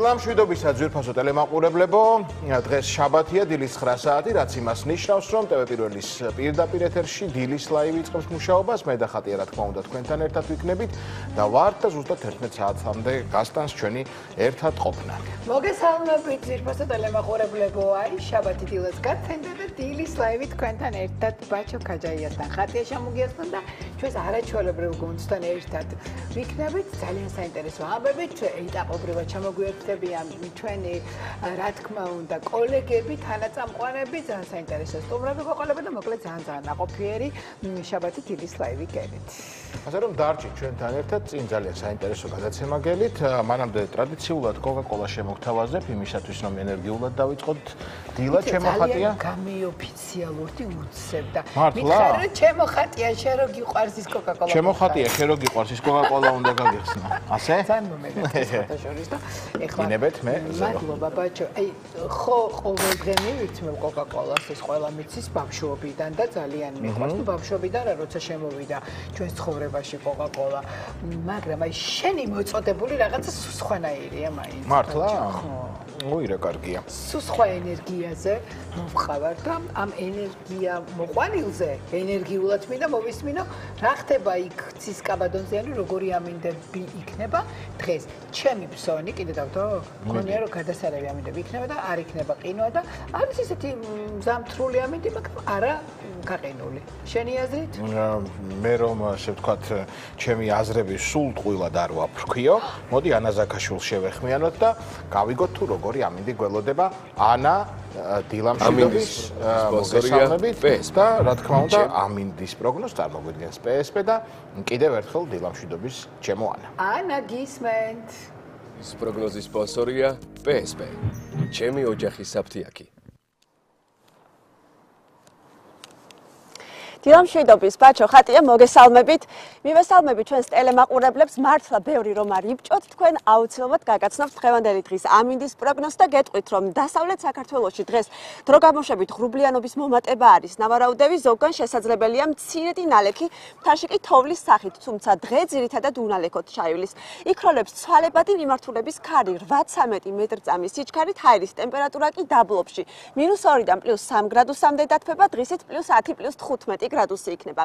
დილამ შვიდობისა ძვირფასო ტელემაყურებლებო, დღეს შაბათია, დილის 9 საათი, რაც იმას ნიშნავს, რომ TV პირველის პირდაპირ ეთერში დილის ლაივი იწყებს მუშაობას. მე და ხატია, რა თქმა უნდა, თქვენთან ერთად ვიქნებით და ვართ და ზუსტად 11 საათამდე გასტანს ჩვენი ერთად ყოფნა. მოგესალმებით ძვირფასო ტელემაყურებლებო, აი შაბათი დილას გაცენდა და დილის ლაივი თქვენთან ერთად ბაჩო ქაჯაიასთან ხატია შემოგიახსნა და ჩვენს არაჩვეულებრივ გუნდთან ერთად ვიქნებით ძალიან საინტერესო ამბებით, ეტაპობრივად ჩამოგვიერთდებიან ჩვენი რა თქმა უნდა კოლეგები, თანაწამყვანები, ძალიან საინტერესო სტუმრები გვეყოლებოდა და მოკლედ ძალიან ნაყოფიერი შაბათი დილის ლაივი გერით. ასე რომ დარჩით ჩვენთან ერთად წინ ძალიან საინტერესო გადაცემა გელით. მანამდე ტრადიციულად კოკა-კოლა შემოგთავაზებ იმისათვის რომ ენერგიულად დავიწყოთ დილა ჩემო ხატია. ძალიან გამიოფიციალურდი უცებ და მართლა? მითხარ ჩემო ხატია შენ რო გიყვარს ის კოკა-კოლა. ჩემო ხატია შენ რო გიყვარს ის კოკა-კოლა უნდა გაგიხსნა. ასე? ძალიან მომეգა შორის და ეხლა დინებეთ მე მადლობა ბაჩო. აი ხო ყოველ დღე მივირთმევ კოკა-კოლას ეს ყველა მიცის ბავშვობიდან და ძალიან მიყვარს თუ ბავშვობიდან რა როცა შემოვიდა ჩვენს ცხოვრებაში კოკა-კოლა. მაგრამ აი შენი მოწოდებული რაღაცა სხვანაირია მაინც. მართლა? ой, რა კარგია. სხვა ენერგიაზე მოვყავარ და ამ ენერგია მოყვანილზე ენერგიულად მინდა მოვისმინო რა ხდება იქ ცისკაბადონზიანი როგორი ამინდები იქნება დღეს ჩემი ფსონი კიდე დავთო მგონია რომ გადასარევი ამინდები იქნება და არ იქნება ყინვა და არის ისეთი ზამთრული ამინდი მაგრამ არა გაყინული შენი აზრით მე რომ ასე ვთქვათ ჩემი აზრები სულ ტყუილად არ ვაფრქვიო მოდი ანა ზაქაშვილს შევეხმიანოთ და გავიგოთ თუ როგორი ამინდი გველოდება ანა დილამშვიდობის მოგესალმებით და რა თქმა უნდა ამინდის პროგნოზს წარმოგვიდგენს PSP და კიდევ ერთხელ დილამშვიდობის ჩემო ანა. ანა გისმენთ. ის პროგნოზის სპონსორია PSP. ჩემი ოჯახის საფთიაქი. დილამშვიდობის ბაჩო ხატია მოგესალმებით. მივესალმებით ჩვენს ტელემაყურებლებს მართლა ბევრი რომ არ იბჭოთ თქვენ აუცილებლად გაგაცნობთ დღევანდელი დღის ამინდის პროგნოზს და გეტყვით რომ დასავლეთ საქართველოში დღეს დრო გამოშვებით ღრუბლიანობის მომატება არის. ნავარაუდები ზოგან შესაძლებელია მცირედი ნალექი, მთაში კი თოვლის სახით, თუმცა დღე ძირითადად უნალექოთ ჩაივლის. იქროლებს ცვალებადი მიმართულების ქარი 8-13 მეტრწამის სიჩქარით, ჰაერის ტემპერატურა კი დაბლობში -2-დან +3 გრადუსამდე დათბება, დღისით +10 +15 გრადუსი იქნება.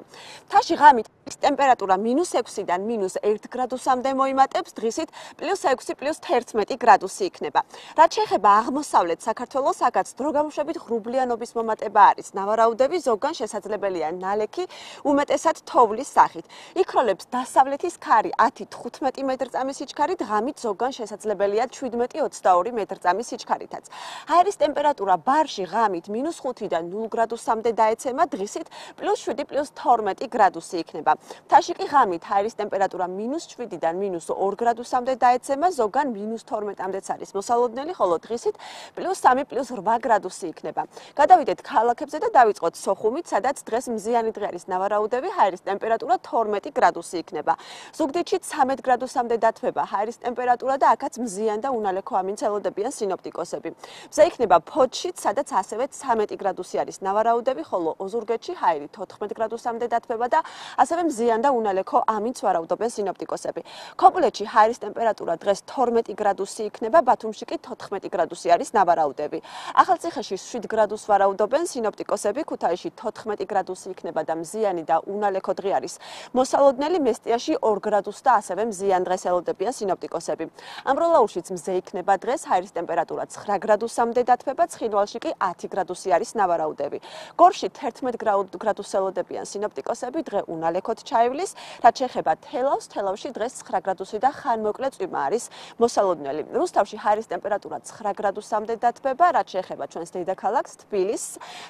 მთაში ღამით ტემპერატურა -6-დან -1 გრადუსამდე მოიმატებს, დღისით +6 +11 გრადუსი იქნება. რაც შეეხება აღმოსავლეთ საქართველოს, აქაც დრო გამოშვებით ღრუბლიანობის მომატება არის. ნავარაუდები ზოგან შესაძლებელია ნალექი, უმეტესად თოვლის სახით. იქროლებს დასავლეთის ქარი 10-15 მეტრწამის სიჩქარით, ღამით ზოგან შესაძლებელია 17-22 მეტრწამის სიჩქარითაც. ჰაერის ტემპერატურა ბარში ღამით -5-დან 0 გრადუსამდე დაეცემა, დღისით +7 +12 გრადუსი იქნება. მთაში კი ღამით ჰაერის ტემპერატურა -7-დან -2 გრადუსამდე დაეცემა, ზოგან -12-მდეც არის მოსალოდნელი, ხოლო დღისით +3 +8 გრადუსი იქნება. გადავიდეთ ქალაქებზე და დავიწყოთ სოხუმით, სადაც დღეს მზიანი დღე არის. ნავარაუდები ჰაერის ტემპერატურა 12 გრადუსი იქნება. ზუგდიდში 13 გრადუსამდე დათბება ჰაერის ტემპერატურა და აქაც მზიან და უნალექო ამინდს ელოდებიან სინოპტიკოსები. მზე იქნება ფოთშიც, სადაც ასევე 13 გრადუსი არის. ნავარაუდები, ხოლო ოზურგეთში ჰაერი 14 გრადუსამდე დათბება და ასევე მზიან და უნალექო ამინდს ვარაუდობენ სინოპტიკოსები. ქობულეთში ჰაერის ტემპერატურა დღეს 12 გრადუსი იქნება, ბათუმში კი 14 გრადუსი არის ნავარაუდები. ახალციხეში 7 გრადუსს ვარაუდობენ სინოპტიკოსები, ქუთაისში 14 გრადუსი იქნება და მზიანი და უნალექო დღე არის. მოსალოდნელი მესტიაში 2 გრადუსს და ასევე მზიან დღეს ელოდებიან სინოპტიკოსები. ამბროლაურშიც მზე იქნება დღეს, ჰაერის ტემპერატურა 9 გრადუსამდე დათბება, ცხინვალში კი 10 გრადუსი არის ნავარაუდები. გორში 11 გრადუსს ელოდებიან სინოპტიკოსები, დღე უნალექოთ ჩაივლის. რაც შეეხება თელავს, თელავში დღეს 9 გრადუსი და ხანმოკლე წვიმა არის მოსალოდნელი. რუსთავში ჰაერის ტემპერატურა 9 გრადუსამდე დათბება, რაც შეეხება ჩვენს დედაქალაქს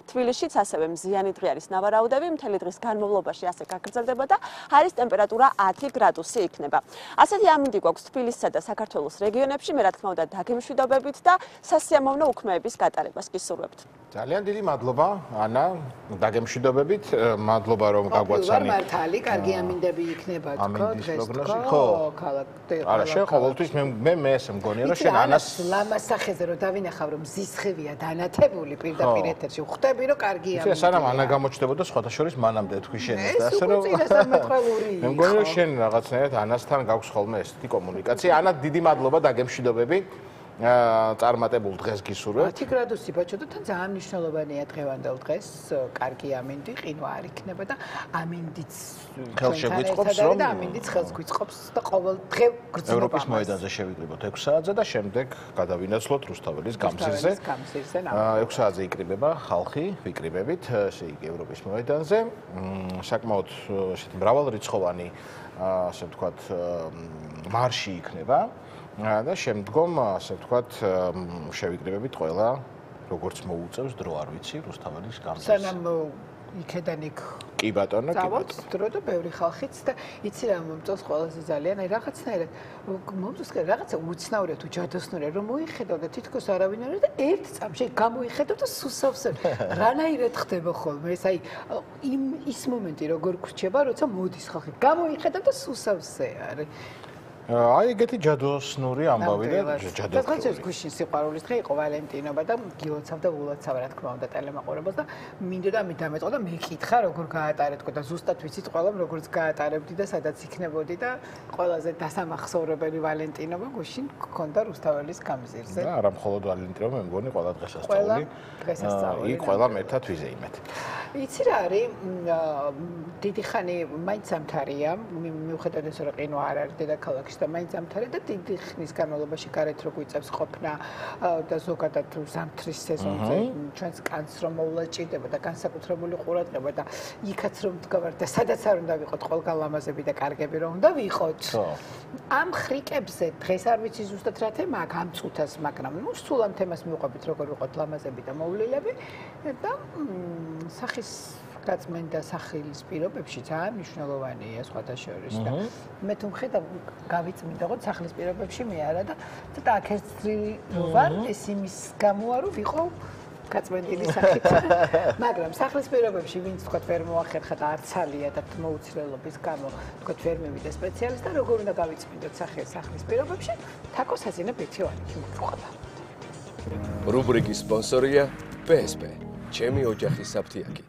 თბილისშიც ასევე მზიანი დღე არის ნავარაუდები, მთელი დღის განმავლობაში ასე გაგრძელდება და ჰაერის ტემპერატურა 10 გრადუსი იქნება. ასეთი ამინდი გვაქვს თბილისსა და საქართველოს რეგიონებში, მე რა თქმა უნდა დაგემშვიდობებით და სასიამოვნო უქმეების გატარებას გისურვებთ. ძალიან დიდი მადლობა ანა, დაგემშვიდობებით, მადლობა რომ გაგვაცანი. მართალი, კარგი ამინდები იქნება თქო დღეს თქო ქალაქ არა შენ ყოველთვის მე ესე მგონია რომ შენ ანას ლამას სახეზე რომ დავინახავ რომ მზისხევია დანათებული პირდაპირ ეთერში ხვდები რომ კარგი ამინდია. სანამ ანა გამოჩნდებოდა სხვათა შორის მანამდე თქვი შენს და ასე რომ მე მგონია რომ შენ რაღაცნაირად ანასთან გაქვს ხოლმე ესეთი კომუნიკაცია. ანა დიდი მადლობა დაგემშვიდობები. წარმატებულ დღეს გისურვებთ. 10 გრადუსი ბაჭო და თან ძალიან მნიშვნელოვანია დღევანდელ დღეს, კარგი ამინდი, ყინვა არ იქნება და ამინდიც ხელს შეგვიწყობს, რომ ამინდიც ხელს გვიწყობს და ყოველ დღე გრძნობა. ევროპის მოედანზე შევიკრიბოთ 6 საათზე და შემდეგ გადავინაცვლოთ რუსთაველის გამზირზე. 6 საათზე იკრიბება ხალხი, ვიკრიბებით, ესე იგი ევროპის მოედანზე. საკმაოდ ესეთი მრავალრიცხოვანი, ასე ვთქვათ, მარში იქნება. და შემდგომ, ასე ვთქვათ, შევიკრიბებით ყველა, როგორც მოუწევს დრო არ ვიცი, რუსთაველის გამზირზე. სანამ იქედან იქ კი ბატონო, კი წავთ დრო და ბევრი ხალხიც და იცი რა მომწონს ყველაზე ძალიან, აი რაღაცნაირად მომწონს რაღაცა უცნაურია თუ ჯადოსნურია რომ მოიხედავ და თითქოს არავინ არ არის და ერთ წამში გამოიხედავ და სუსავსებ. რანაირად ხდება ხოლმე ეს აი ის მომენტი როგორ გრჩება, როცა მოდის ხალხი, გამოიხედავ და სუსავსე არის. აი ეგეთი ჯადოსნური ამბავი და ჯადოსნური. ეს გუშინ სიყვარულის დღე იყო ვალენტინობა და გილოცავ და ულოცავ რა თქმა უნდა ტელემაყურებელს და მინდოდა მიდამეწყო და მეკითხა როგორ გაატარეთქო და ზუსტად ვიცით ყველამ როგორც გაატარებდი და სადაც იქნებოდი და ყველაზე დასამახსოვრებელი ვალენტინობა გუშინ გქონდა რუსთაველის გამზირზე. და არა მხოლოდ ვალენტინობა, მე მგონი ყველა დღესასწაული. იქ ყველამ ერთად ვიზეიმეთ. იცი რა არის დიდი ხანი მაინც ამთარია მიუხედავად იმისა რომ ყინვა არ არის დედაქალაქში და მაინც ამთარია და დიდი ხნის განმავლობაში გარეთ რო გვიწევს ყოფნა და ზოგადად ზამთრის სეზონზე ჩვენს კანს რომ მოვლაჭირდება და განსაკუთრებული ყურადღება და იქაც რომ დგავართ და სადაც არ უნდა ვიყოთ ყველგან ლამაზები და კარგები რომ უნდა ვიყოთ ამ ხრიკებზე დღეს არ ვიცი ზუსტად რა თემა აქ ამ წუთას მაგრამ ნუ სულ ამ თემას მივყვებით როგორ ვიყოთ ლამაზები და მოვლილები და სახის გაწმენდა სახილის პირობებში ძალიან მნიშვნელოვანია სხვათა შორის და მე თუ მხედავ გავიწმინდა რომ სახლის პირობებში მე არა და ცოტა აქერცრილი ვარ ეს იმის გამო არ ვიყო გაწმენდილი სახით მაგრამ სახლის პირობებში ვინც თქვა ვერ მოახერხა და არცალია და მოუცვლელობის გამო თქვა ვერ მივიდა სპეციალისტი და როგორ უნდა გავიწმინდოთ სახლის პირობებში თაკოს აზინა ბეთივანი ვიყოდა რუბრიკის სპონსორია PSP ჩემი ოჯახის საფთიაკი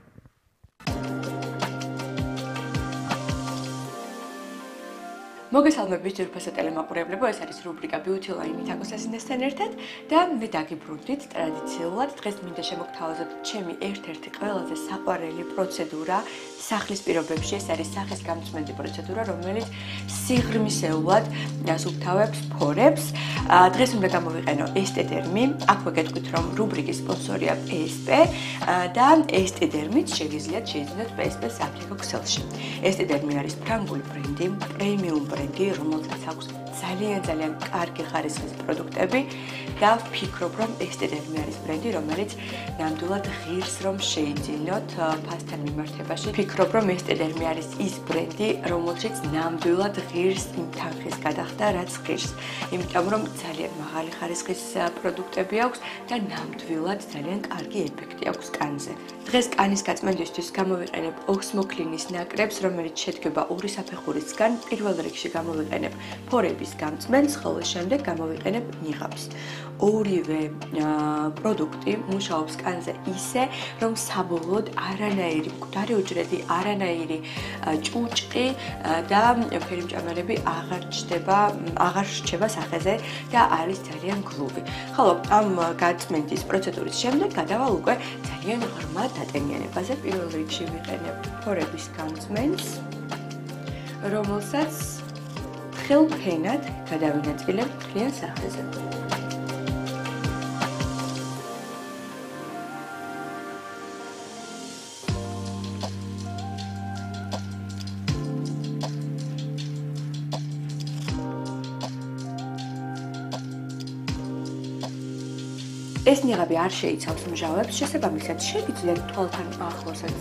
მოგესალმებით ძვირფასო ტელემაყურებლებო, ეს არის რუბრიკა Beauty Line თაკოს აზინასთან ერთად და მე დაგიბრუნდით ტრადიციულად დღეს მინდა შემოგთავაზოთ ჩემი ერთ-ერთი ყველაზე საყვარელი პროცედურა სახლის პირობებში, ეს არის სახის გამწმენდი პროცედურა, რომელიც სიღრმისეულად ასუფთავებს ფორებს. დღეს უნდა გამოვიყენო ესტედერმი, აქვე გეტყვით რომ რუბრიკის სპონსორია PSP და ესტედერმით შეგიძლიათ PSP-ს აპლიკო ქსელში. ესტედერმი არის ფრანგული ბრენდი, პრემიუმ ბრენდი, რომელსაც აქვს ძალიან კარგი ხარისხის პროდუქტები და ვფიქრობ, რომ ესტედერმი არის ბრენდი, რომელიც ნამდვილად ღირს რომ შეიძინოთ ფასთან მიმართებაში. ვფიქრობ, რომ ესტედერმი არის ის ბრენდი, რომელშიც ნამდვილად ღირს იმ თანხის გადახდა, რაც ღირს. იმიტომ რომ ძალიან მაღალი ხარისხის პროდუქტები აქვს და ნამდვილად ძალიან კარგი ეფექტი აქვს კანზე. დღეს კანის გაწმენდისთვის გამოვიყენებ ოქსმოქლინის ნაკრებს, რომელიც შედგება ორი საფეხურისგან. პირველ რიგში გამოვიყენებ ფორების გამწმენს, ხოლო შემდეგ გამოვიყენებ ნიღაბს. ორივე პროდუქტი მუშაობს კანზე ისე, რომ საბოლოოდ არანაირი მკვდარი უჯრედი, არანაირი ჭუჭყი და ფერმჭამელები აღარ რჩება სახეზე და არის ძალიან გლუვი. ხოლო ამ გაწმენდის პროცედურის შემდეგ გადავალ უკვე ძალიან ღრმა დატენიანებაზე. პირველ რიგში ვიყენებ ფორების გამწმენს, რომელსაც ხელფენად გადავინაწილებ მთლიან სახეზე. ეს ნიღაბი არ შეიცავს მჟავებს, შესაბამისად შეგიძლიათ თვალთან ახლოსაც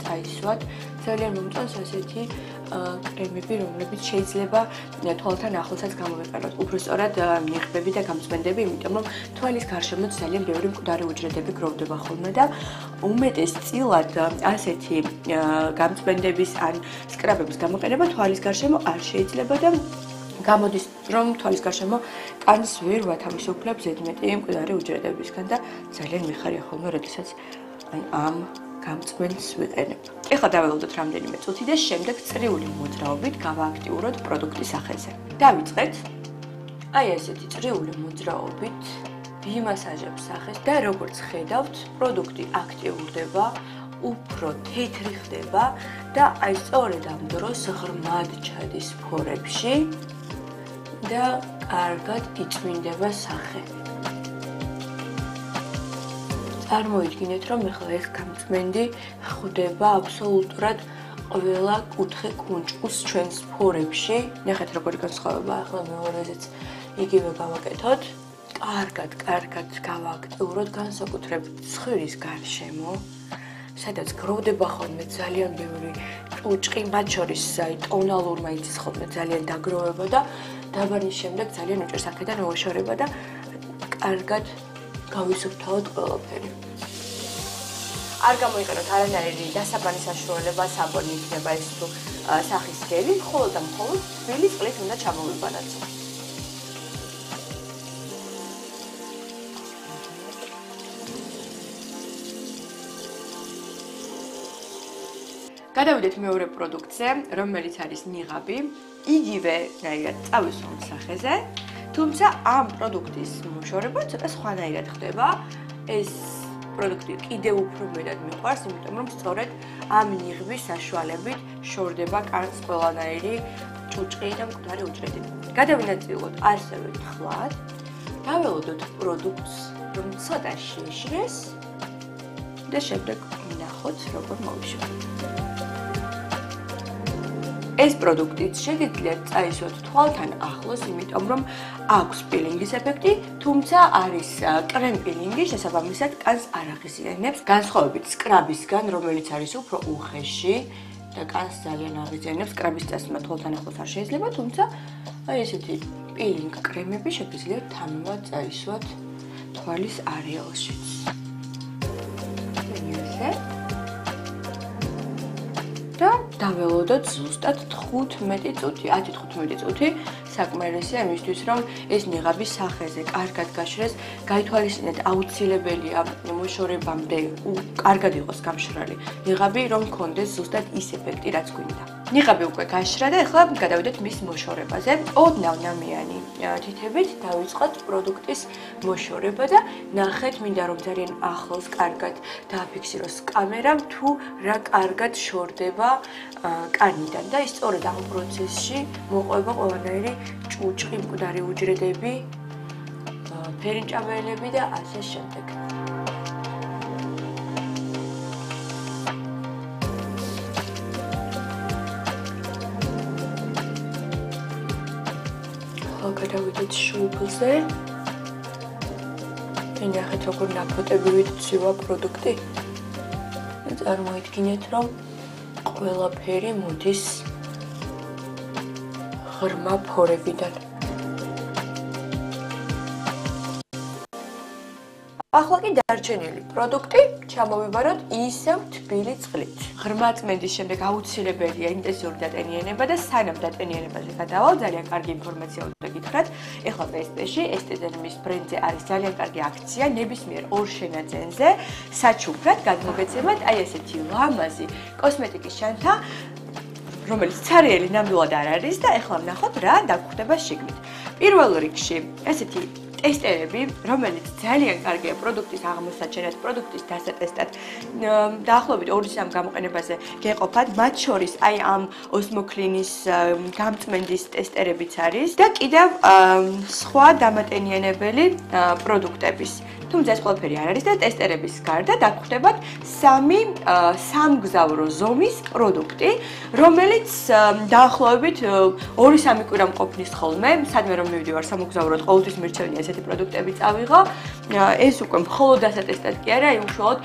წაისვათ. ძალიან მომწონს ასეთი კრემები, რომლებიც შეიძლება თვალთან ახლოსაც გამოვიყენოთ. უფრო სწორად ნიღბები და გამწმენდები, იმიტომ რომ თვალის გარშემოც ძალიან ბევრი მკვდარი უჯრედები გროვდება ხოლმე და უმეტესწილად ასეთი გამწმენდების ან სკრაბების გამოყენება თვალის გარშემო არ შეიძლება და გამოდის რომ თვალის გარშემო კანს ვერ ვათავისუფლებ ზედმეტი მკვდარი უჯრედებისგან და ძალიან მიხარია ხოლმე, როდესაც ამ გამწმენს ვიყენებ. ეხლა დაველოდოთ რამდენიმე წუთი და შემდეგ წრიული მოძრაობით გავააქტიუროთ პროდუქტის სახეზე. დავიწყეთ. აი ესეთი წრიული მოძრაობით ვიმასაჟებს სახეს და როგორც ხედავთ, პროდუქტი აქტიურდება, უფრო თეთრი ხდება და აი სწორედ ამ დროს ღრმად ჩადის ფორებში და კარგად იწმინდება სახე. წარმოიდგინეთ, რომ ეხლა ეს გამწმენდი ხვდება აბსოლუტურად ყველა კუთხე კუნჭკუს ჩვენს ფორებში. ნახეთ როგორი განსხვავება ახლა მეორეზეც იგივე გავაკეთოთ. კარგად გავააქტიუროთ განსაკუთრებით ცხვირის გარშემო, სადაც გროვდება ხოლმე ძალიან ბევრი ჭუჭყი, მათ შორის აი ტონალურმა იცის ხოლმე ძალიან დაგროვება და დაბანის შემდეგ ძალიან უჭირს აქედან მოშორება და კარგად გავისუფთავოთ ყველაფერი. არ გამოიყენოთ არანაირი დასაბანის საშუალება, საბონი იქნება ეს თუ სახის გელი, მხოლოდ და მხოლოდ თბილი წყლით უნდა ჩამოვიბანოთ. გადავიდეთ მეორე პროდუქტზე, რომელიც არის ნიღაბი. იგივე ნაირად წავისვამთ სახეზე, თუმცა ამ პროდუქტის მოშორება ცოტა სხვანაირად ხდება. ეს პროდუქტი კიდევ უფრო მეტად მიყვარს, იმიტომ რომ სწორედ ამ ნიღბის საშუალებით შორდება კანს ყველანაირი ჭუჭყი და მკვდარი უჯრედი. გადავინაწილოთ ასევე თხლად, დაველოდოთ პროდუქტს, რომ ცოტა შეშრეს და შემდეგ ვნახოთ, როგორ მოვიშორებთ. ეს პროდუქტიც შეგიძლიათ წაისვათ თვალთან ახლოს, იმიტომ რომ აქვს პილინგის ეფექტი, თუმცა არის კრემ პილინგი, შესაბამისად კანს არ აღიზიანებს, განსხვავებით სკრაბისგან, რომელიც არის უფრო უხეში და კანს ძალიან აღიზიანებს. სკრაბის წასვლა თვალთან ახლოს არ შეიძლება, თუმცა აი ესეთი პილინგ კრემები შეგიძლიათ თანმივად წაისვათ თვალის არეალშიც. და დაველოდოთ ზუსტად 15 წუთი, 10-15 წუთი საკმარისია იმისთვის, რომ ეს ნიღაბი სახეზე კარგად გაშრეს, გაითვალისწინეთ აუცილებელია მოშორებამდე კარგად იყოს გამშრალი ნიღაბი, რომ გქონდეს ზუსტად ის ეფექტი, რაც გვინდა. ნიღაბი უკვე გაშრა და ახლა გადავიდეთ მის მოშორებაზე. ოდნავ ნამიანი თითებით დავიწყოთ პროდუქტის მოშორება და ნახეთ, მინდა რომ ძალიან ახლოს კარგად დააფიქსიროს კამერამ, თუ რა კარგად შორდება კანიდან და ის სწორედ ამ პროცესში მოყვება ყველანაირი ჭუჭყი, მკვდარი უჯრედები, ფერინჭამელები და ასე შემდეგ. გადავიდეთ შუბლზე. ნახეთ, როგორ ნაფოტებივით ცვივა პროდუქტი. წარმოიდგინეთ, რომ ყველაფერი მოდის ღრმა ფორებიდან. ახლა კი დარჩენილი პროდუქტი ჩამოვიბაროთ ისევ თბილი წყლით. ღრმა წმენდის შემდეგ აუცილებელია ინტენსიური დატენიანება და სანამ დატენიანებაზე გადავალ, ძალიან კარგი ინფორმაცია უნდა გითხრათ. ეხლა PSP-ში STDermis ბრენდზე არის ძალიან კარგი აქცია ნებისმიერ ორ შენაძენზე საჩუქრად გადმოგეცემათ აი ესეთი ლამაზი კოსმეტიკის შანთა, რომელიც ცარიელი ნამდვილად არ არის და ეხლა ვნახოთ რა დაგხვდება შიგნით. პირველ რიგში ესეთი ტესტერები, რომელიც ძალიან კარგია პროდუქტის აღმოსაჩენად, პროდუქტის დასატესტად, დაახლოებით 2-3 გამოყენებაზე გეყოფათ, მათ შორის აი ამ ოსმოქლინის გამწმენდის ტესტერებიც არის და კიდევ სხვა დამატენიანებელი პროდუქტების. თუმცა ეს ყველაფერი არ არის და ტესტერების გარდა დაგხვდებათ 3 სამგზავრო ზომის პროდუქტი, რომელიც დაახლოებით 2-3 კვირა მყოფნის ხოლმე, სადმე რომ მივდივარ სამგზავროდ, ყოველთვის მირჩევნია ესეთი პროდუქტები წავიღო. ეს უკვე მხოლოდ დასატესტად კი არა, უშუალოდ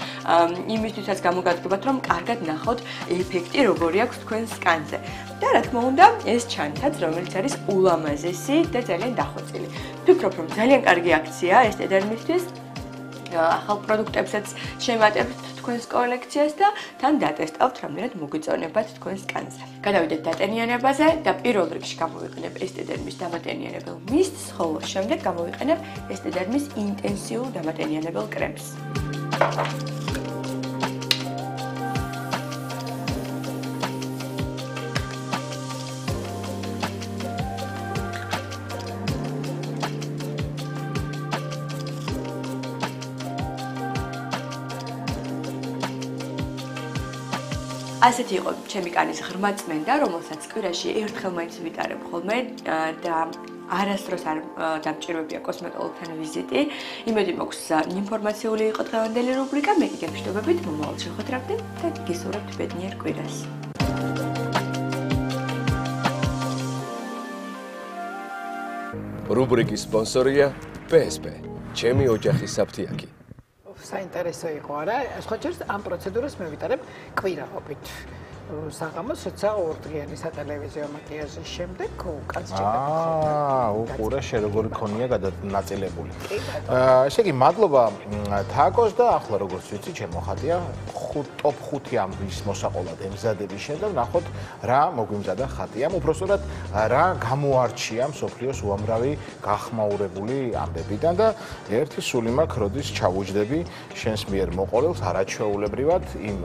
იმისთვისაც გამოგადგებათ, რომ კარგად ნახოთ ეფექტი როგორი აქვს თქვენს კანზე. და რა თქმა უნდა, ეს ჩანთაც, რომელიც არის ულამაზესი და ძალიან დახვეწილი. ვფიქრობ, რომ ძალიან კარგი აქციაა STDermis-თვის. ახალ პროდუქტებსაც შევატებთ თქვენს კოლექციას და თან დატესტავთ, რამდენად მოგვიწონებათ თქვენს კანზე. გადავიდეთ დატენიანებაზე და პირველ რიგში გამოვიყენებ STDermis დამატენიანებელ მისტს, ხოლო შემდეგ გამოვიყენებ STDermis ინტენსიურ დამატენიანებელ კრემს. ასეთი იყო ჩემი კანის ღრმა წმენდა, რომელსაც კვირაში ერთხელ მაინც ვიტარებ ხოლმე და არასდროს არ დამჭირვებია კოსმეტოლოგთან ვიზიტი. იმედი მაქვს ინფორმაციული იყო დღევანდელი რუბრიკა. მე კიდევ ვშობებით მომავალში ხვდებით და გისურვებთ ბედნიერ კვირას. რუბრიკის სპონსორია PSP. ჩემი ოჯახის საფთიაქი. საინტერესო იყო არა? სხვაჩერს ამ პროცედურას მე ვიტარებ კვირაობით. საღამოს როცა ორდღიანი სატელევიზიო მაკიაჟის შემდეგ უკაც ჭირდება. უყურე შე როგორი ქონია გადანაწილებული. ესე იგი მადლობა თაკოს და ახლა როგორც ვიცი ჩემო ხატია ტოპ 5 ამბის მოსაყოლად ემზადების შემდეგ ნახოთ რა მოგვიმზადა ხატიამ უпроსტად რა გამოარჩია მსოფლიოს უამრავი გახმაურებული ამბებიდან და ერთი სული მაქვს როდის ჩავუჯდები შენს მიერ მოყოლილს არაჩვეულებრივად იმ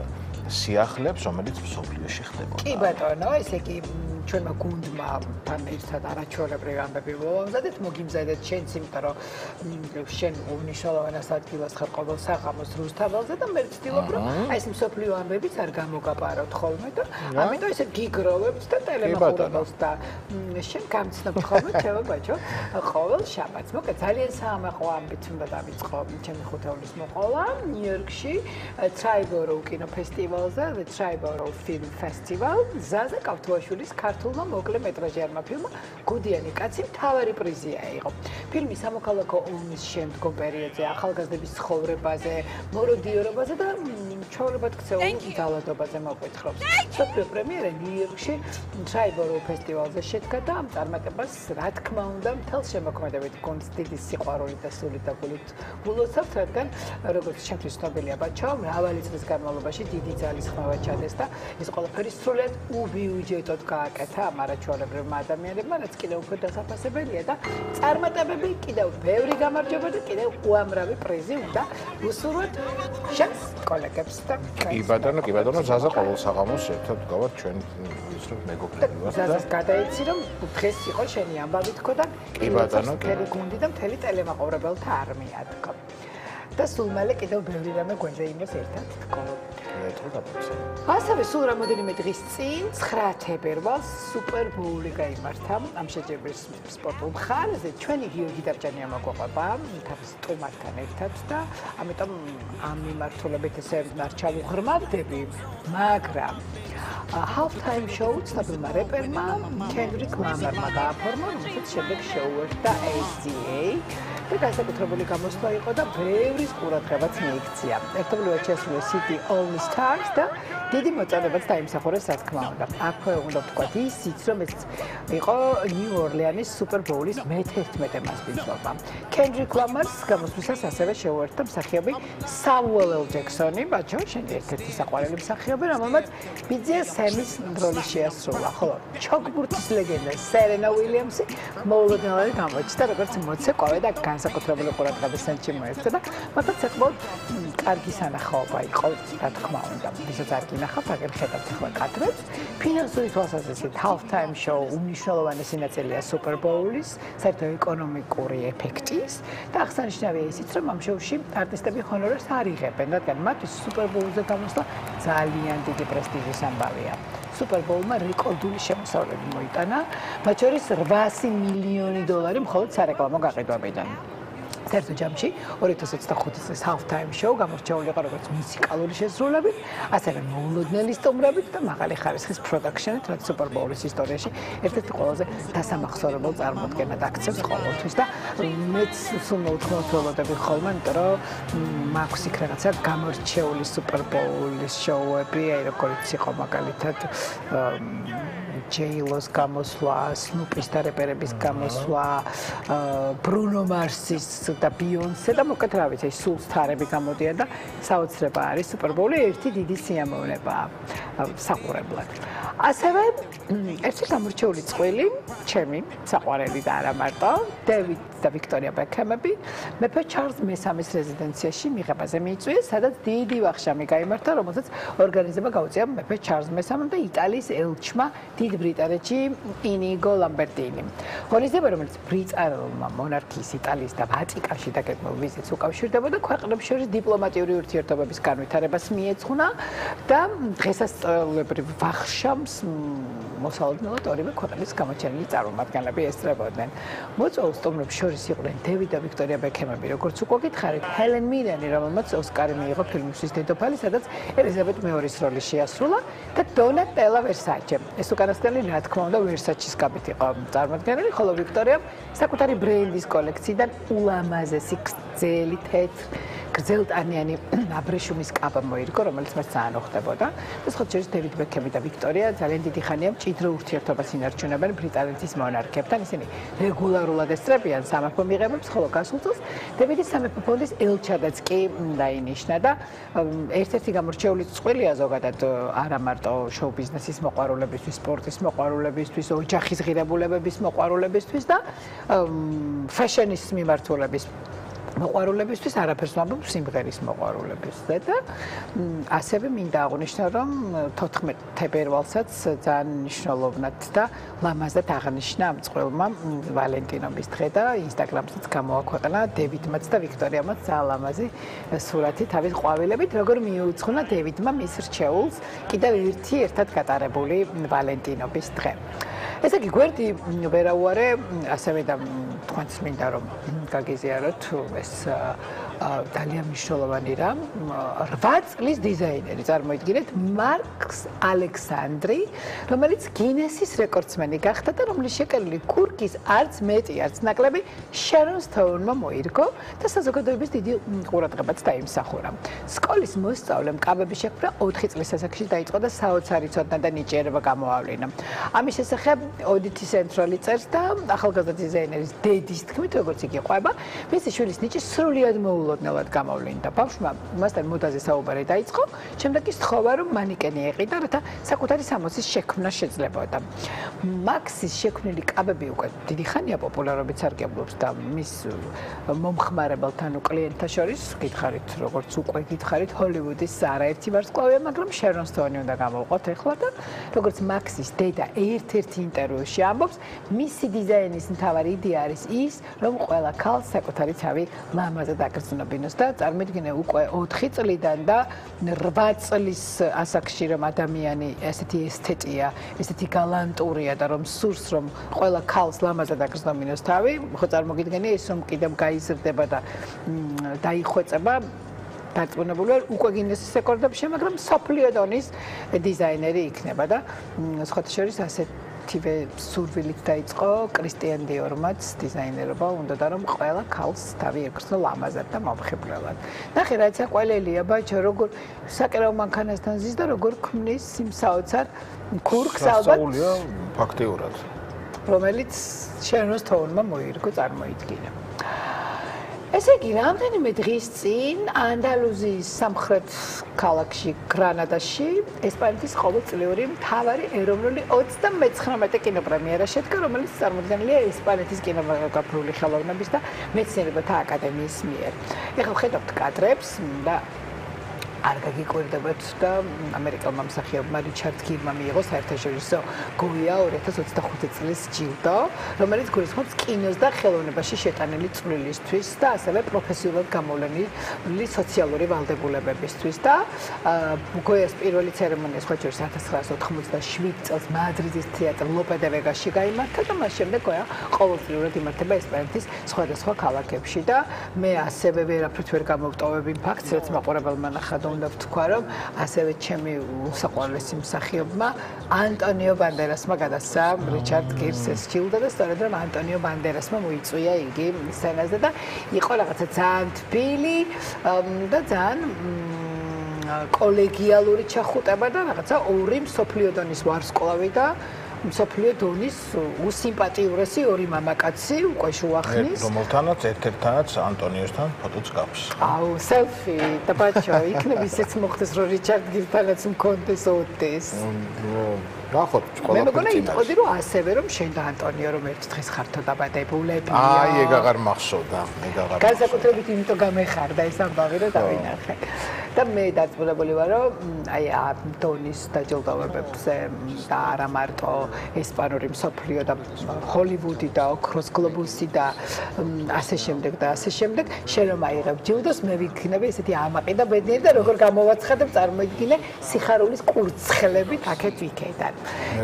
სიახლეებს, რომელიც მსოფლიოში ხდებოდა. კი ბატონო, ესე იგი ჩვენმა გუნდმა თან ერთად არაჩვეულებრივი ამბები მოვამზადეთ, მოგიმზადეთ შენც, იმიტომ რომ შენ უნიშნელოვანას ადგილას ხარ ყოველ საღამოს რუსთაველზე და მე ვცდილობ რომ აი ეს მსოფლიო ამბებიც არ გამოგაპაროთ ხოლმე და ამიტომ ესე გიგროვებთ და ტელემახურებელს და შენ გამცნობ ხოლმე ჩემო ბაჭო ყოველ შაბათს. მოკლედ ძალიან საამაყო ამბით უნდა დავიწყო ჩემი ხუთეულის მოყოლა ნიუ-იორკში ტრაიბორო კინოფესტივალზე, The Triborough Film Festival. ზაზა კავთუაშვილის ქართულმა მოკლემეტრაჟიანმა ფილმმა გუდიანი კაცი მთავარი პრიზი აიღო. ფილმი სამოქალაქო ომის შემდგომ პერიოდზე, ახალგაზრდების ცხოვრებაზე, მოროდიორობაზე და ჩვეულებად ქცეულ ძალადობაზე მოგვითხრობს. მსოფლიო პრემიერა ნიუ-იორკში Triborough ფესტივალზე შედგა და ამ წარმატებას, რა თქმა უნდა, მთელ შემოქმედებით გუნდს დიდი სიყვარული და სული და გულით გულოცავთ, რადგან როგორც ჩემთვის ცნობილია ბაჩო, მრავალი წლის განმავლობაში დიდი ძალის ხმავა ჩადეს და ეს ყველაფერი სრულად უბიუჯეტოდ გააკეთა ამ არაჩვეულებრივმა ადამიანებმა, რაც კიდევ უფრო დასაფასებელია და წარმატებები კიდევ ბევრი გამარჯვება და კიდევ უამრავი პრიზი უნდა უსურვოთ შენს კოლეგებს და კი ბატონო, ზაზა ყოველ საღამოს ერთად გავარ ჩვენ ისრებ მეგობრები ვართ და ზაზას გადაიცი რომ დღეს იყო შენი ამბავი თქო და კი ბატონო, მთელი გუნდი და მთელი ტელემაყურებელთა არმია თქო. და სულ მალე კიდევ ბევრი რამე გვერდზე იმას ერთად თქო. ასევე სულ რამოდენიმე დღის წინ 9 თებერვალს სუპერ ბოული გაიმართა ამ შეჯიბრის სპორტულ მხარეზე. ჩვენი გიორგი დაბჭანია მოგვაყვება თავის სტუმართან ერთად და ამიტომ ამ მიმართულებით ესე არ ჩავუღრმავდები, მაგრამ half time show ცნობილმა რეპერმა Kendrick Lamarმა გააფორმა, რომელსაც შემდეგ შეუერთდა SZA და განსაკუთრებული გამოსვლა იყო და ბევრი ყურადღებაც მიიქცია. ერთობლივად შესული City All Stars და დიდი მოწონებაც დაიმსახურეს, რა თქმა უნდა. აქვე უნდა ვთქვათ ისიც, რომ ეს იყო New Orleans Super Bowl-ის მე-11 მასპინძლობა. Kendrick Lamar-ს გამოსვლისას ასევე შეუერთდა მსახიობი Samuel L. Jackson-ი, ბაჭო, შენი ერთ-ერთი საყვარელი მსახიობი, რომელმაც ბიძია Sam-ის როლი შეასრულა. ხოლო ჩოგბურთის ლეგენდა Serena Williams-ი მოულოდნელად გამოჩნდა, როგორც მოცეკვავე და განსაკუთრებული ყურადღების ცენტრში მოექცა და მათაც საკმაოდ კარგი სანახაობა იყო, რა თქმა უნდა. ვისაც არ გინახავთ, აგერ ხედავთ ახლა კადრებს. ფინანსური თვალსაზრისით half time show უმნიშვნელოვანესი ნაწილია Super Bowl-ის, საერთო ეკონომიკური ეფექტის და აღსანიშნავია ისიც, რომ ამ შოუში არტისტები ჰონორარს არ იღებენ, რადგან მათთვის Super Bowl-ზე გამოსვლა ძალიან დიდი პრესტიჟის ამბავია. Super Bowl-მა რეკორდული შემოსავლები მოიტანა, მათ შორის $800 მილიონი მხოლოდ სარეკლამო გაყიდვებიდან. საერთო ჯამში 2025 წლის half time show გამორჩეული იყო როგორც მუსიკალური შესრულებით, ასევე მოულოდნელი სტუმრებით და მაღალი ხარისხის production-ით, რაც Super Bowl-ის ისტორიაში ერთ-ერთი ყველაზე დასამახსოვრებელ წარმოდგენად აქცევს ყოველთვის და მეც სულ მოვთხოვლოდები ხოლმე, იმიტომ რომ მაქვს იქ რაღაცა გამორჩეული Super Bowl-ის show-ები, აი როგორც იყო მაგალითად J-Lo's გამოსვლა, Snoopy-ის და რეპერების გამოსვლა, Bruno Mars-ის და Beyoncé და მოკლედ რა ვიცი, სულ სტარები გამოდიან და საოცრება არის Super Bowl-ი ერთი დიდი სიამოვნებაა საყურებლად. ასევე ერთი გამორჩეული წყვილი, ჩემი საყვარელი და არა მარტო, დევიდ და ვიქტორია ბექჰემები მეფე ჩარლზ მესამის რეზიდენციაში მიღებაზე მიიწვიეს, სადაც დიდი ვახშამი გაიმართა, რომელსაც ორგანიზება გაუწია მეფე ჩარლზ მესამემ და იტალიის ელჩმა დიდ ბრიტანეთში ინიგო ლამბერტინიმ. ღონისძიება, რომელიც ბრიტანულმა მონარქიის, იტალიის და ვატიკანში დაგეგმილ ვიზიტს უკავშირდებოდა, ქვეყნებს შორის დიპლომატიური ურთიერთობების განვითარებას მიეძღვნა და დღესასწაულებრივ ვახშამს მოსალოდნელად ორივე ქვეყნის გამოჩენილი წარმომადგენლები ესწრებოდნენ. მოწვეულ სტუმრებს შორის იყვნენ დევიდ და ვიქტორია ბექჰემები, როგორც უკვე გითხარით, ჰელენ მირენი, რომელმაც ოსკარი მიიღო ფილმისთვის დედოფალი, სადაც ელიზაბეთ მეორის როლი შეასრულა და დონატელა ვერსაჩე. ეს უკანასკნელი, რა თქმა უნდა, ვერსაჩის კაბით იყო წარმოდგენილი, ხოლო ვიქტორიამ საკუთარი ბრენდის კოლექციიდან ულამაზესი გრძელი გრძელტანიანი აბრეშუმის კაბა მოირგო, რომელიც მას ძალიან უხდებოდა. და სხვა შორის დევიდ ბექჰემი და ვიქტორია ძალიან დიდი ხანია მჭიდრო ურთიერთობას ინარჩუნებენ ბრიტანეთის მონარქებთან. ისინი რეგულარულად ესწრებიან სამეფო მიღებებს, ხოლო გასულ წელს დევიდის სამეფო ფონდის ელჩადაც კი დაინიშნა და ერთ-ერთი გამორჩეული წყვილია ზოგადად არა მარტო შოუ-ბიზნესის მოყვარულებისთვის, სპორტის მოყვარულებისთვის, ოჯახის ღირებულებების მოყვარულებისთვის და ფეშენის მიმართულების მოყვარულებისთვის, არაფერს ვამბობ სიმღერის მოყვარულებისთვის და ასევე მინდა აღვნიშნო, რომ 14 თებერვალსაც ძალიან მნიშვნელოვნად და ლამაზად აღნიშნა ამ წყვილმა ვალენტინობის დღე და ინსტაგრამსაც გამოაქვეყნა დევიდმაც და ვიქტორიამაც ძალიან ლამაზი სურათი თავის ყვავილებით, როგორ მიუძღვნა დევიდმა მის რჩეულს კიდევ ერთად გატარებული ვალენტინობის დღე. ესე იგი, გვერდი ვერაუარე, ასევე და თქვენც მინდა რომ გაგიზიაროთ ეს ძალიან მნიშვნელოვანი რამ 8 წლის დიზაინერი წარმოიდგინეთ მარკს ალექსანდრი, რომელიც გინესის რეკორდსმენი გახდა და რომლის შეკელილი ქურქის არც მეტი არც ნაკლები შერონ სტოუნმა მოირგო და საზოგადოების დიდი ყურადღებაც დაიმსახურა. სკოლის მოსწავლემ კაბების შექმნა 4 წლის ასაკში დაიწყო და საოცარი ცოდნა და ნიჭიერება გამოავლინა. ამის შესახებ ოდითი ცენტრალი წერს და ახალგაზრდა დიზაინერის დედის თქმით, როგორც იგი ყვება, მისი შვილის ნიჭი სრულიად მოულოდნელად გამოვლინდა. ბავშვმა მასთან მოდაზე საუბარი დაიწყო, შემდეგ კი სთხოვა, რომ მანიკენი ეყიდა, რათა საკუთარი სამოცის შექმნა შეძლებოდა. მაქსის შექმნილი კაბები უკვე დიდი ხანია პოპულარობით სარგებლობს და მის მომხმარებელთან კლიენტთა შორის გითხარით, როგორც უკვე გითხარით, ჰოლივუდის არაერთი ვარსკვლავია, მაგრამ შერონ სტოუნი უნდა გამოვყოთ ახლა და როგორც მაქსის დედა ერთ-ერთი ინტერვიუში ამბობს, მისი დიზაინის მთავარი იდეა არის ის, რომ ყველა ქალს საკუთარი თავი ლამაზად აგრძნობინოს და წარმოიდგინე უკვე 4 წლიდან და 8 წლის ასაკში რომ ადამიანი ესეთი ესთეტია, ესეთი გალანტურია და რომ სურს რომ ყველა ქალს ლამაზად აგრძნობინოს თავი, ხო წარმოგიდგენი ის რომ კიდევ გაიზრდება და დაიხვეწება დარწმუნებული ვარ უკვე გინესის რეკორდებში, მაგრამ მსოფლიო დონის დიზაინერი იქნება და სხვათა შორის ასეთივე სურვილით დაიწყო კრისტიან დიორმაც დიზაინერობა უნდა და რომ ყველა ქალს თავი ეგრსო ლამაზად და მომხიბვლელად. ნახე რა ცა ყველელია ბაჭო როგორ საკერავ მანქანასთან ზის და როგორ ქმნის იმ საოცარ ქურქს ალბათ ფაქტიურად რომელიც შერონ სტოუნმა მოირგო წარმოიდგინა. ესე იგი, რამდენიმე დღის წინ ანდალუზიის სამხრეთ ქალაქში გრანადაში ესპანეთის ყოველწლიური მთავარი ეროვნული 39 კინოპრემიერა შედგა, რომელიც წარმოდგენილია ესპანეთის კინემატოგრაფიული ხელოვნების და მეცნიერებათა აკადემიის მიერ. ეხლა ხედავთ კადრებს და არ გაგიკვირდებათ და ამერიკელმა მსახიობმა რიჩარდ გირმა მიიღო საერთაშორისო გოია 2025 წლის ჯილდო, რომელიც გულისხმობს კინოს და ხელოვნებაში შეტანილი წვლილისთვის და ასევე პროფესიულად გამოვლენილი სოციალური ვალდებულებებისთვის და გოიას პირველი ცერემონია სხვა შორის 1987 წელს მადრიდის თეატრ ლოპე დე ვეგასში გაიმართა და მას შემდეგ გოია ყოველწლიურად იმართება ესპანეთის სხვადასხვა ქალაქებში და მე ასევე ვერაფრით ვერ გამოვტოვებ იმ ფაქტს, რაც მაყურებელმა ნახა უნდა ვთქვა, რომ ასევე ჩემი უსაყვარლესი მსახიობმა ანტონიო ბანდერასმა გადასცა რიჩარდ გირს ეს ჯილდო და სწორედ რომ ანტონიო ბანდერასმა მოიწვია იგი სცენაზე და იყო რაღაცა ძალიან თბილი და ძალიან კოლეგიალური ჩახუტება და რაღაცა ორი მსოფლიო დონის ვარსკვლავი და მსოფლიო დონის უსიმპათიურესი ორი მამაკაცი უკვე შუახნის რომელთანაც ერთ-ერთთანაც ანტონიოსთან ფოტოც გავს. აუ, სელფი და ბაჭო, იქნებ ისეც მოხდეს რომ რიჩარდ გირთანაც მქონდეს ოდეს. ნახოთ მე ყველაფერი მგონა წინ იტყოდი რომ ასევე რომ შენ და ანტონიო რომ ერთ დღეს ხართო დაბადებულები. აი ეგ აღარ მახსოვდა, ეგ აღარ. განსაკუთრებით იმიტომ გამეხარდა ეს ამბავი რომ დავინახე. და მე დაწუნებული ვარ რომ აი დონის დაჯილდოვებებზე და არა მარტო ესპანური მსოფლიო და ჰოლივუდი და ოქროს გლობუსი და ასე შემდეგ და ასე შემდეგ შენ რომ აიღებ ჯილდოს მე ვიქნები ესეთი ამაყი და ბედნიერი და როგორ გამოვაცხადებ წარმოიდგინე სიხარულის კურცხლებით აქეთ იქედან.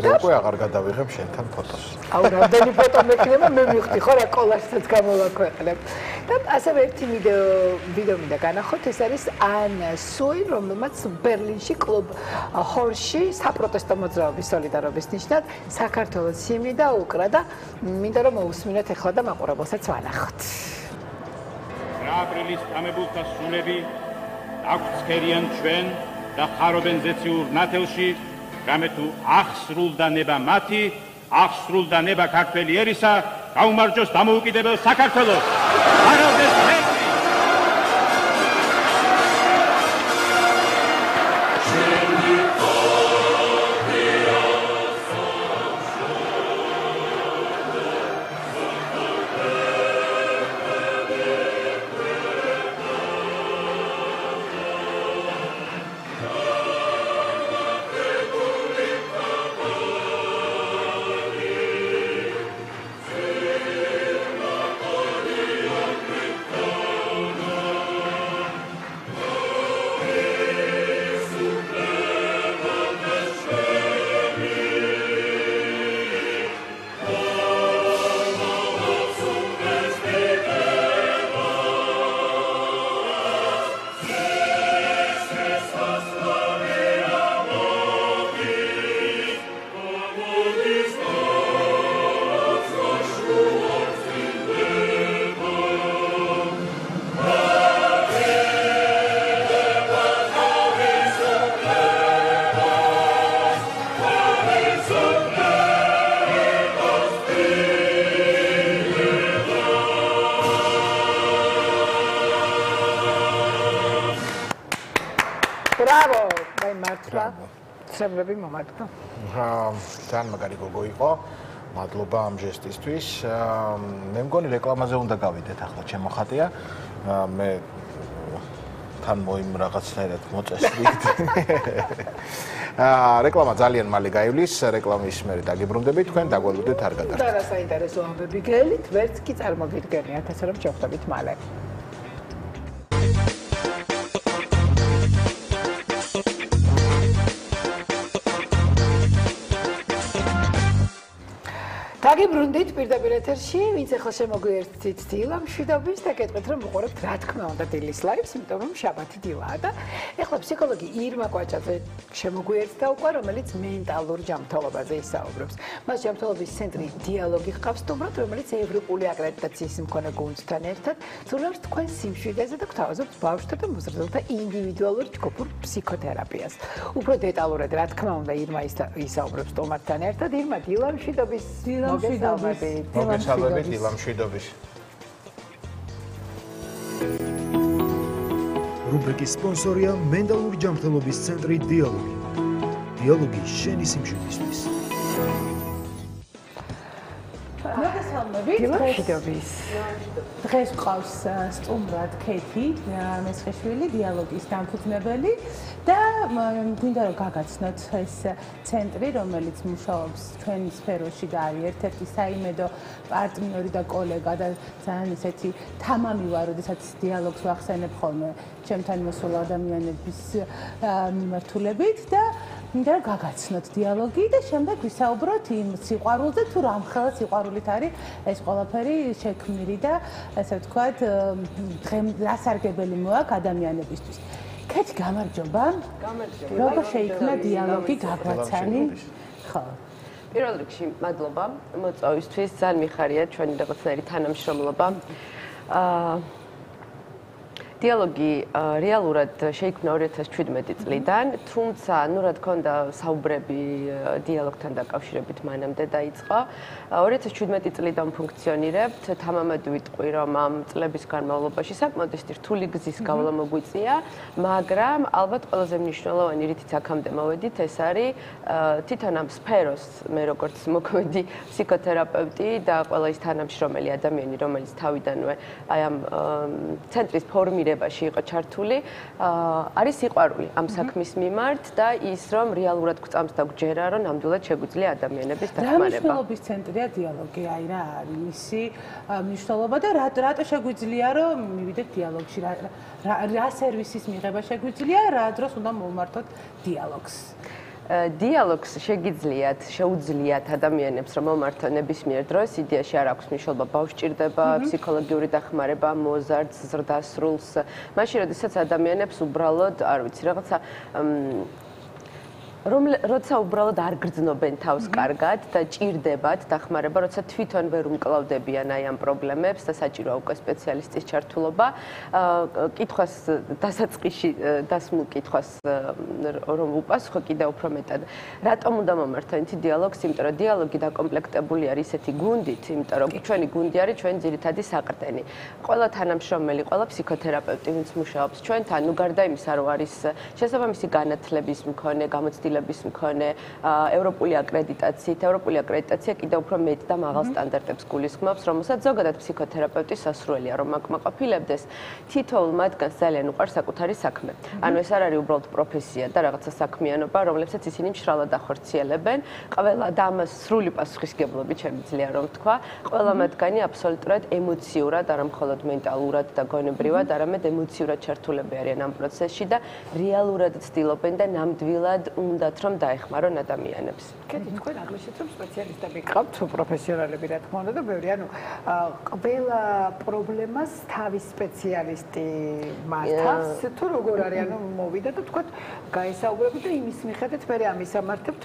მე უკვე აღარ გადავიღებ შენთან ფოტოს. აუ რამდენი ფოტო მექნება მე მივხვდი ხო რა კოლაჟსაც გამოვაქვეყნებ. და ასევე ერთი ვიდეო მინდა განახოთ ეს არის ანა სუი რომელმაც ბერლინში კლუბ ჰორში საპროტესტო მოძრაობის სოლიდარობის ნიშნად საქართველოს ჰიმნი დაუკრა და მინდა რომ მოусმინოთ ახლა და მაყურებელსაც ვანახოთ. რა აპრილის წამებულთა სულები აგვცქერიან ჩვენ და ხარობენ ზეციურ ნათელში რამე თუ აღსრულდა ნება მათი აღსრულდა ნება ქართველი ერისა გაუმარჯოს დამოუკიდებელ საქართველოს აღავდეს ბრავო, მე მართლა ცრემლები მომატყო. ძალიან მაგარი გოგო იყო. მადლობა ამ ჟესტისთვის. მე მგონი რეკლამაზე უნდა გავიდეთ ახლა ჩემო ხატია. მე თან მოიმ რაღაცნაირად მოწესრიგდ. რეკლამა ძალიან მალე გაივლის, რეკლამის მერე დაგიბრუნდებით, თქვენ დაგვალოდეთ არ გადარჩეთ. და რა საინტერესო ამბები გელით, ვერც კი წარმოგიდგენიათ, ასე რომ შევხვდებით მალე. დაგიბრუნდით პირდაპირ ეთერში, ვინც ახლა შემოგვიერთდით დილა მშვიდობის და გეტყვით რომ უყურებთ რა თქმა უნდა დილის ლაივს, იმიტომ რომ შაბათი დილაა და ახლა ფსიქოლოგი ირმა კვაჭაძე შემოგვიერთდა უკვე, რომელიც მენტალურ ჯანმრთელობაზე ისაუბრებს. მას ჯანმრთელობის ცენტრი დიალოგი ჰყავს სტუმრად, რომელიც ევროპული აკრედიტაციის მქონე გუნდთან ერთად ცდილობს თქვენ სიმშვიდეს და გთავაზობთ ბავშვთა და მოზრდილთა ინდივიდუალურ ჯგუფურ ფსიქოთერაპიას. უფრო დეტალურად რა თქმა უნდა ირმა ისაუბრებს სტუმართან ერთად. ირმა დილა მშვიდობის მოგესალმებით დილა მშვიდობის. რუბრიკის სპონსორია მენტალური ჯანმრთელობის ცენტრი დიალოგი. დიალოგი შენი სიმშვიდისთვის. მშვიდობის. დღეს ყავს სტუმრად ქეთი მესხეშვილი, დიალოგის დამფუძნებელი და გვინდა რომ გაგაცნოთ ეს ცენტრი, რომელიც მუშაობს ჩვენი სფეროში და არის ერთ-ერთი საიმედო პარტნიორი და კოლეგა და ძალიან ისეთი თამამი ვარ, როდესაც დიალოგს ვახსენებ ხოლმე ჩემთან მოსულ ადამიანების მიმართულებით და მინდა რომ გაგაცნოთ დიალოგი და შემდეგ ვისაუბროთ იმ სიყვარულზე, თუ რამხელა სიყვარულით არის ეს ყველაფერი შექმნილი და ასე ვთქვათ, რასარგებელი მოაქვს ადამიანებისთვის. ქეთი გამარჯობა. გამარჯობა. როგორ შეიქმნა დიალოგი გაგვაცანი? ხო. პირველ რიგში მადლობა მოწვევისთვის, ძალიან მიხარია ჩვენი რაღაცნაირი თანამშრომლობა. დიალოგი რეალურად შეიქმნა 2017 წლიდან, თუმცა ნუ რა თქმა უნდა საუბრები დიალოგთან დაკავშირებით მანამდე დაიწყო. 2017 წლიდან ფუნქციონირებთ, თამამად ვიტყვი, რომ ამ წლების განმავლობაში საკმაოდ რთული გზის გავლა მოგვიწია, მაგრამ ალბათ ყველაზე მნიშვნელოვანი რითიც აქამდე მოვედით, ეს არის თვითონ ამ სფეროს მე როგორც მოქმედი ფსიქოთერაპევტი და ყველა ის თანამშრომელი ადამიანი, რომელიც თავიდანვე აი ამ ცენტრის ფორმირებაში იყო ჩართული, არის სიყვარული ამ საქმის მიმართ და ის რომ რეალურად გვწამს და გვჯერა, რომ ნამდვილად შეგვიძლია ადამიანების დახმარება. რა მნიშვნელობის ცენტრია დიალოგი? აი რა არის მისი მნიშვნელობა და რატო შეგვიძლია რომ მივიდეთ დიალოგში? რა სერვისის მიღება შეგვიძლია, რა დროს უნდა მოვმართოთ დიალოგს? დიალოგს შეუძლიათ ადამიანებს რომ მომართონ ნებისმიერ დროს, იდეაში არ აქვს მნიშვნელობა ბავშვს ჭირდება ფსიქოლოგიური დახმარება, მოზარდს, ზრდასრულს, მაშინ როდესაც ადამიანებს უბრალოდ, არ ვიცი, რაღაცა როცა უბრალოდ არ გრძნობენ თავს კარგად და ჭირდებათ დახმარება, როცა თვითონ ვერ უმკლავდებიან აი ამ პრობლემებს და საჭიროა უკვე სპეციალისტის ჩართულობა, კითხვას დასაწყისში დასმულ კითხვას რომ უპასუხო კიდევ უფრო მეტად. რატომ უნდა მომართო ეთი დიალოგს? იმიტომ რომ დიალოგი დაკომპლექტებული არის ისეთი გუნდით, იმიტომ რომ ჩვენი გუნდი არის ჩვენი ძირითადი საყრდენი. ყველა თანამშრომელი, ყველა ფსიქოთერაპევტი, ვინც მუშაობს ჩვენთან, ნუ გარდა იმისა, რომ არის შესაბამისი განათლების მქონე, გამოცდილების მქონე, ევროპული აკრედიტაციით. ევროპული აკრედიტაცია კიდევ უფრო მეტ და მაღალ სტანდარტებს გულისხმობს, რომელსაც ზოგადად ფსიქოთერაპევტი სასურველია, რომ აკმაყოფილებდეს. თითოეულ მათგანს ძალიან უყვარს საკუთარი საქმე. ანუ ეს არ არის უბრალოდ პროფესია და რაღაცა საქმიანობა, რომლებსაც ისინი მშრალად ახორციელებენ. ყველა და ამას სრული პასუხისგებლობით შემიძლია რომ თქვა. ყველა მათგანი აბსოლუტურად ემოციურად, არა მხოლოდ მენტალურად და გონებრივად, არამედ ემოციურად ჩართულები არიან ამ პროცესში და რეალურად ცდილობენ და ნამდვილად უნდათ რომ დაეხმარონ ადამიანებს. კეთი, თქვენ აღნიშნეთ რომ სპეციალისტები გყავთ, პროფესიონალები რა თქმა უნდა და ბევრი, ანუ ყველა პრობლემას თავის სპეციალისტი მართავს, თუ როგორ არის, ანუ მოვიდა და თქვათ გაესაუბრებით და იმის მიხედვით მე ამის ამართებთ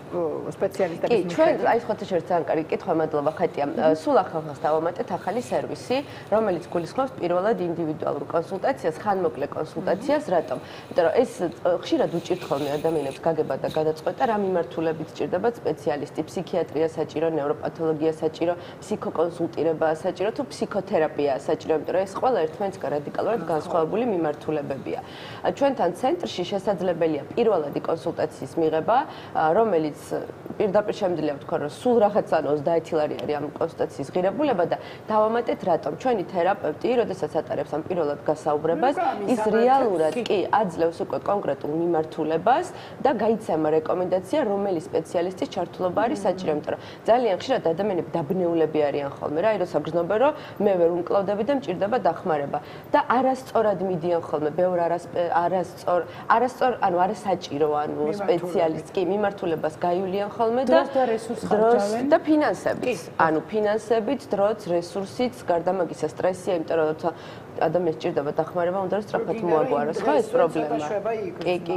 სპეციალისტების მიხედვით. კი, ჩვენ აი სხვათა შორის ძალიან კარგი კითხვა, მადლობა ხატია. სულ ახალს დავამატეთ ახალი სერვისი, რომელიც გულისხმობს პირველად ინდივიდუალურ კონსულტაციას, ხანმოკლე კონსულტაციას, რატომ? იმიტომ რომ ეს ხშირად უჭირთ ხოლმე ადამიანებს გაგება და გადაწყვეტა რა მიმართულებით სჭირდებათ სპეციალისტი, ფსიქიატრია საჭირო, ნევროპათოლოგია საჭირო, ფსიქოკონსულტირება საჭირო თუ ფსიქოთერაპია საჭირო, იმიტომ რომ ეს ყველა ერთმანეთისგან რადიკალურად განსხვავებული მიმართულებებია. ჩვენთან ცენტრში შესაძლებელია პირველადი კონსულტაციის მიღება, რომელიც პირდაპირ შემიძლია ვთქვა, რომ სულ რაღაცა 30 ლარი არის ამ კონსულტაციის ღირებულება და დავამატეთ რატომ ჩვენი თერაპევტი, როდესაც ატარებს ამ პირველად გასაუბრებას, ის რეალურად კი აძლევს უკვე კონკრეტულ მიმართულებას და გაიცემა რეკომენდაცია, რომელი სპეციალისტის ჩართულობა არის საჭირო, იმიტომ რომ ძალიან ხშირად ადამიანები დაბნეულები არიან ხოლმე რა, როცა გრძნობენ, რომ მე ვერ უმკლავდები და მჭირდება დახმარება და არასწორად მიდიან ხოლმე, ბევრ არასწორ, ანუ არასაჭირო, ანუ სპეციალისტი კი მიმართულებას გაივლიან ხოლმე და დროს და ფინანსებით, ანუ ფინანსებით, დროც, რესურსით, გარდა მაგისა სტრესია, იმიტომ რომ ადამიანს ჭირდება დახმარება, უნდა რომ სწრაფად მოაგვაროს, ხო ეს პრობლემა.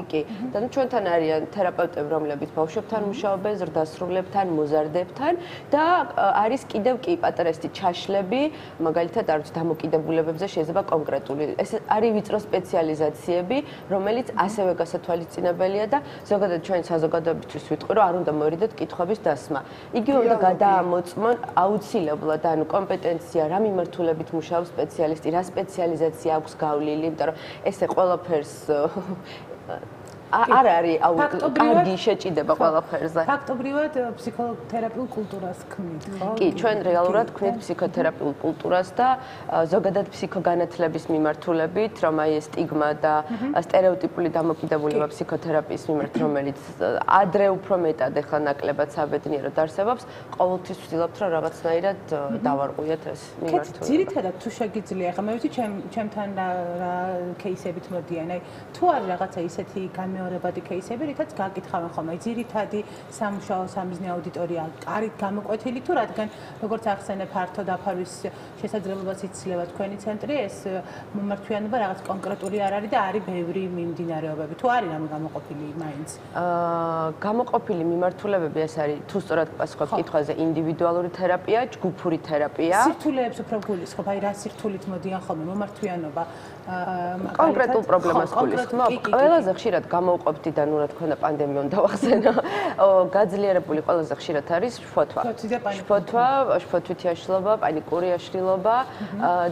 კი. და ჩვენთან არიან თერაპევტები, რომლებიც ბავშვებთან მუშაობენ, ზრდასრულებთან, მოზარდებთან და არის კიდევ კი პატარა ესეთი ჩაშლები, მაგალითად, არ ვიცი, დამოკიდებულებებზე შეიძლება კონკრეტული. ეს არის ვიწრო სპეციალიზაციები, რომელიც ასევე გასათვალისწინებელია და ზოგადად ჩვენ საზოგადოებისთვის ვიტყვი, რომ არ უნდა მოერიდოთ კითხვების დასმა. იგივე უნდა გადაამოწმონ აუცილებლად, ანუ კომპეტენცია, რა მიმართულებით მუშაობს სპეციალისტი, რა სპეციალიზაცია აქვს გავლილი, იმიტომ რომ ესე ყველაფერს არ არის კარგი შეჭიდება ყველაფერზე. ფაქტობრივად ფსიქოთერაპიულ კულტურას ქმნით, ხო? კი, ჩვენ რეალურად ქმნით ფსიქოთერაპიულ კულტურას და ზოგადად ფსიქოგანათლების მიმართულებით, რომ აი ეს სტიგმა და სტერეოტიპული დამოკიდებულება ფსიქოთერაპიის მიმართ, რომელიც ადრე უფრო მეტად ეხლა ნაკლებად საბედნიეროდ არსებობს, ყოველთვის ვცდილობთ, რომ რაღაცნაირად დავარღვიოთ ეს მიმართულება. ძირითადად თუ შეგიძლია, ახლა მე ვიცი ჩემთან რა кейსებით მოდიან, აი თუ არის რაღაცა ისეთი მეორებადი кейსები, რითაც გაკითხავენ ხოლმე, ძირითადი სამუშაო სამიზნე აუდიტორია არის გამოკვეთილი თუ რადგან როგორც ახსენე ფართო დაფარვის შესაძლებლობას იძლევა თქვენი ცენტრი, ეს მომართვიანობა რაღაც კონკრეტული არ არის და არის ბევრი მიმდინარეობები. თუ არის რამე გამოყოფილი მაინც? გამოყოფილი მიმართულებები ეს არის თუ სწორად პასუხობ კითხვაზე, ინდივიდუალური თერაპია, ჯგუფური თერაპია. სირთულეებს უფრო გულისხმობ, აი რა სირთულით მოდიან ხოლმე მომართვიანობა კონკრეტულ პრობლემას გულისხმობ. ყველაზე ხშირად გამოვყოფდი და ნუ რა თქმა უნდა პანდემია უნდა ვახსენო. გაძლიერებული ყველაზე ხშირად არის შფოთვა. შფოთვითი აშლილობა, პანიკური აშლილობა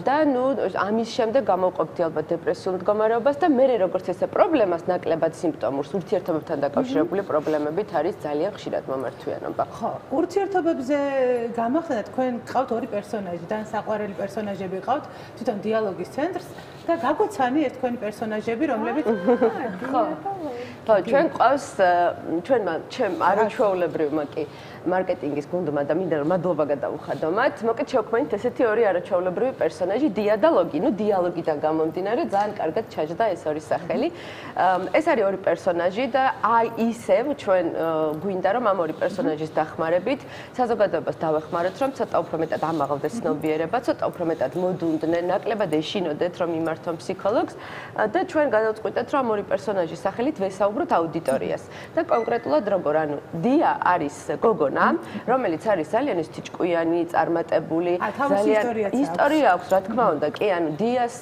და ნუ ამის შემდეგ გამოვყოფდი ალბათ დეპრესიულ მდგომარეობას და მე როგორც ესე პრობლემას ნაკლებად სიმპტომურს ურთიერთობებთან დაკავშირებული პრობლემებით არის ძალიან ხშირად მომართვიანობა. ხო, ურთიერთობებზე გამახსენეთ თქვენ გყავთ ორი პერსონაჟი, და საყვარელი პერსონაჟები გყავთ თვითონ დიალოგის ცენტრს და გაგვაცანი ეს თქვენი პერსონაჟები, რომლებიც ხო, ჩვენ ყავს ჩემ არაჩვეულებრივ კი მარკეტინგის გუნდმა და მინდა რომ მადლობა გადავუხადო მათ. მოკლედ შევქმნით ესეთი ორი არაჩვეულებრივი პერსონაჟი, დია და ლოგი. ნუ დიალოგიდან გამომდინარე ძალიან კარგად ჩაჯდა ეს ორი სახელი. ეს არის ორი პერსონაჟი და აი ისევ ჩვენ გვინდა რომ ამ ორი პერსონაჟის დახმარებით საზოგადოებას დავეხმაროთ, რომ ცოტა უფრო მეტად ამაღლდეს ცნობიერება, ცოტა უფრო მეტად მოდუნდნენ, ნაკლებად ეშინოდეთ რომ იმართონ ფსიქოლოგს და ჩვენ გადავწყვიტეთ რომ ამ ორი პერსონაჟის სახელით ვესაუბროთ აუდიტორიას. და კონკრეტულად როგორ, ანუ დია არის გოგონა, რომელიც არის ძალიან ჭკვიანი, წარმატებული, ძალიან ისტორია აქვს, რა თქმა უნდა, კი, ანუ დიას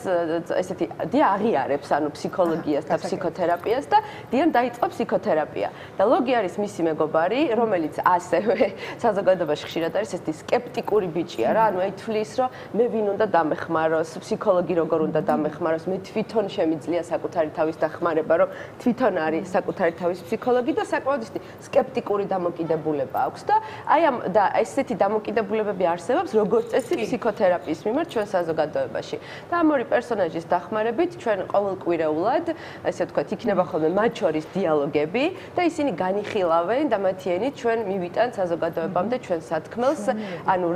ესეთი დია აღიარებს ანუ ფსიქოლოგიას და ფსიქოთერაპიას და დიამ დაიწყო ფსიქოთერაპია. და ლოგი არის მისი მეგობარი, რომელიც ასევე საზოგადოებაში ხშირად არის ესეთი სკეპტიკური ბიჭია რა, ანუ აი თვლის, რომ მე ვინ უნდა დამეხმაროს, ფსიქოლოგი როგორ უნდა დამეხმაროს, მე თვითონ შემიძლია საკუთარი თავის დახმარება, რომ თვითონ არის საკუთარი თავის ფსიქოლოგი და საკმაოდ სკეპტიკური დამოკიდებულება აქვს. და აი ამ და ესეთი დამოკიდებულებები არსებობს როგორც წესი ფსიქოთერაპიის მიმართ ჩვენ საზოგადოებაში. და ამ ორი პერსონაჟის დახმარებით ჩვენ ყოველკვირეულად, ესე ვთქვათ, იქნება ხოლმე მათ შორის დიალოგები და ისინი განიხილავენ და მათი ენით ჩვენ მივიტანთ საზოგადოებამდე ჩვენ სათქმელს, ანუ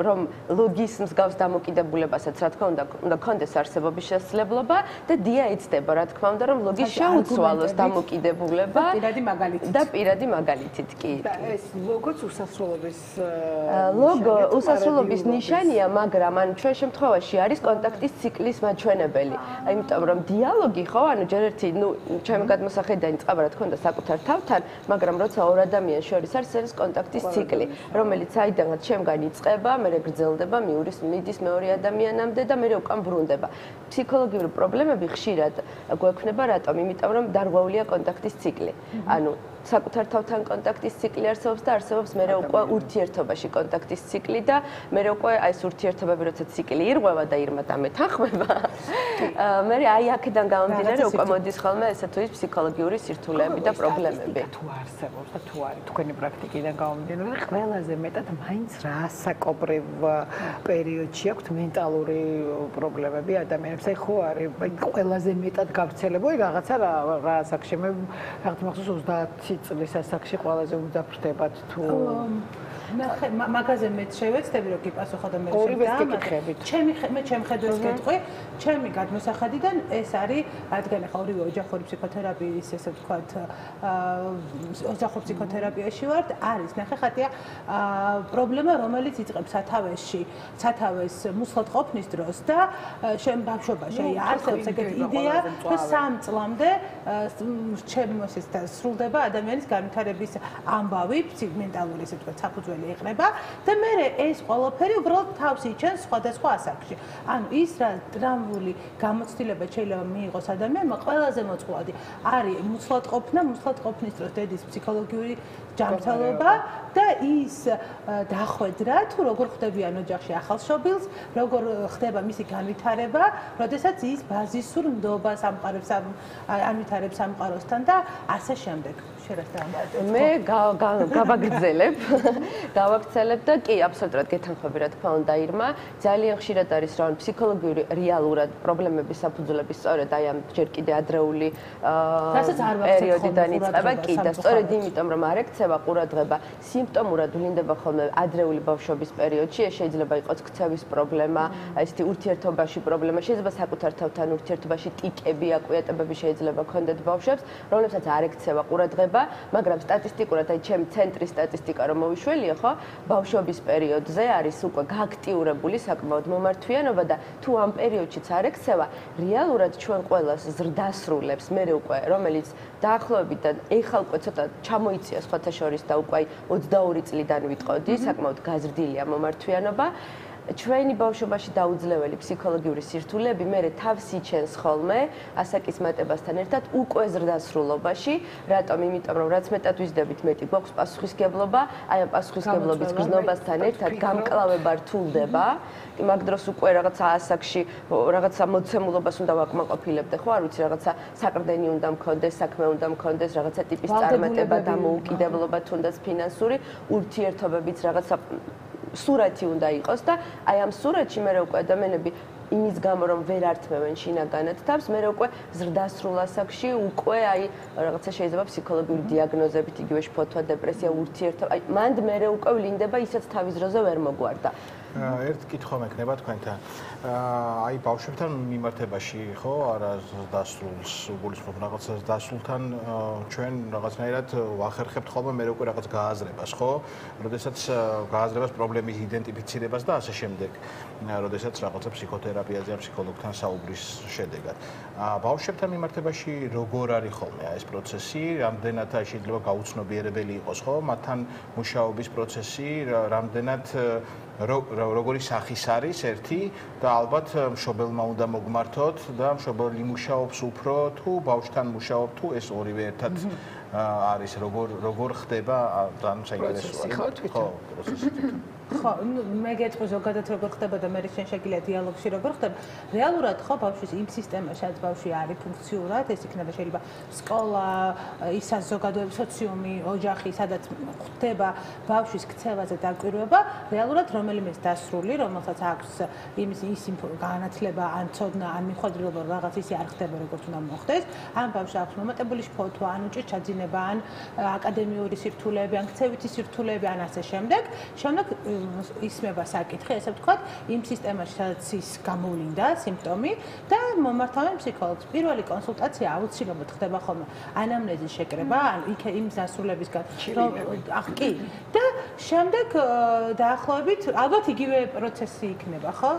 რომ ლოგის მსგავს დამოკიდებულებასაც რა თქმა უნდა კონდეს არსებობის შესაძლებლობა და დია იცდება რა თქმა უნდა რომ ლოგის შეუცვალოს დამოკიდებულება და პირადი მაგალითით კი. ეს ლოგოც უსასრულობის ლოგო უსასრულობის ნიშანია, მაგრამ ანუ ჩვენ შემთხვევაში არის კონტაქტის ციკლის მაჩვენებელი. იმიტომ რომ დიალოგი ხო, ანუ ჯერ ერთი, ნუ ჩემი გადმოსახედიდან იწყება რა თქმა უნდა საკუთარ თავთან, მაგრამ როცა ორ ადამიანს შორის არის კონტაქტის ციკლი, რომელიც აიდანაც ჩემგან იწყება, მერე გრძელდება, მიდის მეორე ადამიანამდე და მერე უკან ბრუნდება. ფსიქოლოგიური პრობლემები ხშირად გვექნება რატომ? იმიტომ რომ დარღვეულია კონტაქტის ციკლი. ანუ საკუთარ თავთან კონტაქტის ციკლი არსებობს და არსებობს მერე უკვე ურთიერთობაში კონტაქტის ციკლი და მერე უკვე აი ეს ურთიერთობები როცა ციკლი ირღვევა და ირმა და მეთანხმება. მერე აი აქედან გამომდინარე უკვე მოდის ხოლმე ესე თუ ის ფსიქოლოგიური სირთულეები და პრობლემები. თუ არსებობს და თუ არის თქვენი პრაქტიკიდან გამომდინარე, ყველაზე მეტად მაინც რასაკობრივ პერიოდში აქვს მენტალური პრობლემები ადამიანებს. აი ხო არის ყველაზე მეტად გავრცელებული რაღაცა რა ასაკში მე რაღაც მახსოვს 30 წლის ასაკში ყველაზე უძაფრდებათ თუ მაგაზე მეც შევეცდები რომ გიპასუხო და მე ჩემი ხედვას გეტყვი, ჩემი გადმოსახედიდან ეს არის, რადგან ახლა ორივე ოჯახური ფსიქოთერაპიის ესე ვთქვათ ოჯახურ ფსიქოთერაპიაში ვართ, არის ნახე ხათია პრობლემა, რომელიც იწყებს სათავეს მუსლად ყოფნის დროს და შენ ბავშვობაში არსებობს ეგეთი იდეა, რომ 3 წლამდე სრულდება ადამიანის განვითარების ამბავი, მენტალური ესე ვთქვათ საფუძველი ეყრება და მე ეს ყველაფერი უბრალოდ თავს იჩენს სხვადასხვა ასაკში. ანუ ის რა ტრამვული გამოცდილება შეიძლება მიიღოს ადამიანმა ყველაზე მოწყვლადი არის მუსლად ყოფნის დროს დედის ფსიქოლოგიური ჯანმრთელობა და ის დახვედრა თუ როგორ ხდებიან ოჯახში ახალშობილს, როგორ ხდება მისი განვითარება, როდესაც ის ბაზისურ ნდობას ამყარებს ანვითარებს სამყაროსთან და ასე შემდეგ. მე გავაგრძელებ და კი აბსოლუტურად გეთანხმები რა თქმა უნდა ირმა. ძალიან ხშირად არის რომ ფსიქოლოგიური რეალურად პრობლემების საფუძვლები სწორედ აი ამ ჯერ კიდე ადრეული პერიოდიდან იწყება კი და სწორედ იმიტომ რომ არ ექცევა ყურადღება სიმპტომურად ვლინდება ხოლმე ადრეული ბავშვობის პერიოდში. ეს შეიძლება იყოს ქცევის პრობლემა, ესეთი ურთიერთობაში პრობლემა, შეიძლება საკუთარ თავთან ურთიერთობაში ტიკები, აკვიატებები შეიძლება ქონდეთ ბავშვებს, რომლებსაც არ ექცევა ყურადღება, მაგრამ სტატისტიკურად აი ჩემი ცენტრის სტატისტიკა რომ მოვიშველიო, ხო, ბავშვობის პერიოდზე არის უკვე გააქტიურებული საკმაოდ მომართვიანობა და თუ ამ პერიოდშიც არ ექცევა, რეალურად ჩვენ ყველას ზრდასრულებს, მე უკვე რომელიც დაახლოებით და ეხლა უკვე ცოტა ჩამოიწია სხვათა შორის და უკვე 22 წლიდან ვიტყოდი, საკმაოდ გაზრდილია მომართვიანობა. ჩვენი ბავშვობაში დაუძლეველი ფსიქოლოგიური სირთულეები მე თავს იჩენს ხოლმე ასაკის მატებასთან ერთად უკვე ზრდასრულობაში, რატომ? იმიტომ რომ რაც მეტად ვიზრდებით, მეტი გვაქვს პასუხისგებლობა, აი ამ პასუხისგებლობის გრძნობასთან ერთად გამკლავება რთულდება. მაგ დროს უკვე რაღაცა ასაკში რაღაცა მოცემულობას უნდა ვაკმაყოფილებდე, ხო, არ ვიცი, რაღაცა საყრდენი უნდა მქონდეს, საქმე უნდა მქონდეს, რაღაცა ტიპის წარმატება, დამოუკიდებლობა, თუნდაც ფინანსური ურთიერთობებიც რაღაცა სურათი უნდა იყოს და აი ამ სურათში მე უკვე ადამიანები იმის გამო რომ ვერ ართმევენ შინაგანად თავს, მე უკვე ზრდასრულ ასაკში უკვე აი რაღაცა შეიძლება ფსიქოლოგიური დიაგნოზებით იგივე შფოთვა, დეპრესია, ურთიერთობა, აი მანდ მე უკვე ვლინდება ისაც თავის დროზე ვერ მოგვარდა. ერთ კითხვა მექნება თქვენთან. აი ბავშვებთან მიმართებაში, ხო, არა დასრულს უგულისხმობ რაღაცას დასრულთან ჩვენ რაღაცნაირად ვახერხებთ ხოლმე მე უკვე რაღაც გააზრებას, ხო? როდესაც გააზრებას პრობლემის იდენტიფიცირებას და ასე შემდეგ. როდესაც რაღაცა ფსიქოთერაპიაზე ან ფსიქოლოგთან საუბრის შედეგად. ბავშვებთან მიმართებაში როგორ არის ხოლმე ეს პროცესი? რამდენად შეიძლება გაუცნობიერებელი იყოს, ხო? მათთან მუშაობის პროცესი, რამდენად როგორი სახის არის ერთი და ალბათ მშობელმა უნდა მოგმართოთ და მშობელი მუშაობს უფრო თუ ბავშვთან მუშაობ თუ ეს ორივე ერთად არის როგორ ხდება და საინტერესოა ხო პროცესი ხო, მე გეტყვი ზოგადად როგორ ხდება და მე შენ შეგიძლია დიალოგში როგორ ხდება. რეალურად ხო ბავშვის იმ სისტემაში, სადაც ბავშვი არის ფუნქციურად, ეს იქნება შეიძლება სკოლა, ის საზოგადოების სოციუმი, ოჯახი, სადაც ხდება ბავშვის ქცევაზე დაკვირვება, რეალურად რომელიმე დასრული, რომელსაც აქვს იმის განათლება, ან ცოდნა, ან მიხვედრილობა რაღაც ისე არ ხდება როგორც უნდა მოხდეს, ან ბავშვს აქვს მომატებული შფოთვა, ან უჭირს ჩაძინება, ან აკადემიური სირთულეები, ან ქცევითი სირთულეები, ან ასე შემდეგ. შემდეგ ისმება საკითხი, ესე ვთქვათ, იმ სისტემაში, სადაც ის გამოვლინდა სიმპტომი და მომართავენ ფსიქოლოგს. პირველი კონსულტაცია აუცილებლად ხდება ხოლმე ანამნეზის შეკრება, ან იქ იმ დასრულებისგან, კი. და შემდეგ დაახლოებით ალბათ იგივე პროცესი იქნება, ხო?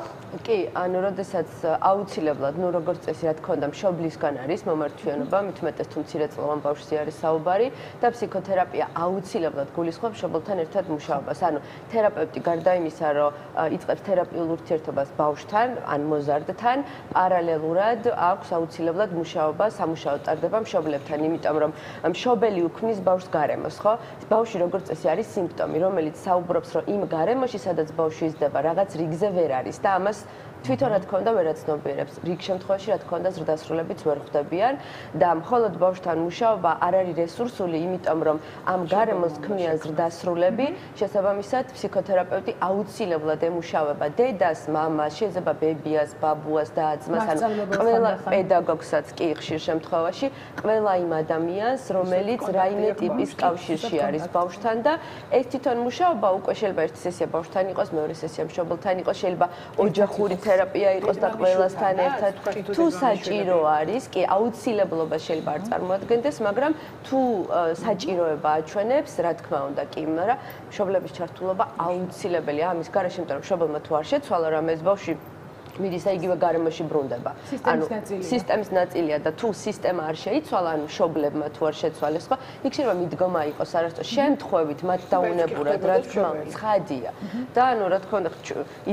კი, ანუ როდესაც აუცილებლად, ну როგორც წესი, რა თქმა უნდა, მშობლისგან არის მომართვიანობა, მithumetes თუ მცირეწლოვან ბავშვზე არის საუბარი და ფსიქოთერაპია აუცილებლად გულისხმობს მშობელთან ერთად მუშაობას. ანუ თერაპევტი გარდა იმისა, რომ იწყებს თერაპიულ ურთიერთობას ბავშვთან, ან მოზარდთან, პარალელურად აქვს აუცილებლად მუშაობა, სამუშაო ტარდება მშობლებთან, იმიტომ რომ მშობელი უქმნის ბავშვს გარემოს, ხო? ბავშვი როგორც წესი არის სიმპტომი, რომელიც საუბრობს, რომ იმ გარემოში, სადაც ბავშვი იზრდება, რაღაც რიგზე ვერ არის და ამას თვითონ რა თქმა უნდა ვერ აცნობიერებს. რიგ შემთხვევაში რა თქმა უნდა ზრდასრულებიც ვერ ხვდებიან და მხოლოდ ბავშვთან მუშაობა არ არის რესურსული, იმიტომ რომ ამ გარემოს ქმნიან ზრდასრულები, შესაბამისად ფსიქოთერაპევტი აუცილებლად ემუშავება დედას, მამას, შეიძლება ბებიას, ბაბუას და ძმას, ანუ ყველა პედაგოგსაც კი ხშირ შემთხვევაში, ყველა იმ ადამიანს, რომელიც რაიმე ტიპის კავშირში არის ბავშვთან და ეს თვითონ მუშაობა უკვე შეიძლება ერთი სესია ბავშვთან იყოს, მეორე სესია მშობელთან იყოს, შეიძლება ოჯახური თერაპია იყოს და ყველასთან ერთად თუ საჭირო არის, კი აუცილებლობა შეიძლება არ წარმოადგენდეს, მაგრამ თუ საჭიროება აჩვენებს, რა თქმა უნდა, კი, მაგრამ მშობლების ჩართულობა აუცილებელია ამის გარეშე, იმიტომ რომ მშობელმა თუ არ შეცვალა რამე ეს ბავშვი მიდის და იგივე გარემოში ბრუნდება. ანუ სისტემის ნაწილია და თუ სისტემა არ შეიცვალა, ანუ მშობლებმა თუ არ შეცვალეს, ხო, იქ შეიძლება მიდგომა იყოს არასდროს შემთხვევით მათ დაუნებურად, რა თქმა უნდა, ცხადია. და ანუ რა თქმა უნდა,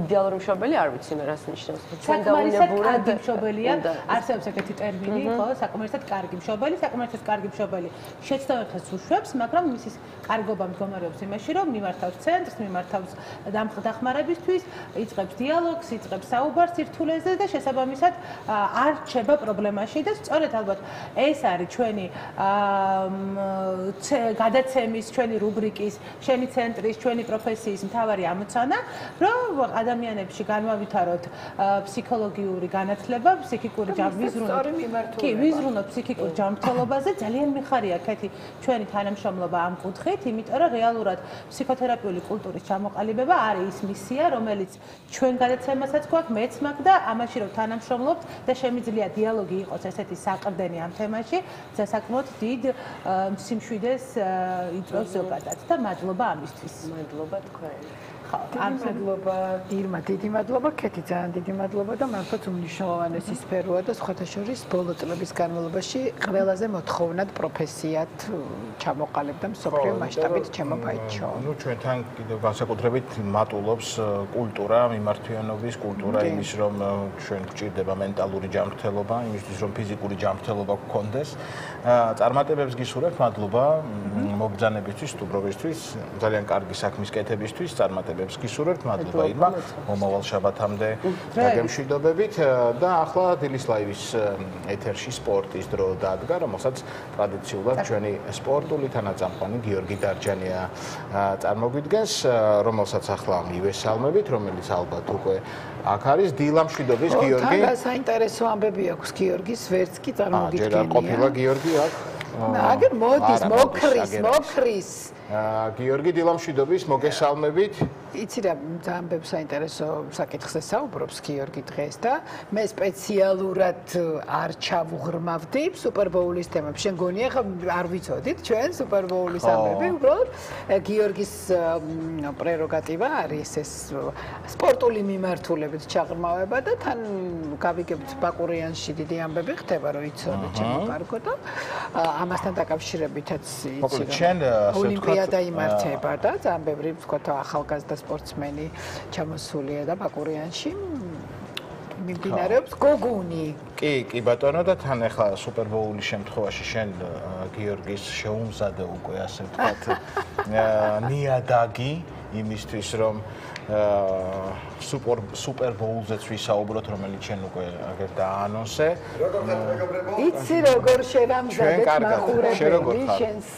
იდეალური მშობელი არ ვიცი მე რას ნიშნავს. ჩვენ დაუნებურად მშობელია, არსებობს ეგეთი ტერმინი, ხო, საკმარისად კარგი მშობელი, საკმარისად კარგი მშობელი შეცდომებს უშვებს, მაგრამ მისის კარგობა მდგომარეობს იმაში, რომ მიმართავს ცენტრს, მიმართავს დახმარებისთვის, იწყებს დიალოგს, იწყებს საუბარს სირთულეზე და შესაბამისად არ რჩება პრობლემაში და სწორედ ალბათ ეს არის ჩვენი გადაცემის, ჩვენი რუბრიკის, ჩვენი ცენტრის, ჩვენი პროფესიის მთავარი ამოცანა, რომ ადამიანებში განვავითაროთ ფსიქოლოგიური განათლება, ფსიქიკური ვიზრუნოთ ფსიქიკურ ჯანმრთელობაზე. ძალიან მიხარია კეთი ჩვენი თანამშრომლობა ამ კუთხით, იმიტომ რომ რეალურად ფსიქოთერაპიული კულტურის ჩამოყალიბება არის ის მისია, რომელიც ჩვენ გადაცემასაც გვაქვს, მეც მაქვს და ამაში რომ თანამშრომლობთ და შემიძლია დიალოგი იყოს ესეთი საყრდენი ამ თემაში, საკმაოდ დიდ სიმშვიდეს იწვევს ზოგადად და მადლობა ამისთვის. მადლობა თქვენ. მადლობა ირმა, დიდი მადლობა, ქეთი ძალიან დიდი მადლობა და მართლაც უმნიშვნელოვანესი სფეროა და სხვათა შორის ბოლო წლების განმავლობაში ყველაზე მოთხოვნად პროფესიად ჩამოყალიბდა მსოფლიო მასშტაბით ჩემო ბაიჩო. ნუ ჩვენთან კიდევ განსაკუთრებით მატულობს კულტურა, მიმართვიანობის კულტურა, იმის რომ ჩვენ გვჭირდება მენტალური ჯანმრთელობა, იმისთვის რომ ფიზიკური ჯანმრთელობა გქონდეს. წარმატებებს გისურვებთ, მადლობა მობრძანებისთვის, სტუმრობისთვის, ძალიან კარგი საქმის კეთებისთვის, წარმატებებს გისურვებთ, მადლობა ირმა, მომავალ შაბათამდე დაგემშვიდობებით და ახლა დილის ლაივის ეთერში სპორტის დრო დადგა, რომელსაც ტრადიციულად ჩვენი სპორტული თანაწამყვანი გიორგი დარჯანია წარმოგვიდგენს, რომელსაც ახლა მივესალმებით, რომელიც ალბათ უკვე აქ არის დილამშვიდობის გიორგი. თან საინტერესო ამბები აქვს გიორგის, ვერც კი წარმოგიდგენია. ჯერ არ ყოფილა გიორგი აქ. აგერ მოდის, მოკრის. გიორგი დილამშვიდობის, მოგესალმებით. იცი რა, ძალიან ბევრ საინტერესო საკითხზე საუბრობს გიორგი დღეს და მე სპეციალურად არ ჩავუღრმავდი სუპერბოულის თემებს. შენ გონია ხა არ ვიცოდით ჩვენ სუპერბოულის ამბები, უბრალოდ გიორგის პრეროგატივა არის ეს სპორტული მიმართულებით ჩაღრმავება და თან გავიგებთ ბაკურიანში დიდი ამბები ხდება, რომ იცოდეთ ჩემო კარგო და ამასთან დაკავშირებითაც იცი რა. ოლიმპიადა იმართება და ძალიან ბევრი ვთქვათ ახალგაზრდა სპორტსმენი ჩამოსულია და ბაკურიანში მიმდინარეობს გოგუნი. კი ბატონო და თან ახლა სუპერბოულის შემთხვევაში შენ გიორგის შეუმზადე უკვე ასე ვთქვათ ნიადაგი იმისთვის რომ სუპერბოულზეც ვისაუბროთ, რომელიც შენ უკვე აგერ დაანონსე. იცი როგორ შევამზადეთ მახურებელი შენს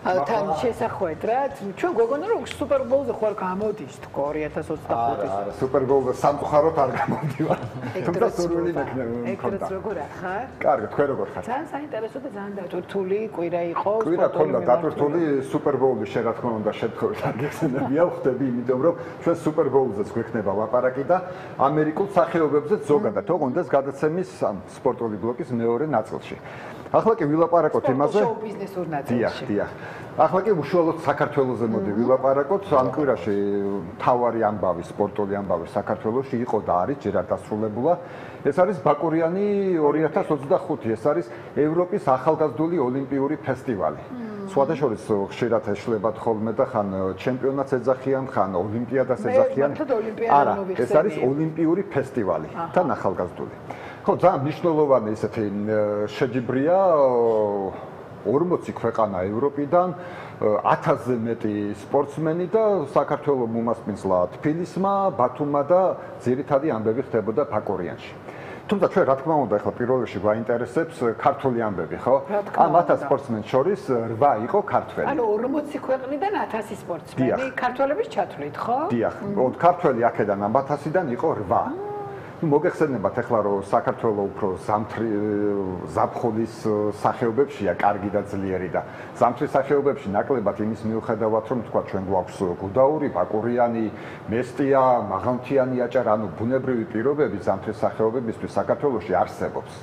თან შესახვედ რა. ჩვენ გოგონა რომ სუპერბოულზე ხوار გამოდის თქო 2025-ის. არა, სუპერბოულზე სამწუხაროდ არ გამოდივარ. თუმცა სურვილი მექნება. ეგრეთ როგორ ახარ? კარგი, თქვენ როგორ ხართ? ძალიან საინტერესო და ძალიან დატვირთული კვირა იყო. კვირა თქონდა დატვირთული სუპერბოულის შე რა თქმა უნდა შეთხოვნით არ გეხსენებია, ვხდები იმიტომ რომ ჩვენ სუპერბოულზეც გვექნება ლაპარაკი და ამერიკულ სახეობებზეც ზოგადად, ოღონდ ეს გადაცემის სპორტული ბლოკის მეორე ნაწილში. ახლა კი ვილაპარაკოთ იმაზე. შოუ ბიზნესურ ნაწილში. დიახ. ახლა კი უშუალოდ საქართველოზე მოდი ვილაპარაკოთ. ამ კვირაში თავარი ამბავი, სპორტული ამბავი საქართველოში იყო და არის ჯერ არ დასრულებულა. ეს არის ბაკურიანი 2025. ეს არის ევროპის ახალგაზრდული ოლიმპიური ფესტივალი. სხვადასხვა ხშირად ეშლებათ ხოლმე და ხან ჩემპიონატს ეძახიან, ხან ოლიმპიადას ეძახიან. არა, ეს არის ოლიმპიური ფესტივალი და ახალგაზრდული. ხო, ძალიან მნიშვნელოვანი ესეთი შეჯიბრია 40 ქვეყანა ევროპიდან 1000-ზე მეტი სპორტსმენი და საქართველოს უმასპინძლა თბილისმა, ბათუმმა და ძირითადი ამბები ხდებოდა ბაკურიანში. თუმცა ჩვენ რა თქმა უნდა ახლა პირველ რიგში გვაინტერესებს ქართული ამბები, ხო? ამ 1000 სპორტსმენს შორის 8 იყო ქართველი. ანუ 40 ქვეყნიდან 1000 სპორტსმენი ქართველების ჩათვლით, ხო? დიახ, ქართველი აქედან ამ 1000-დან იყო 8. მოგეხსენებათ ახლა რომ საქართველოს უფრო ზაფხულის სახეობებშია კარგი და ძლიერი და ზამთრის სახეობებში ნაკლებად იმის მიუხედავად რომ თქვა ჩვენ გვაქვს გუდაური, ბაკურიანი, მესტია, მაღალმთიანი აჭარა, ანუ ბუნებრივი პირობები ზამთრის სახეობებისთვის საქართველოში არსებობს.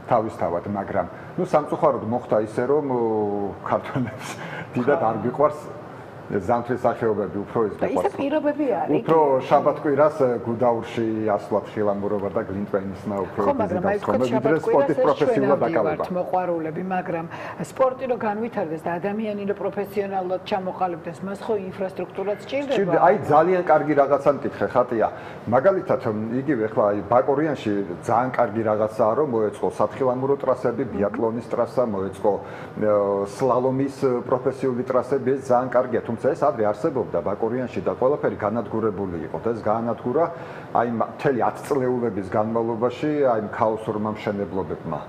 თავისთავად, მაგრამ ნუ სამწუხაროდ მოხდა ისე რომ ქართველებს დიდად არ გიყვარს ზამთრის სახეობები უფრო ის და ისე პირობები არის. უფრო შაბათკვირას გუდაურში ასვლად ხილამურობა და გლინტვეინისნა უფრო ხო, მაგრამ აი თქვენ შაბათკვირას პროფესიულად აკავებთ მოყვარულები, მაგრამ სპორტი რო განვითარდეს და ადამიანი რო პროფესიონალურად ჩამოყალიბდეს, მას ხო ინფრასტრუქტურაც სჭირდება? აი ძალიან კარგი რაღაცა მკითხე ხატია. მაგალითად იგივე ახლა აი ბაკურიანში ძალიან კარგი რაღაცაა რომ მოეწყო სათხილამურო ტრასები, ბიატლონის ტრასა, მოეწყო სლალომის პროფესიული ტრასები, ეს ძალიან კარგია. ეს ადრე არსებობდა ბაკურიანში და ყველაფერი განადგურებული იყო და ეს განადგურა აი მთელი 10 წლეულების განმავლობაში აი ქაოსურმა მშენებლობებმა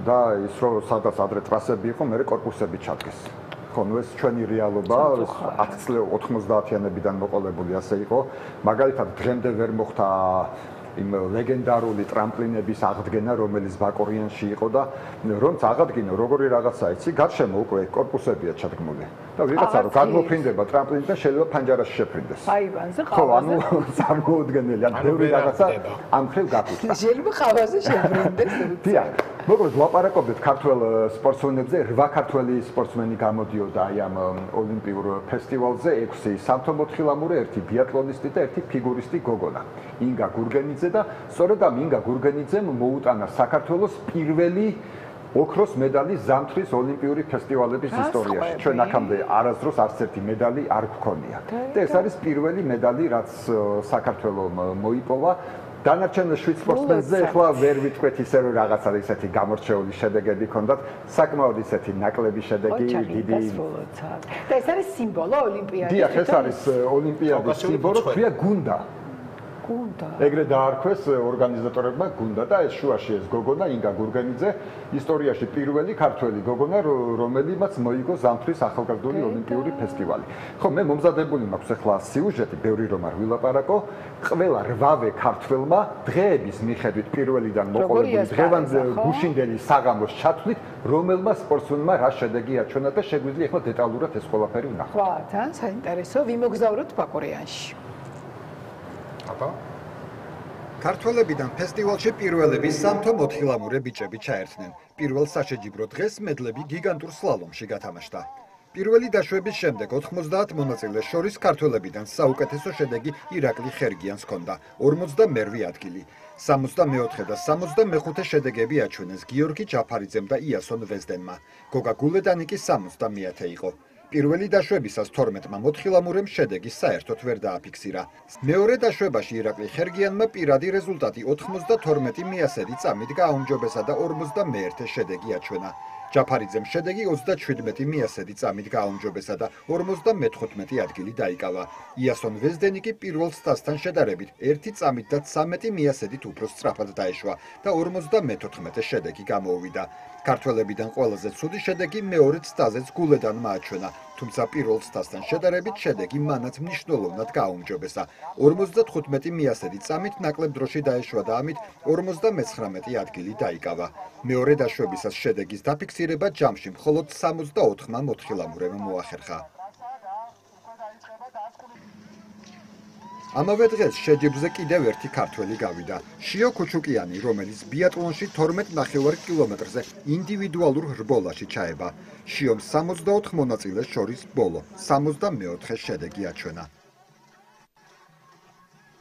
და ის რომ სადაც ადრე ტრასები იყო, მე კორპუსები ჩადგეს. ხო, ნუ ეს ჩვენი რეალობა 10 წლე 90-იანებიდან მოყოლებული ასე იყო. მაგალითად დღემდე ვერ მოხდა იმ ლეგენდარული ტრამპლინების აღდგენა, რომელიც ბაკურიანში იყო და რომც აღადგინო, როგორი რაღაცა იცი, გარშემო უკვე კორპუსებია ჩადგმული. და ვიღაცა რომ გადმოფრინდება ტრამპლინიდან შეიძლება ფანჯარაში შეფრინდეს. აივანზე ხო, ყავაზე. ანუ წარმოუდგენელი, ან ბევრი რაღაცა ამ ხელ გაფიქრა. შეიძლება ყავაზე შეფრინდეს. დიახ. მოკლედ ლაპარაკობდით ქართველ სპორტსმენებზე, 8 ქართველი სპორტსმენი გამოდიოდა აი ამ ოლიმპიურ ფესტივალზე, 6 სამთო-მოთხილამურე, 1 ბიატლონისტი და 1 ფიგურისტი გოგონა. ინგა გურგენიძე და სწორედ ამ ინგა გურგენიძემ მოუტანა საქართველოს პირველი ოქროს медали ზამთრის ოლიმპიური ფესტივალების ისტორიაში. ჩვენ აქამდე არასდროს არც ერთი медали არ გქონია. და ეს არის პირველი медали, რაც საქართველოს მოიპოვა. დანარჩენ 7 სპორტსმენზე ახლა ვერ ვიტყვეთ ისე რომ რაღაცა ისეთი გამორჩეული შედეგები ჰქონდათ, საკმაოდ ისეთი ნაკლები შედეგი, დიდი და ეს არის სიმბოლო ოლიმპიადის. დიახ, ეს არის ოლიმპიადის სიმბოლო, ქვია გუნდა. გუნდა. ეგრე დაარქვეს ორგანიზატორებმა გუნდა და ეს შუაში ეს გოგონა ინგა გურგენიძე ისტორიაში პირველი ქართველი გოგონა რომელიმაც მოიგო ზამთრის ახალგაზრდული ოლიმპიური ფესტივალი. ხო, მე მომზადებული მაქვს ახლა სიუჟეტი, ბევრი რომ არ ვილაპარაკო, ყველა 8 ქართველმა დღეების მიხედვით პირველიდან მოყოლებული დღევანდელ გუშინდელი საღამოს ჩათვლით, რომელმა სპორტსმენმა რა შედეგი აჩვენა და შეგვიძლია ახლა დეტალურად ეს ყველაფერი ვნახოთ. ხო, თან საინტერესო, ვიმოგზავროთ ბაკურიანში. ქართველებიდან ფესტივალში პირველები სამთო-მოთხილამურე ბიჭები ჩაერთნენ. პირველ საშეჯიბრო დღეს მედლები გიგანტურ სლალომში გათამაშდა. პირველი დაშვების შემდეგ 90 მონაწილეს შორის ქართველებიდან საუკეთესო შედეგი ირაკლი ხერგიანს ჰქონდა 42 ადგილი. 64 და 65 შედეგები აჩვენეს გიორგი ჯაფარიძემ და იასონ ვეზდენმა. გოგა გულედანი კი 70 იყო. პირველი დაშვებისას 12-მა მოთხილამურემ შედეგი საერთოდ ვერ დააფიქსირა. მეორე დაშვებაში ირაკლი ხერგიანმა პირადი რეზულტატი 92 მიასედი წამით გააუმჯობესა და 51 შედეგი აჩვენა. ჯაფარიძემ შედეგი 37 მიასედი წამით გააუმჯობესა და 55 ადგილი დაიკავა. იასონ ვეზდენი კი პირველ სტასთან შედარებით 1 წამით და 13 მიასედით უფრო სწრაფად დაეშვა და 54 შედეგი გამოუვიდა. ქართველებიდან ყველაზე ცუდი შედეგი მეორე სტაზეც გულედანმა აჩვენა, თუმცა პირველ სტასთან შედარებით შედეგი მანაც მნიშვნელოვნად გააუმჯობესა. 55 მიასედი წამით ნაკლებ დროში დაეშვა და ამით 59 ადგილი დაიკავა. მეორე დაშვებისას შედეგის დაფიქსირება ჯამში მხოლოდ 64-მა მოთხილამურემ მოახერხა. ამავე დღეს შეჯიბრზე კიდევ ერთი ქართველი გავიდა. შიო ქუჩუკიანი, რომელიც ბიატლონში 12.5 კილომეტრზე ინდივიდუალურ რბოლაში ჩაება. შიომ 64 მონაწილეს შორის ბოლო 64 შედეგი აჩვენა.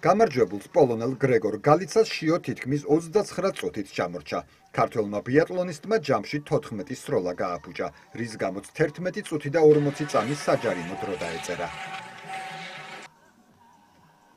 გამარჯვებულს პოლონელ გრეგორ გალიცას შიო თითქმის 29 წუთით ჩამორჩა. ქართველმა ბიატლონისტმა ჯამში 14 სროლა გააფუჭა, რის გამოც 11 წუთი და 40 წამის საჯარიმო დრო დაეწერა.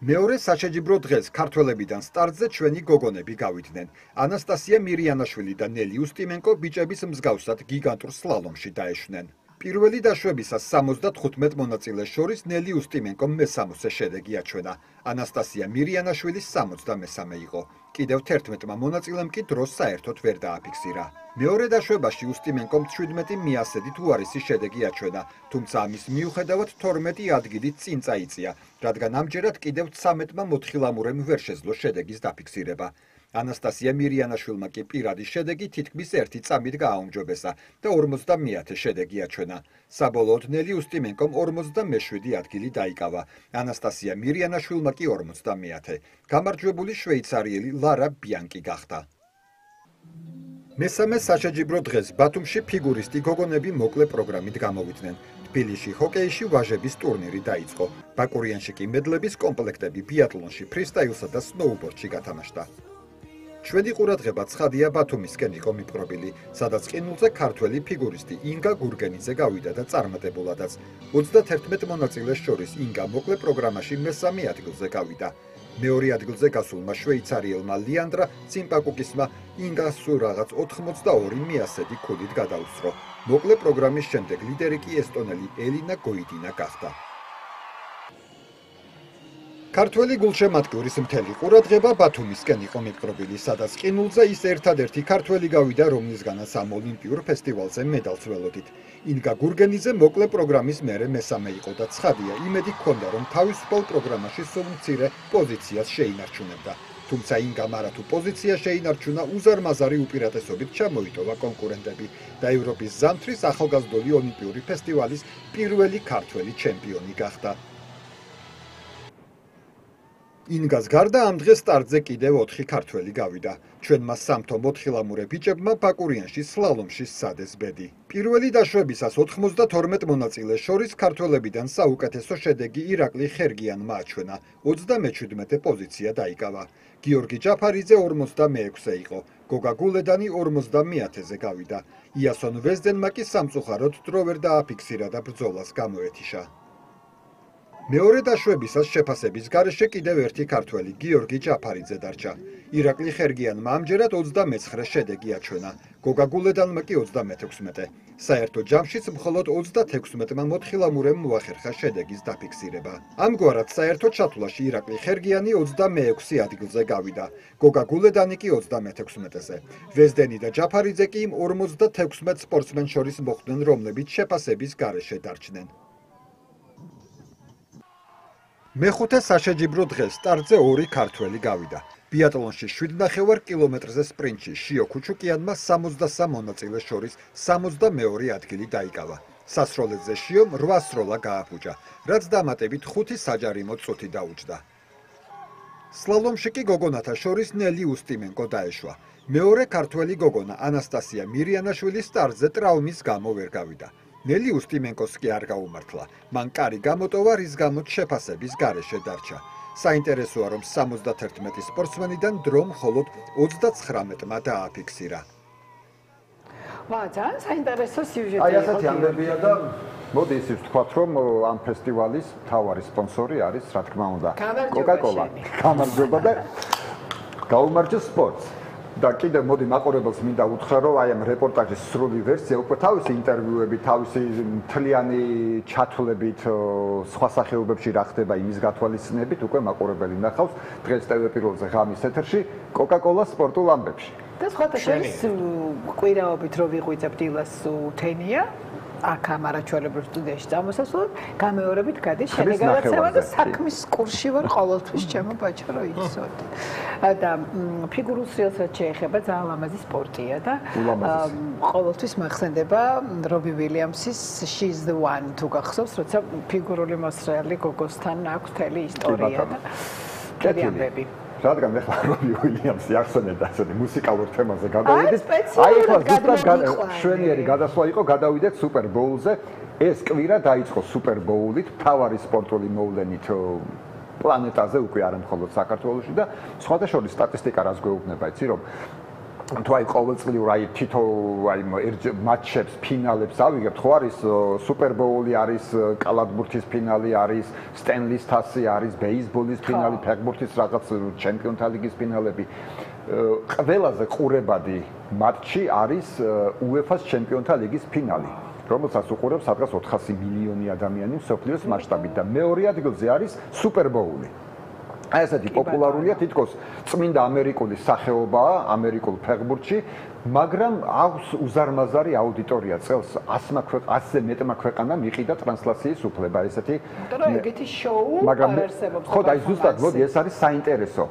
მეორე საშეჯიბრო დღეს ქართველებიდან სტარტზე ჩვენი გოგონები გავიდნენ. ანასტასია მირიანაშვილი და ნელი უსტიმენკო ბიჭების მსგავსად გიგანტურ სლალომში დაეშვნენ. პირველი დაშვებისას 75 მონაწილეს შორის ნელი უსტიმენკომ მე-60 შედეგი აჩვენა. ანასტასია მირიანაშვილის 63 იყო. კიდევ 11 მონაწილემ კი დროს საერთოდ ვერ დააფიქსირა. მეორე დაშვებაში უსტიმენკომ 17 მიასედით უარესი შედეგი აჩვენა, თუმცა ამის მიუხედავად 12 ადგილით წინ წაიწია, რადგან ამჯერად კიდევ 13-მა მოთხილამურემ ვერ შეძლო შედეგის დაფიქსირება. ანასტასია მირიანაშვილმა კი პირადი შედეგი თითქმის 1 წამით გააუმჯობესა და 50 შედეგი აჩვენა. საბოლოოდ ნელი უსტიმენკომ 47 ადგილი დაიკავა. ანასტასია მირიანაშვილმა კი 50. გამარჯვებული შვეიცარიელი ლარა ბიანკი გახდა. მესამე საშეჯიბრო დღეს ბათუმში ფიგურისტი გოგონები მოკლე პროგრამით გამოვიდნენ. თბილისში ჰოკეიში ვაჟების ტურნირი დაიწყო. ბაკურიანში კი მედლების კომპლექტები ბიატლონში, ფრისტაილსა და სნოუბორდში გათამაშდა. ჩვენი ყურადღება ცხადია ბათუმისკენ იყო მიპყრობილი, სადაც ყინულზე ქართველი ფიგურისტი ინგა გურგენიძე გავიდა და წარმატებულადაც 31 მონაწილეს შორის ინგა მოკლე პროგრამაში მესამე ადგილზე გავიდა. მეორე ადგილზე გასულმა შვეიცარიელმა ლიანდრა ციმპაკუკისმა ინგას სულ რაღაც 82 მიასედი ქულით გადაუსწრო. მოკლე პროგრამის შემდეგ ლიდერი კი ესტონელი ელინა გოიდინა გახდა. ქართველი გულშემატკივრის მთელი ყურადღება ბათუმისკენ იყო მიპყრობილი, სადაც ყინულზე ის ერთადერთი ქართველი გავიდა, რომლისგანაც ამ ოლიმპიურ ფესტივალზე მედალს ველოდით. ინგა გურგენიძე მოკლე პროგრამის მერე მესამე იყო და ცხადია, იმედი ჰქონდა, რომ თავისუფალ პროგრამაში სულ მცირე პოზიციას შეინარჩუნებდა. თუმცა ინგამ არათუ პოზიცია შეინარჩუნა უზარმაზარი უპირატესობით ჩამოიტოვა კონკურენტები და ევროპის ზამთრის ახალგაზრდული ოლიმპიური ფესტივალის პირველი ქართველი ჩემპიონი გახდა. ინგას გარდა ამ დღეს სტარტზე კიდევ 4 ქართველი გავიდა. ჩვენმა სამთო მოთხილამურე ბიჭებმა ბაკურიანში სლალომში სცადეს ბედი. პირველი დაშვებისას 92 მონაწილეს შორის ქართველებიდან საუკეთესო შედეგი ირაკლი ხერგიანმა აჩვენა. 37 პოზიცია დაიკავა. გიორგი ჯაფარიძე 46-ე იყო. გოგა გულედანი 50-ზე გავიდა. იასონ ვეზდენმა კი სამწუხაროდ დრო ვერ დააფიქსირა და ბრძოლას გამოეთიშა. მეორე დაშვებისას შეფასების გარეშე კიდევ ერთი ქართველი გიორგი ჯაფარიძე დარჩა. ირაკლი ხერგიანმა ამჯერად 29 შედეგი აჩვენა. გოგა გულედანმა კი 36. საერთო ჯამშიც მხოლოდ 36-მა მოთხილამურემ მოახერხა შედეგის დაფიქსირება. ამგვარად საერთო ჩათვლაში ირაკლი ხერგიანი 26 ადგილზე გავიდა. გოგა გულედანი კი 36-ზე. ვეზდენი და ჯაფარიძე კი 56 სპორტსმენს შორის მოხვდნენ, რომლებიც შეფასების გარეშე დარჩნენ. მეხუთე საშეჯიბრო დღეს სტარტზე 2 ქართველი გავიდა. ბიატლონში 7.5 კილომეტრზე სპრინტში შიო ქუჩუკიანმა 63 მონაწილეს შორის 62 ადგილი დაიკავა. სასროლეთზე შიომ 8 სროლა გააფუჭა, რაც დამატებით 5 საჯარიმო წუთი დაუჯდა. სლალომში კი გოგონათა შორის ნელი უსტიმენკო დაეშვა. მეორე ქართველი გოგონა ანასტასია მირიანაშვილი სტარტზე ტრავმის გამო ვერ გავიდა. ნელი უსტიმენკოს კი არ გაუმართლა. მან კარი გამოტოვა, რის გამოც შეფასების გარეშე დარჩა. საინტერესოა, რომ 71 სპორტსმენიდან დრო მხოლოდ 39-მა დააფიქსირა. ძალიან საინტერესო სიუჟეტი. აი ასეთი ამბებია და მოდი ისიც ვთქვათ, რომ ამ ფესტივალის მთავარი სპონსორი არის, რა თქმა უნდა, Coca-Cola. გამარჯობა და გაუმარჯოს სპორტს. და კიდევ მოდი მაყურებელს მინდა უთხრა, რომ აი ამ რეპორტაჟის სრული ვერსია უკვე თავისი ინტერვიუებით, თავისი მთლიანი ჩათვლებით სხვა სახეობებში რა ხდება იმის გათვალისწინებით უკვე მაყურებელი ნახავს დღეს TV პირველზე ღამის ეთერში Coca-Cola სპორტულ ამბებში. და სხვათა შორის კვირაობით რო ვიყვიწებ დილას თენია აქ ამარაჩველებრივ სტუდიაში წამოსასვლელად გამეორებით გადის შენეგავაცება და საქმის კურსში ვარ ყოველთვის ჩემო ბაჭო რო იცოდე. და ფიგურულ სრიალსაც შეეხება ძალიან ლამაზი სპორტია და ყოველთვის მახსენდება რობი ვილიამსის She's the One თუ გახსოვს, როცა ფიგურული მოსრიალი გოგოსთან აქვს მთელი ისტორია და კეთილები. რადგან ახლა რობი ვილიამსი ახსენებდა ასეთი მუსიკალურ თემაზე გადავიდეთ. აი ახლა ზუსტად შვენიერი გადასვლა იყო, გადავიდეთ Super Bowl-ზე. ეს კვირა დაიწყო Super Bowl-ით, მთავარი სპორტული მოვლენით პლანეტაზე, უკვე არა მხოლოდ საქართველოში და სხვათა შორის სტატისტიკა რას გვეუბნება, იცი რომ თუ აი ყოველწლიურ აი თითო აი მატჩებს, ფინალებს ავიგებთ, ხო არის Super Bowl-ი არის, კალათბურთის ფინალი არის, სტენლის თასი არის, ბეისბოლის ფინალი, ფეხბურთის რაღაც ჩემპიონთა ლიგის ფინალები. ყველაზე ყურებადი მატჩი არის UEFA-ს ჩემპიონთა ლიგის ფინალი, რომელსაც უყურებს სადღაც 400 მილიონი ადამიანი მსოფლიოს მასშტაბით და მეორე ადგილზე არის Super Bowl-ი. აი ესეთი პოპულარულია, თითქოს წმინდა ამერიკული სახეობაა ამერიკულ ფეხბურთში, მაგრამ აქვს უზარმაზარი აუდიტორია, წელს 100-ზე მეტმა ქვეყანამ იყიდა ტრანსლაციის უფლება, ესეთი ეგეთი შოუ არსებობს. ხო, აი ზუსტად, მოდი, ეს არის საინტერესო.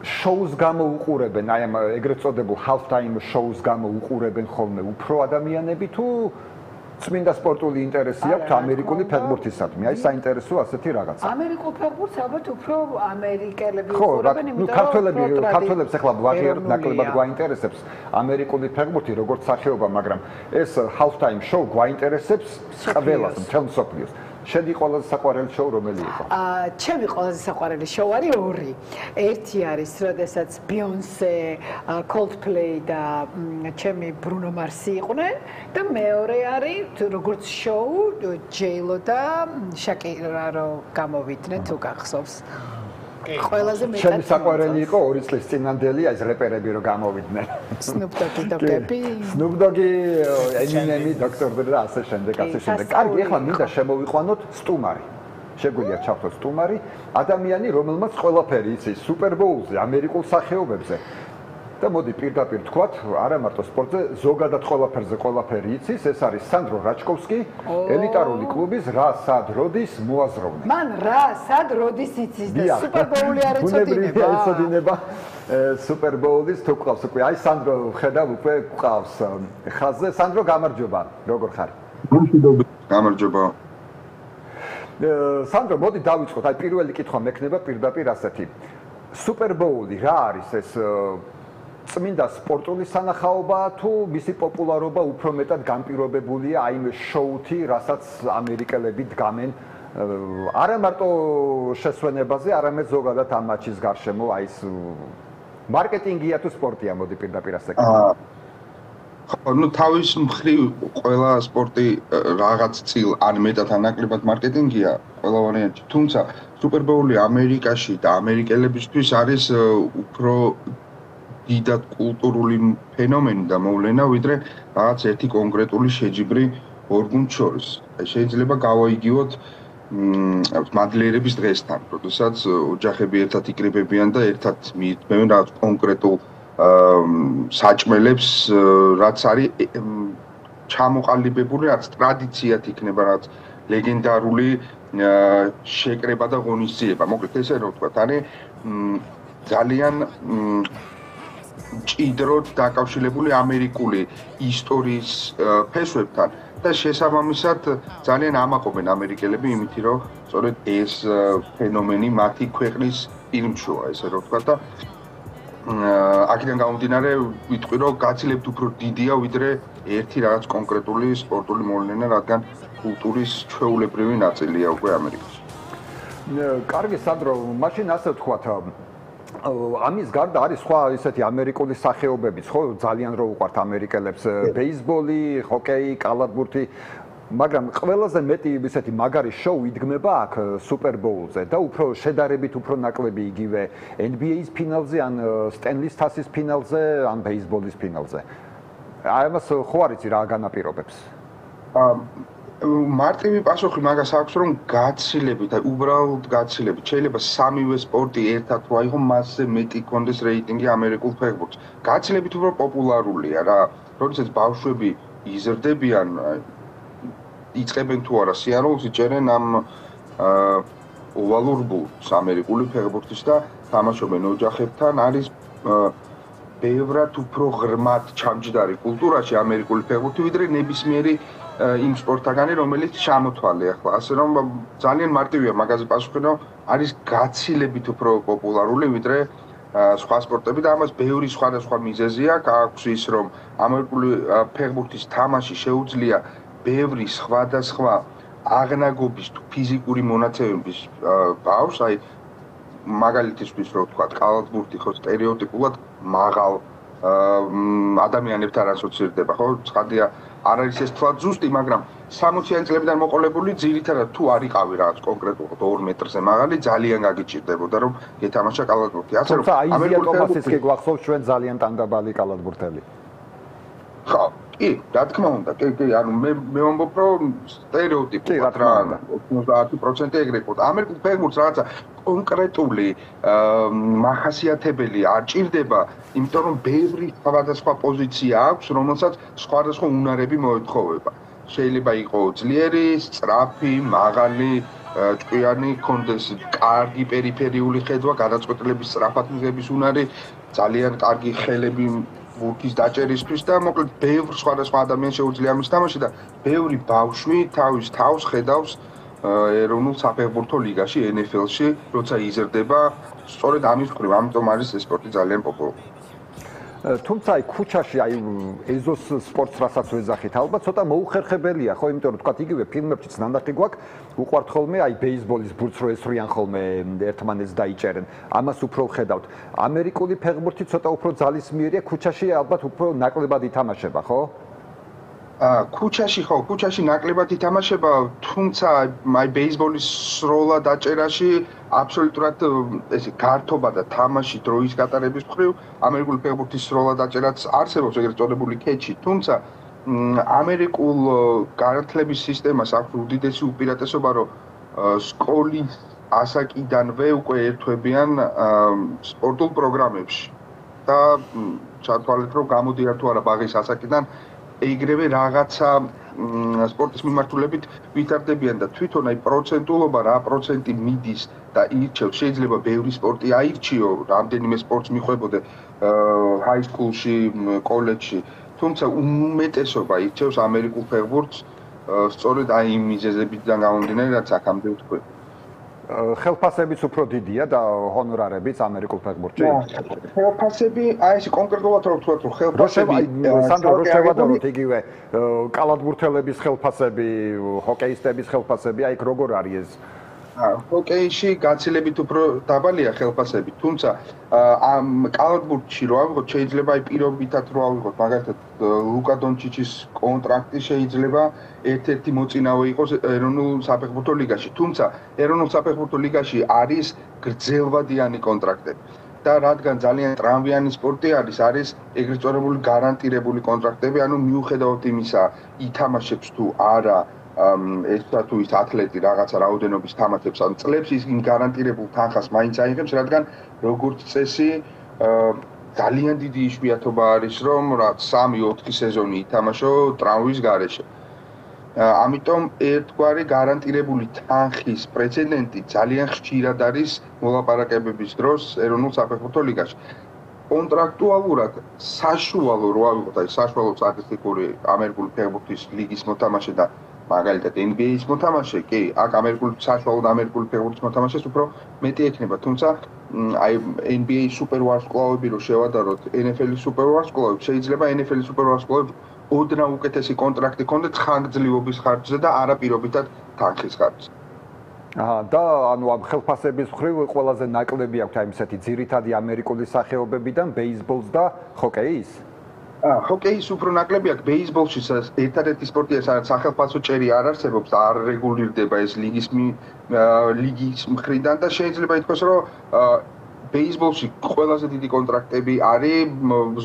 შოუს გამო უყურებენ, აი ამ ეგრეთ წოდებულ half-time შოუს გამო უყურებენ ხოლმე უფრო ადამიანები თუ წმინდა სპორტული ინტერესი აქვს ამერიკული ფეხბურთისადმი. აი საინტერესო ასეთი რაღაცა. ამერიკულ ფეხბურთს ალბათ უფრო ამერიკელები უყურებენ, იმიტომ რომ ქართველებს ახლა ვაღიარებთ, ნაკლებად გვაინტერესებს ამერიკული ფეხბურთი როგორც სახეობა, მაგრამ ეს half-time show გვაინტერესებს ყველას, მთელ მსოფლიოს. შენი ყველაზე საყვარელი შოუ რომელი იყო? ჩემი ყველაზე საყვარელი შოუ არის ორი. ერთი არის, როდესაც Beyoncé, Coldplay და ჩემი Bruno Mars იყვნენ და მეორე არის როგორც შოუ J-Lo და Shakira რო გამოვიდნენ თუ გახსოვს. ყველაზე მეტად ჩემი საყვარელი იყო 2 წლის წინანდელი ეს რეპერები რო გამოვიდნენ. Snoop Dogg და Pepe. Snoop Dogg, Eminem, Dr. Dre და ასე შემდეგ, ასე შემდეგ. კარგი, ახლა მინდა შემოვიყვანოთ სტუმარი. შეგვიძლია ჩავთვალოთ სტუმარი, ადამიანი, რომელმაც ყველაფერი იცის Super Bowl-ზე, ამერიკულ სახეობებზე. და მოდი პირდაპირ თქვათ, არა მარტო სპორტზე, ზოგადად ყველაფერი იცის, ეს არის სანდრო რაჩკოვსკი, ელიტარული კლუბის რა სად როდის მოაზროვნე. მან რა სად როდის იცის და სუპერბოული არ ეწოდინება. ეწოდინება სუპერბოულის თუ ყავს უკვე. აი სანდრო ხედავ უკვე ყავს ხაზზე. სანდრო გამარჯობა, როგორ ხარ? გამარჯობა. სანდრო, მოდი დავიწყოთ. აი პირველი კითხვა მექნება პირდაპირ ასეთი. სუპერბოული რა არის ეს წმინდა სპორტული სანახაობა თუ მისი პოპულარობა უფრო მეტად განპირობებულია აი იმ შოუთი, რასაც ამერიკელები დგამენ არა მარტო შესვენებაზე, არამედ ზოგადად ამ მატჩის გარშემო, აი ეს მარკეტინგია თუ სპორტია, მოდი პირდაპირ ასე ვქო. ну თავის მხრივ ყველა სპორტი რაღაც წილ ან მეტად ან ნაკლებად მარკეტინგია ყველა ვარიანტი. თუმცა სუპერბოული ამერიკაში და ამერიკელებისთვის არის უფრო დიდად კულტურული ფენომენი და მოვლენა, ვიდრე რაღაც ერთი კონკრეტული შეჯიბრი ორ გუნდს შორის. შეიძლება გავაიგივოთ მადლიერების დღესთან, როდესაც ოჯახები ერთად იკრიბებიან და ერთად მიიწმევენ რაღაც კონკრეტულ საჭმელებს, რაც არის ჩამოყალიბებული, რაც ტრადიციად იქნება, რაც ლეგენდარული შეკრება და ღონისძიება. მოკლედ ესე რომ ვთქვათ, არის ძალიან ჭიდროდ დაკავშირებული ამერიკული ისტორიის ფესვებთან და შესაბამისად ძალიან ამაყობენ ამერიკელები იმით, რომ სწორედ ეს ფენომენი მათი ქვეყნის ირმშოა, ესე რომ ვთქვათ და აქედან გამომდინარე ვიტყვი რომ გაცილებით უფრო დიდია ვიდრე ერთი რაღაც კონკრეტული სპორტული მოვლენა, რადგან კულტურის ჩვეულებრივი ნაწილია უკვე ამერიკაში. კარგი სანდრო, მაშინ ასე ვთქვათ, ამის გარდა არის სხვა ისეთი ამერიკული სახეობებიც, ხო, ძალიან რო უყვართ ამერიკელებს, ბეისბოლი, ჰოკეი, კალათბურთი, მაგრამ ყველაზე მეტი ისეთი მაგარი შოუ იდგმება აქ სუპერბოულზე და უფრო შედარებით უფრო ნაკლები იგივე NBA-ის ფინალზე, ან სტენლის თასის ფინალზე, ან ბეისბოლის ფინალზე. აი ამას ხო არ იცი რა განაპირობებს? მარტივი პასუხი მაგას აქვს, რომ გაცილებით, აი უბრალოდ გაცილებით, შეიძლება სამივე სპორტი ერთად თუ აიღო, მასზე მეტი კონდეს რეიტინგი ამერიკულ ფეხბურთს. გაცილებით უფრო პოპულარულია რა, როდესაც ბავშვები იზრდებიან, იწყებენ თუ არა სიარულს, იჭერენ ამ ოვალურ ბურთს ამერიკული ფეხბურთის და თამაშობენ ოჯახებთან, არის ბევრად უფრო ღრმად ჩამჯდარი კულტურაში ამერიკული ფეხბურთი, ვიდრე ნებისმიერი იმ სპორტთაგანი, რომელიც ჩამოთვალე ახლა. ასე რომ ძალიან მარტივია მაგაზე პასუხი, რომ არის გაცილებით უფრო პოპულარული, ვიდრე სხვა სპორტები და ამას ბევრი სხვადასხვა მიზეზი აქვს ის, რომ ამერიკული ფეხბურთის თამაში შეუძლია ბევრი სხვადასხვა აღნაგობის თუ ფიზიკური მონაცემების ბავშვს, აი მაგალითისთვის რო ვთქვათ, კალათბურთი ხო სტერეოტიპულად მაღალ ადამიანებთან ასოცირდება, ხო? ცხადია, არ არის ეს თქვა ზუსტი, მაგრამ 60-იანი წლებიდან მოყოლებული ძირითადად თუ არ იყავი რაღაც კონკრეტულად 2 მეტრზე მაღალი, ძალიან გაგიჭირდებოდა რომ გეთამაშა კალათბურთი. ასე რომ ამერიკული თომასის კი გვახსოვს ჩვენ ძალიან ტანდაბალი კალათბურთელი. ხო, კი, რა თქმა უნდა, კი, ანუ მე ვამბობ, რომ სტერეოტიპულად რა 90% ეგრე იყო. ამერიკულ ფეხბურთს რაღაცა კონკრეტული მახასიათებელი არ ჭირდება, იმიტომ რომ ბევრი სხვადასხვა პოზიცია აქვს, რომელსაც სხვადასხვა უნარები მოეთხოვება. შეიძლება იყოს ძლიერი, სწრაფი, მაღალი, ჭკვიანი, კონდეს კარგი პერიფერიული ხედვა, გადაწყვეტილების სწრაფად მიღების უნარი, ძალიან კარგი ხელები ბურთის დაჭერისთვის და მოკლედ ბევრ სხვადასხვა ადამიანს შეუძლია ამის თამაში და ბევრი ბავშვი თავის თავს ხედავს ეროვნულ საფეხბურთო ლიგაში, NFL-ში, როცა იზრდება, სწორედ ამის მხრივ, ამიტომ არის ეს სპორტი ძალიან პოპულარული. თუმცა აი ქუჩაში აი ეზოს სპორტს რასაც ვეძახით, ალბათ ცოტა მოუხერხებელია, ხო, იმიტომ რომ თქვა იგივე ფილმებშიც ნანახი გვაქვს, უყვართ ხოლმე აი ბეისბოლის ბურთს რო ესვრიან ხოლმე ერთმანეთს დაიჭერენ. ამას უფრო ვხედავთ. ამერიკული ფეხბურთი ცოტა უფრო ძალისმიერია, ქუჩაში ალბათ უფრო ნაკლებად ითამაშება, ხო? ქუჩაში ნაკლებად ითამაშება, თუმცა აი ბეისბოლის სროლა დაჭერაში აბსოლუტურად ესე გართობა და თამაში დროის გატარების მხრივ ამერიკული ფეხბურთის სროლა დაჭერაც არსებობს ეგრეთ წოდებული კეჩი, თუმცა ამერიკულ განათლების სისტემას აქვს უდიდესი უპირატესობა, რომ სკოლის ასაკიდანვე უკვე ერთვებიან სპორტულ პროგრამებში და ჩათვალეთ, რომ გამოდიან თუ არა ბაღის ასაკიდან, ეგრევე რაღაცა სპორტის მიმართულებით ვითარდებიან და თვითონ აი პროცენტულობა რა პროცენტი მიდის და ირჩევს, შეიძლება ბევრი სპორტი აირჩიო, რამდენიმე სპორტს მიხვებოდე ჰაისკულში, კოლეჯში, თუმცა უმეტესობა ირჩევს ამერიკულ ფეხბურთს, სწორედ აი იმ მიზეზებიდან გამომდინარე, რაც აქამდე ვთქვი. ხელფასებიც უფრო დიდია და ჰონორარებიც ამერიკულ ფეხბურთში? ხელფასები, აი ეს კონკრეტულად რო ვთქვათ, რომ ხელფასები სანდრო რო შევადაროთ იგივე კალათბურთელების ხელფასები, ჰოკეისტების ხელფასები, აი ეგ როგორ არის ეს? ჰოკეიში გაცილებით უფრო დაბალია ხელფასები, თუმცა ამ კალათბურთში რო ავიღოთ, შეიძლება აი პირობითად რო ავიღოთ, მაგალითად ლუკა დონჩიჩის კონტრაქტი შეიძლება ერთ-ერთი მოწინავე იყოს ეროვნულ საფეხბურთო ლიგაში, თუმცა ეროვნულ საფეხბურთო ლიგაში არის გრძელვადიანი კონტრაქტები. და რადგან ძალიან ტრამვიანი სპორტი არის ეგრეთ წოდებული გარანტირებული კონტრაქტები, ანუ მიუხედავად იმისა, ითამაშებს თუ არა ესა თუ ის ათლეტი რაღაცა რაოდენობის თამაშებს ან წლებს ის გარანტირებულ თანხას მაინც აიღებს, რადგან როგორც წესი ძალიან დიდი იშვიათობა არის, რომ რაც 3-4 სეზონი ითამაშო ტრავმის გარეშე. ამიტომ ერთგვარი გარანტირებული თანხის პრეცედენტი ძალიან ხშირად არის მოლაპარაკებების დროს ეროვნულ საფეხბურთო ლიგაში. კონტრაქტუალურად საშუალო რო ავიღოთ, აი საშუალო სტატისტიკური ამერიკული ფეხბურთის ლიგის მოთამაშე და მაგალითად NBA-ის მოთამაშე, კი, აქ საშუალოდ ამერიკული ფეხბურთის მოთამაშეს უფრო მეტი ექნება, თუმცა აი NBA-ის სუპერვარსკვლავები რო შევადაროთ, NFL-ის სუპერვარსკვლავებს, შეიძლება NFL-ის სუპერვარსკვლავებს ოდნავ უკეთესი კონტრაქტი ქონდეთ ხანგრძლივობის ხარჯზე და არა პირობითად თანხის ხარჯზე. და ანუ ამ ხელფასების მხრივ ყველაზე ნაკლები აქვს აი ესეთი ძირითადი ამერიკული სახეობებიდან ბეისბოლს და ჰოკეის? ჰოკეის უფრო ნაკლები აქვს, ბეისბოლში ერთადერთი სპორტია, სადაც სახელფასო ჭერი არ არსებობს და არ რეგულირდება ეს ლიგის მხრიდან და შეიძლება ითქვას, რომ ბეისბოლში ყველაზე დიდი კონტრაქტები არის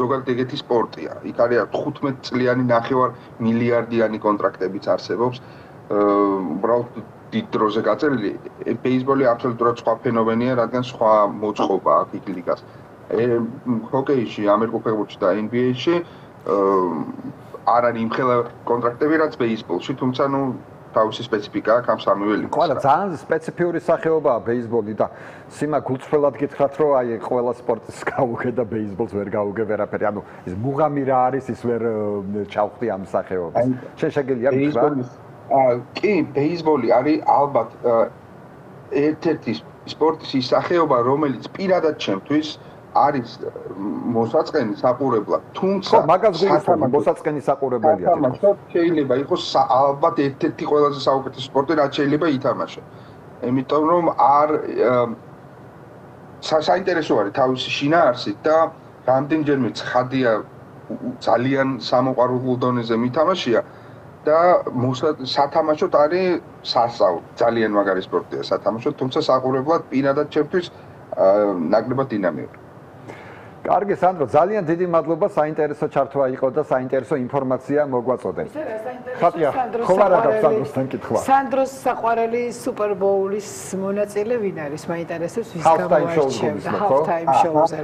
ზოგადად ეგეთი სპორტია. იქ არის 15 წლიანი ნახევარ მილიარდიანი კონტრაქტებიც არსებობს. უბრალოდ დიდ დროზე გაწერილი. ბეისბოლი აბსოლუტურად სხვა ფენომენია, რადგან სხვა მოწყობა აქვს იქ ლიგას. ჰოკეიში, ამერიკულ ფეხბურთში და NBA-ში არ არის იმხელა კონტრაქტები, რაც ბეისბოლში, თუმცა ნუ თავისი სპეციფიკა აქვს ამ სამივე ლიგას. ყველა ძალიან სპეციფიური სახეობაა ბეისბოლი და სიმა გულწრფელად გითხრათ, რომ აი ყველა სპორტს გაუგე და ბეისბოლს ვერ გაუგე ვერაფერი. ანუ ეს მუღამი რა არის, ის ვერ ჩავხვდი ამ სახეობას. შენ შეგიძლია გითხრა? კი, ბეისბოლი არის ალბათ ერთ-ერთი სპორტის ის სახეობა, რომელიც პირადად ჩემთვის არის მოსაწყენი საყურებლად, თუმცა მაგას გულისხმობ, მოსაწყენი საყურებელია. შეიძლება იყოს ალბათ ერთ-ერთი ყველაზე საუკეთესო სპორტი, რაც შეიძლება ითამაშო. იმიტომ რომ არ საინტერესო არის თავისი შინაარსით და რამდენჯერმე ცხადია ძალიან სამოყვარულო დონეზე მითამაშია და სათამაშოდ არის სასწაული. ძალიან მაგარი სპორტია სათამაშოდ, თუმცა საყურებლად პირადად ჩემთვის ნაკლებად დინამიური. კარგი სანდრო, ძალიან დიდი მადლობა, საინტერესო ჩართვა იყო და საინტერესო ინფორმაცია მოგვაწოდე. ხატია, ხომ არა გაქვს სანდროსთან კითხვა? სანდროს საყვარელი სუპერბოულის მონაწილე ვინ არის? მაინტერესებს ვის გამოარჩევდა half-time show-ზე.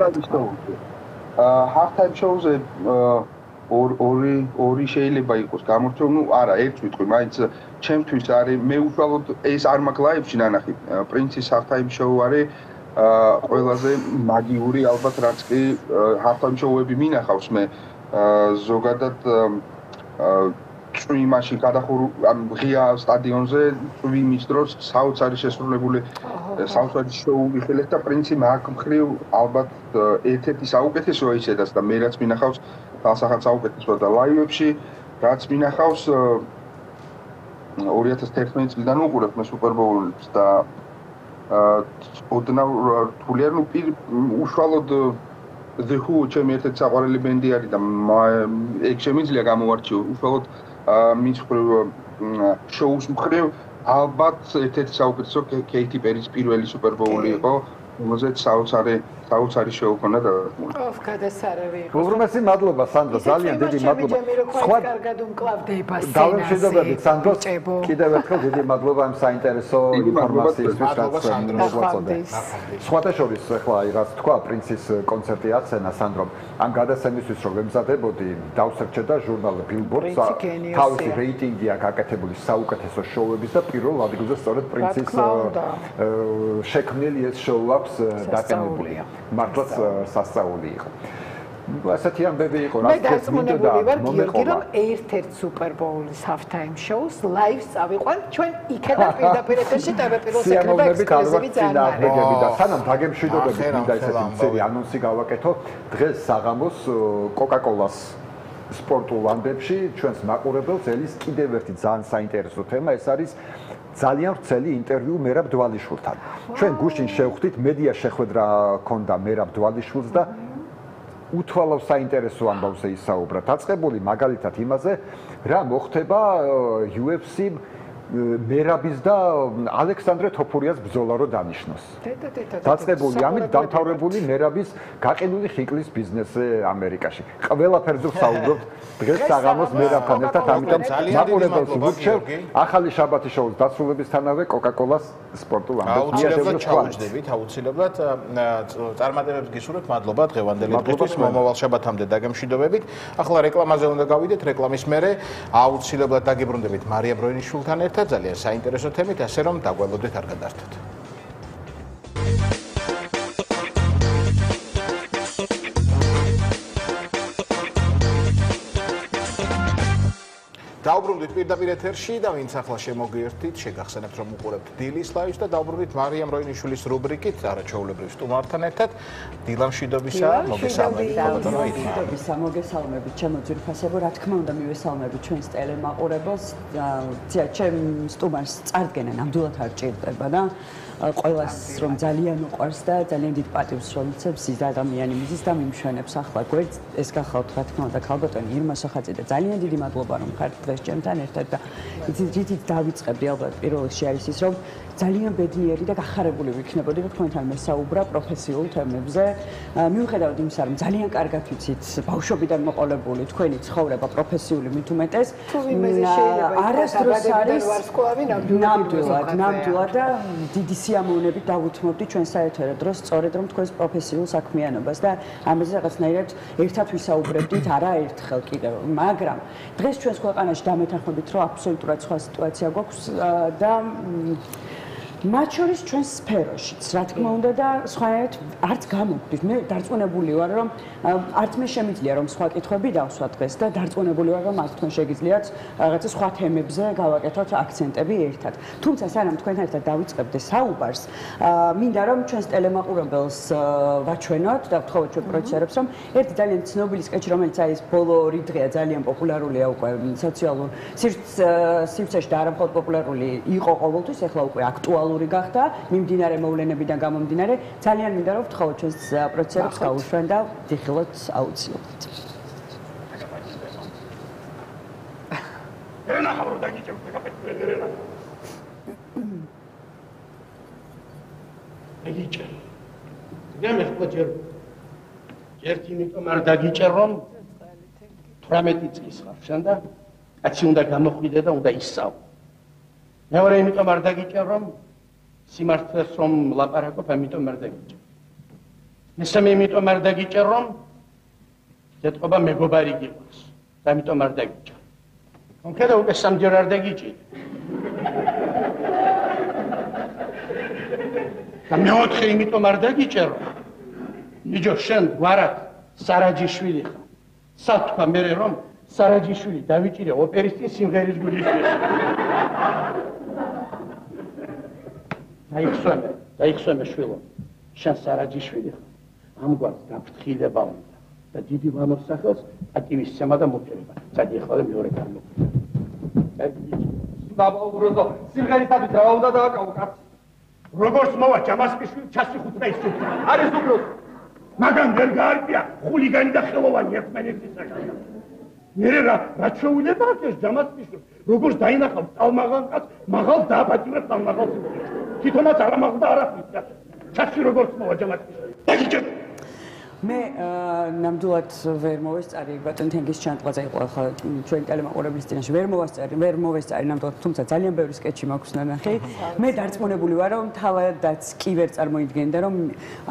half-time show-ზე ორი შეიძლება იყოს გამორჩეული, ნუ არა, ერთ ვიტყვი, მაინც ჩემთვის არის, მე უშუალოდ ეს არ მაქვს ლაივში ნანახი. პრინცის half-time show არის ყველაზე მაგიური ალბათ რაც კი half-time show-ები მინახავს მე ზოგადად წვიმაში გადახურულ ღია სტადიონზე წვიმის დროს საოცარი შესრულებული საოცარი შოუ ვიხილეთ და პრინცი მაგ მხრივ ალბათ ერთ-ერთი საუკეთესოა ისედაც და მე რაც მინახავს დასახად საუკეთესოა და ლაივებში რაც მინახავს 2011 წლიდან უყურებ მე სუპერბოულს და ოდნავ რთულია, ნუ უშუალოდ The Who ჩემი ერთ-ერთი საყვარელი ბენდი არის და ეგ შემიძლია გამოვარჩიო უშუალოდ მის მხრივ შოუს მხრივ ალბათ ერთ-ერთი საუკეთესო კეითი პერის პირველი სუპერბოული იყო, რომელზეც საოცარი დაუც არის შეუქონა დათმული. ოფ, გადასარავი იყო. უღრმესი მადლობა სანდრო, ძალიან დიდი მადლობა. სხვა კარგად უმკლავდება სცენაზე. დავემშვიდობებით სანდრო. კიდევ ერთხელ დიდი მადლობა ამ საინტერესო ინფორმაციისთვის, რაც მოგვაწოდეთ. სხვათა შორის ახლა რაც თქვა, პრინცის კონცერტი აცენა სანდრომ. ამ გადაცემისთვის რომ ვემზადებოდი, დავსერჩედა ჟურნალ Billboard-ს, თავისი რეიტინგი აქვს გაკეთებული საუკეთესო შოუების და პირველ ადგილზე სწორედ პრინცის შექმნილი ეს შოუ აქვს დაყენებული. მართლაც სასწაული იყო. ასეთი ამბები იყო, რაც დაწმუნებული ვარ, გიორგი, რომ ერთ-ერთ Super Bowl-ის halftime show-ს live წავიყვან ჩვენ იქიდან პირდაპირ ეთერში ტელეპიროს ეკრება ექსკლუზივი წარმოადგენები და სანამ დაგემშვიდობებით მინდა ესეთი მცირე ანონსი გავაკეთო, დღეს საღამოს Coca-Cola-ს სპორტულ ამბებში ჩვენს მაყურებელს ელის კიდევ ერთი ძალიან საინტერესო თემა, ეს არის ძალიან ვრცელი ინტერვიუ მერაბ დვალიშვილთან. ჩვენ გუშინ შევხვდით მედია შეხვედრა ქონდა მერაბ დვალიშვილს და უთვალავ საინტერესო ამბავზე ისაუბრა. დაწყებული მაგალითად იმაზე, რა მოხდება UFC მერაბის და ალექსანდრე თოფურიას ბრძოლა რო დანიშნოს. დაწყებული ამით დამთავრებული მერაბის გაყინული ხიკლის ბიზნესზე ამერიკაში. ყველაფერზე ვსაუბრობთ დღეს საღამოს მერაბთან ერთად, ამიტომ მაყურებელს ვურჩევ ახალი შაბათის შოუს დასრულებისთანავე Coca-Cola-ს სპორტულ ამბებს მიაჩვენებთ. ჩაუჯდებით აუცილებლად წარმატებებს გისურვებთ. მადლობა დღევანდელი დღისთვის, მომავალ შაბათამდე დაგემშვიდობებით. ახლა რეკლამაზე უნდა გავიდეთ, რეკლამის მერე აუცილებლად დაგიბრუნდებით მარია ბროინიშვილთან ერთად. ძალიან საინტერესო თემით, ასე რომ დაგველოდეთ არ გადაართოთ. დაუბრუნდით პირდაპირ ეთერში და ვინც ახლა შემოგიერთით, შეგახსენებთ რომ უყურებთ დილის ლაივს და დაუბრუნდით მარიამ როინიშვილის რუბრიკით არაჩვეულებრივ სტუმართან ერთად. დილა მშვიდობისა, მოგესალმებით, ჩემო ძვირფასებო, რა თქმა უნდა მივესალმებით ჩვენს ტელემაყურებელს. ჩემ სტუმარს წარდგენა ნამდვილად არ ჭირდება და ყველას რომ ძალიან უყვარს და ძალიან დიდ პატივს რომ იცებს ის ადამიანი მიზის და მიმშვენებს ახლა გვერდს. ეს გახავთ რა თქმა უნდა ქალბატონი ირმა სახაძე და ძალიან დიდი მადლობა რომ ხართ დღეს ჩემთან ერთად და იცით რითიც დავიწყებდი ალბათ პირველ რიგში არის ის რომ ძალიან ბედნიერი და გახარებული ვიქნებოდი რომ თქვენთან მესაუბრა პროფესიულ თემებზე. მიუხედავად იმისა რომ ძალიან კარგად ვიცით ბავშვობიდან მოყოლებული თქვენი ცხოვრება პროფესიული მით უმეტეს არასდროს არის ნამდვილად და დიდი სიამოვნებით დავუთმობდი ჩვენ საეთერო დროს სწორედ რომ თქვენს პროფესიულ საქმიანობას და ამაზე რაღაცნაირად ერთად ვისაუბრებდით არაერთხელ კიდევ, მაგრამ დღეს ჩვენს ქვეყანაში დამეთანხმებით რომ აბსოლუტურად სხვა სიტუაცია გვაქვს და მათ შორის ჩვენს სფეროშიც, რა თქმა უნდა და სხვაერთ არც გამოვდით. მე დარწმუნებული ვარ, რომ არც მე შემიძლია რომ სხვა კითხვები დავსვა დღეს და დარწმუნებული ვარ, რომ არც თქვენ შეგიძლიათ რაღაცა სხვა თემებზე გავაკეთოთ აქცენტები ერთად. თუმცა სანამ თქვენთან ერთად დავიწყებდე საუბარს, მინდა რომ ჩვენს ტელემაყურებელს ვაჩვენოთ და ვთხოვოთ ჩვენ პროდიუსერებს, რომ ერთი ძალიან ცნობილი სკეჩი, რომელიც არის ბოლო ორი დღეა ძალიან პოპულარულია უკვე სოციალურ სივრცეში და არა მხოლოდ პოპულარული იყო ყოველთვის, ახლა უკვე აქტუალური გახდა მიმდინარე მოვლენებიდან გამომდინარე. ძალიან მინდა რომ ვთხოვოთ ჩვენს პროდიუსერებს გაუშვენ და ვიხილოთ აუცილებლად. დაგიჭერ. გამეხლა ერთი იმიტომ არ დაგიჭერ რომ 18 წლის ხარ შენ და კაცი უნდა გამოხვიდე და უნდა ისწავლო. მეორე იმიტომ არ დაგიჭერ რომ სიმართლეს რომ ლაპარაკობ, ამიტომ არ დაგიჭერ. მესამე იმიტომ არ დაგიჭერ რომ ეთყობა მეგობარი გიყვარს, ამიტომ არ დაგიჭერ. კონკრეტულად უკვე სამჯერ არ დაგიჭირე. და მეოთხე იმიტომ არ დაგიჭერ რომ ნიჯო შენ გვარად სარაჯიშვილი ხარ. სათქვა მე რომ სარაჯიშვილი დავიჭირე ოპერის წინ სიმღერის გულისთვის. დაიხსვენე შვილო, შენ სარაჯიშვილი ხარ. ამგვარად გაფრთხილება უნდა და დიდი მამოსახელს პატივისცემა და მოფერება. წადი ახლა მეორე გამოვიდა. დაბაუბრუნდო, სიმღერისათვის რა უნდა დააკავო კაცი? როგორც მოვა ჯამასკიშვილი ჩასიხუთა ის უკრა. არის უკროს. მაგან ვერ გაარკვია ხულიგანი და ხელოვანი ერთმანეთისაგან. მერე რა ჩვეულება აქვს ეს ჯამასკიშვილი? როგორც დაინახავ წალმაღალ კაცს, მაღალ დააპატიმრებს წალმაღალს. თვითონაც არ ამაღლდა არაფრის. ჩასი როგორც მოვა ჯამასკიშვილი. დაგიჭირე. მე ნამდვილად ვერ მოვესწარი ბატონ თენგის ჩანტლაძე იყო ახლა ჩვენი ტელემაყურებლის წინაშე ვერ მოვესწარი ნამდვილად თუმცა ძალიან ბევრი სკეჩი მაქვს ნანახი მე დარწმუნებული ვარ რომ თავადაც კი ვერ წარმოიდგენდა რომ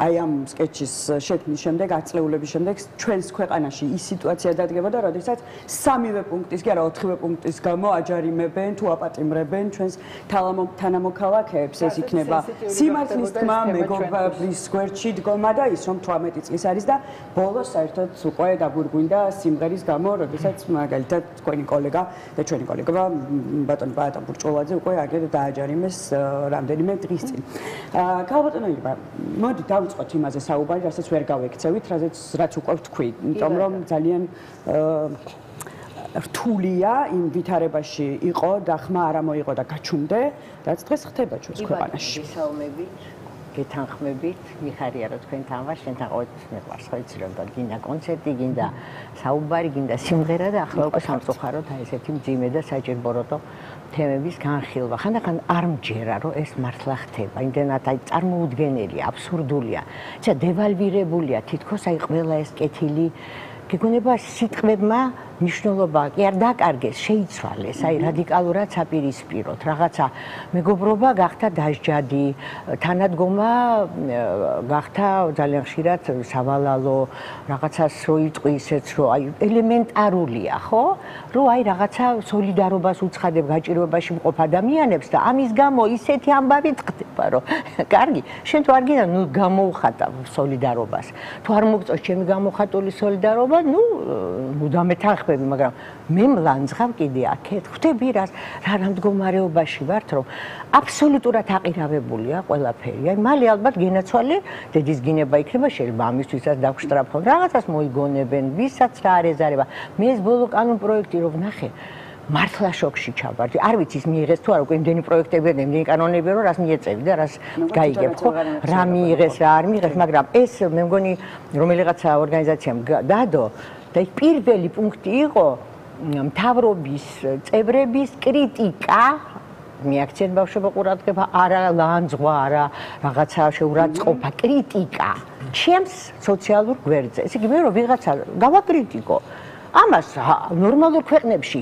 აი ამ სკეჩის შექმნის შემდეგ აწლეულების შემდეგ ჩვენს ქვეყანაში ის სიტუაცია დადგებოდა როდესაც სამივე პუნქტის კი არა 4-ვე პუნქტის გამო აჯარიმებენ თუ აპატიმრებენ ჩვენს თანამოქალაქეებს ეს იქნება სიმართლის თქმა მეგობრის გვერდში დგომა და ის რომ 18 წლის არის და ბოლოს საერთოდ უკვე დაგვირგვინდა სიმღერის გამო, როდესაც მაგალითად თქვენი კოლეგა და ჩვენი კოლეგა ბატონი ბატონ ბურჭულაძე უკვე აგერ დააჯარიმეს რამდენიმე დღის წინ. ქალბატონებია, მოდი დავიწყოთ იმაზე საუბარი, რასაც ვერ გავექცევით, რაც უკვე ვთქვი, იმიტომ რომ ძალიან რთულია იმ ვითარებაში იყო და ხმა არ მოიყო და გაჩუმდე, რაც დღეს ხდება ჩვენს ქვეყანაში. გეთანხმებით, მიხარია რომ თქვენთან ვარ, შენთან ყოველთვის მეყვარს ხო იცი რომ გინდა კონცერტი, გინდა საუბარი, გინდა სიმღერა და ახლა უკვე სამწუხაროდ აი ესეთი მძიმე და საჭიროებო თემების განხილვა. ხანდახან არ მჯერა რომ ეს მართლა ხდება. იმდენად აი წარმოუდგენელია, აბსურდულია. ცა დევალვირებულია თითქოს აი ყველა ეს კეთილი გეგონება სიტყვებმა მნიშვნელობა კი არ დაკარგეს, შეიცვალეს, აი რადიკალურად საპირისპიროთ. რაღაცა მეგობრობა გახდა დასჯადი, თანადგომა გახდა ძალიან ხშირად სავალალო, რაღაცას რო იტყვი ისეც რო აი ელემენტარულია, ხო? რომ აი რაღაცა სოლიდარობას უცხადებ გაჭირვებაში მყოფ ადამიანებს და ამის გამო ისეთი ამბავი ხდება, რომ კარგი, შენ თუ არ გინდა, ნუ გამოუხატა სოლიდარობას. თუ არ მოგწონს ჩემი გამოხატული სოლიდარობა, ნუ მუდამე მაგრამ მე მლანძღავ კიდე აქეთ ხვდები რა მდგომარეობაში ვართ რომ აბსოლუტურად აყირავებულია ყველაფერი. აი მალე ალბათ გენაცვალე დედის გინება იქნება შეიძლება ამისთვისაც დაგვშტრაფონ რაღაცას მოიგონებენ ვისაც რა არ ეზარება. მე ეს ბოლო კანონ პროექტი რო ვნახე მართლა შოქში ჩავარდი. არ ვიცი ის მიიღეს თუ არა უკვე იმდენი პროექტები და იმდენი კანონები რო რას მიეწევი და რას გაიგებ ხო? რა მიიღეს რა არ მიიღეს, მაგრამ ეს მე მგონი რომელიღაცა ორგანიზაციამ დადო და პირველი პუნქტი იყო მთავრობის წევრების კრიტიკა მიაქცეთ ბავშვობა ყურადღება არა ლანძღვა არა რაღაცა შეურაცხყოფა კრიტიკა ჩემს სოციალურ გვერდზე ესე იგი მე რომ ვიღაცა გავაკრიტიკო ამას ნორმალურ ქვეყნებში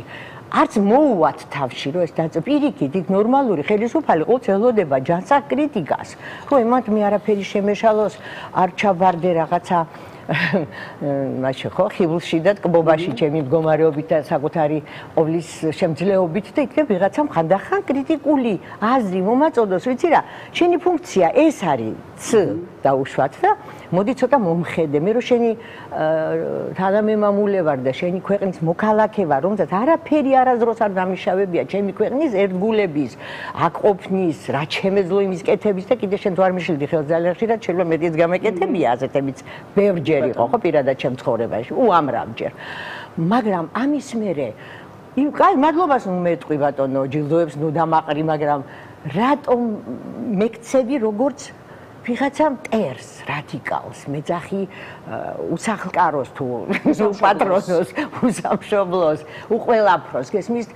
არც მოუვათ თავში რომ ეს პირიქით იქ ნორმალური ხელისუფალი ყოველთვის ელოდება ჯანსაღ კრიტიკას რომ იმათ მე არაფერი შემეშალოს არ ჩავარდე რაღაცა მაშინ ხო ხიბლში და ტკბობაში ჩემი მდგომარეობით და საკუთარი ყოვლის შემძლეობით და იქნებ ვიღაცამ ხანდახან კრიტიკული აზრი მომაწოდოს ვიცი რა შენი ფუნქცია ეს არის ც დაუშვათ და მოდი ცოტა მომხედე მე რომ შენი თანამემამულე ვარ და შენი ქვეყნის მოქალაქე ვარ რომელსაც არაფერი არაზროს არ დამიშავებია ჩემი ქვეყნის ერთგულების აქ ყოფნის რა ჩემეძლო იმის კეთების და კიდე შენ თუ არ მიშილდი ხელს ძალიან ხშირად შეიძლება მეტიც გამეკეთებია ასეთებიც ბევრჯერ იყო ხო პირადად ჩემ ცხოვრებაში უამრავჯერ მაგრამ ამის მერე კაი მადლობას უმეტყვი ბატონო ჯილდოებს ნუ დამაყრი მაგრამ რატომ მეკცევი როგორც ვიღაცა მტერს რადიკალს მეძახი უსახლკაროს თუ უპატრონოს უსამშობლოს უყველაფროს გესმის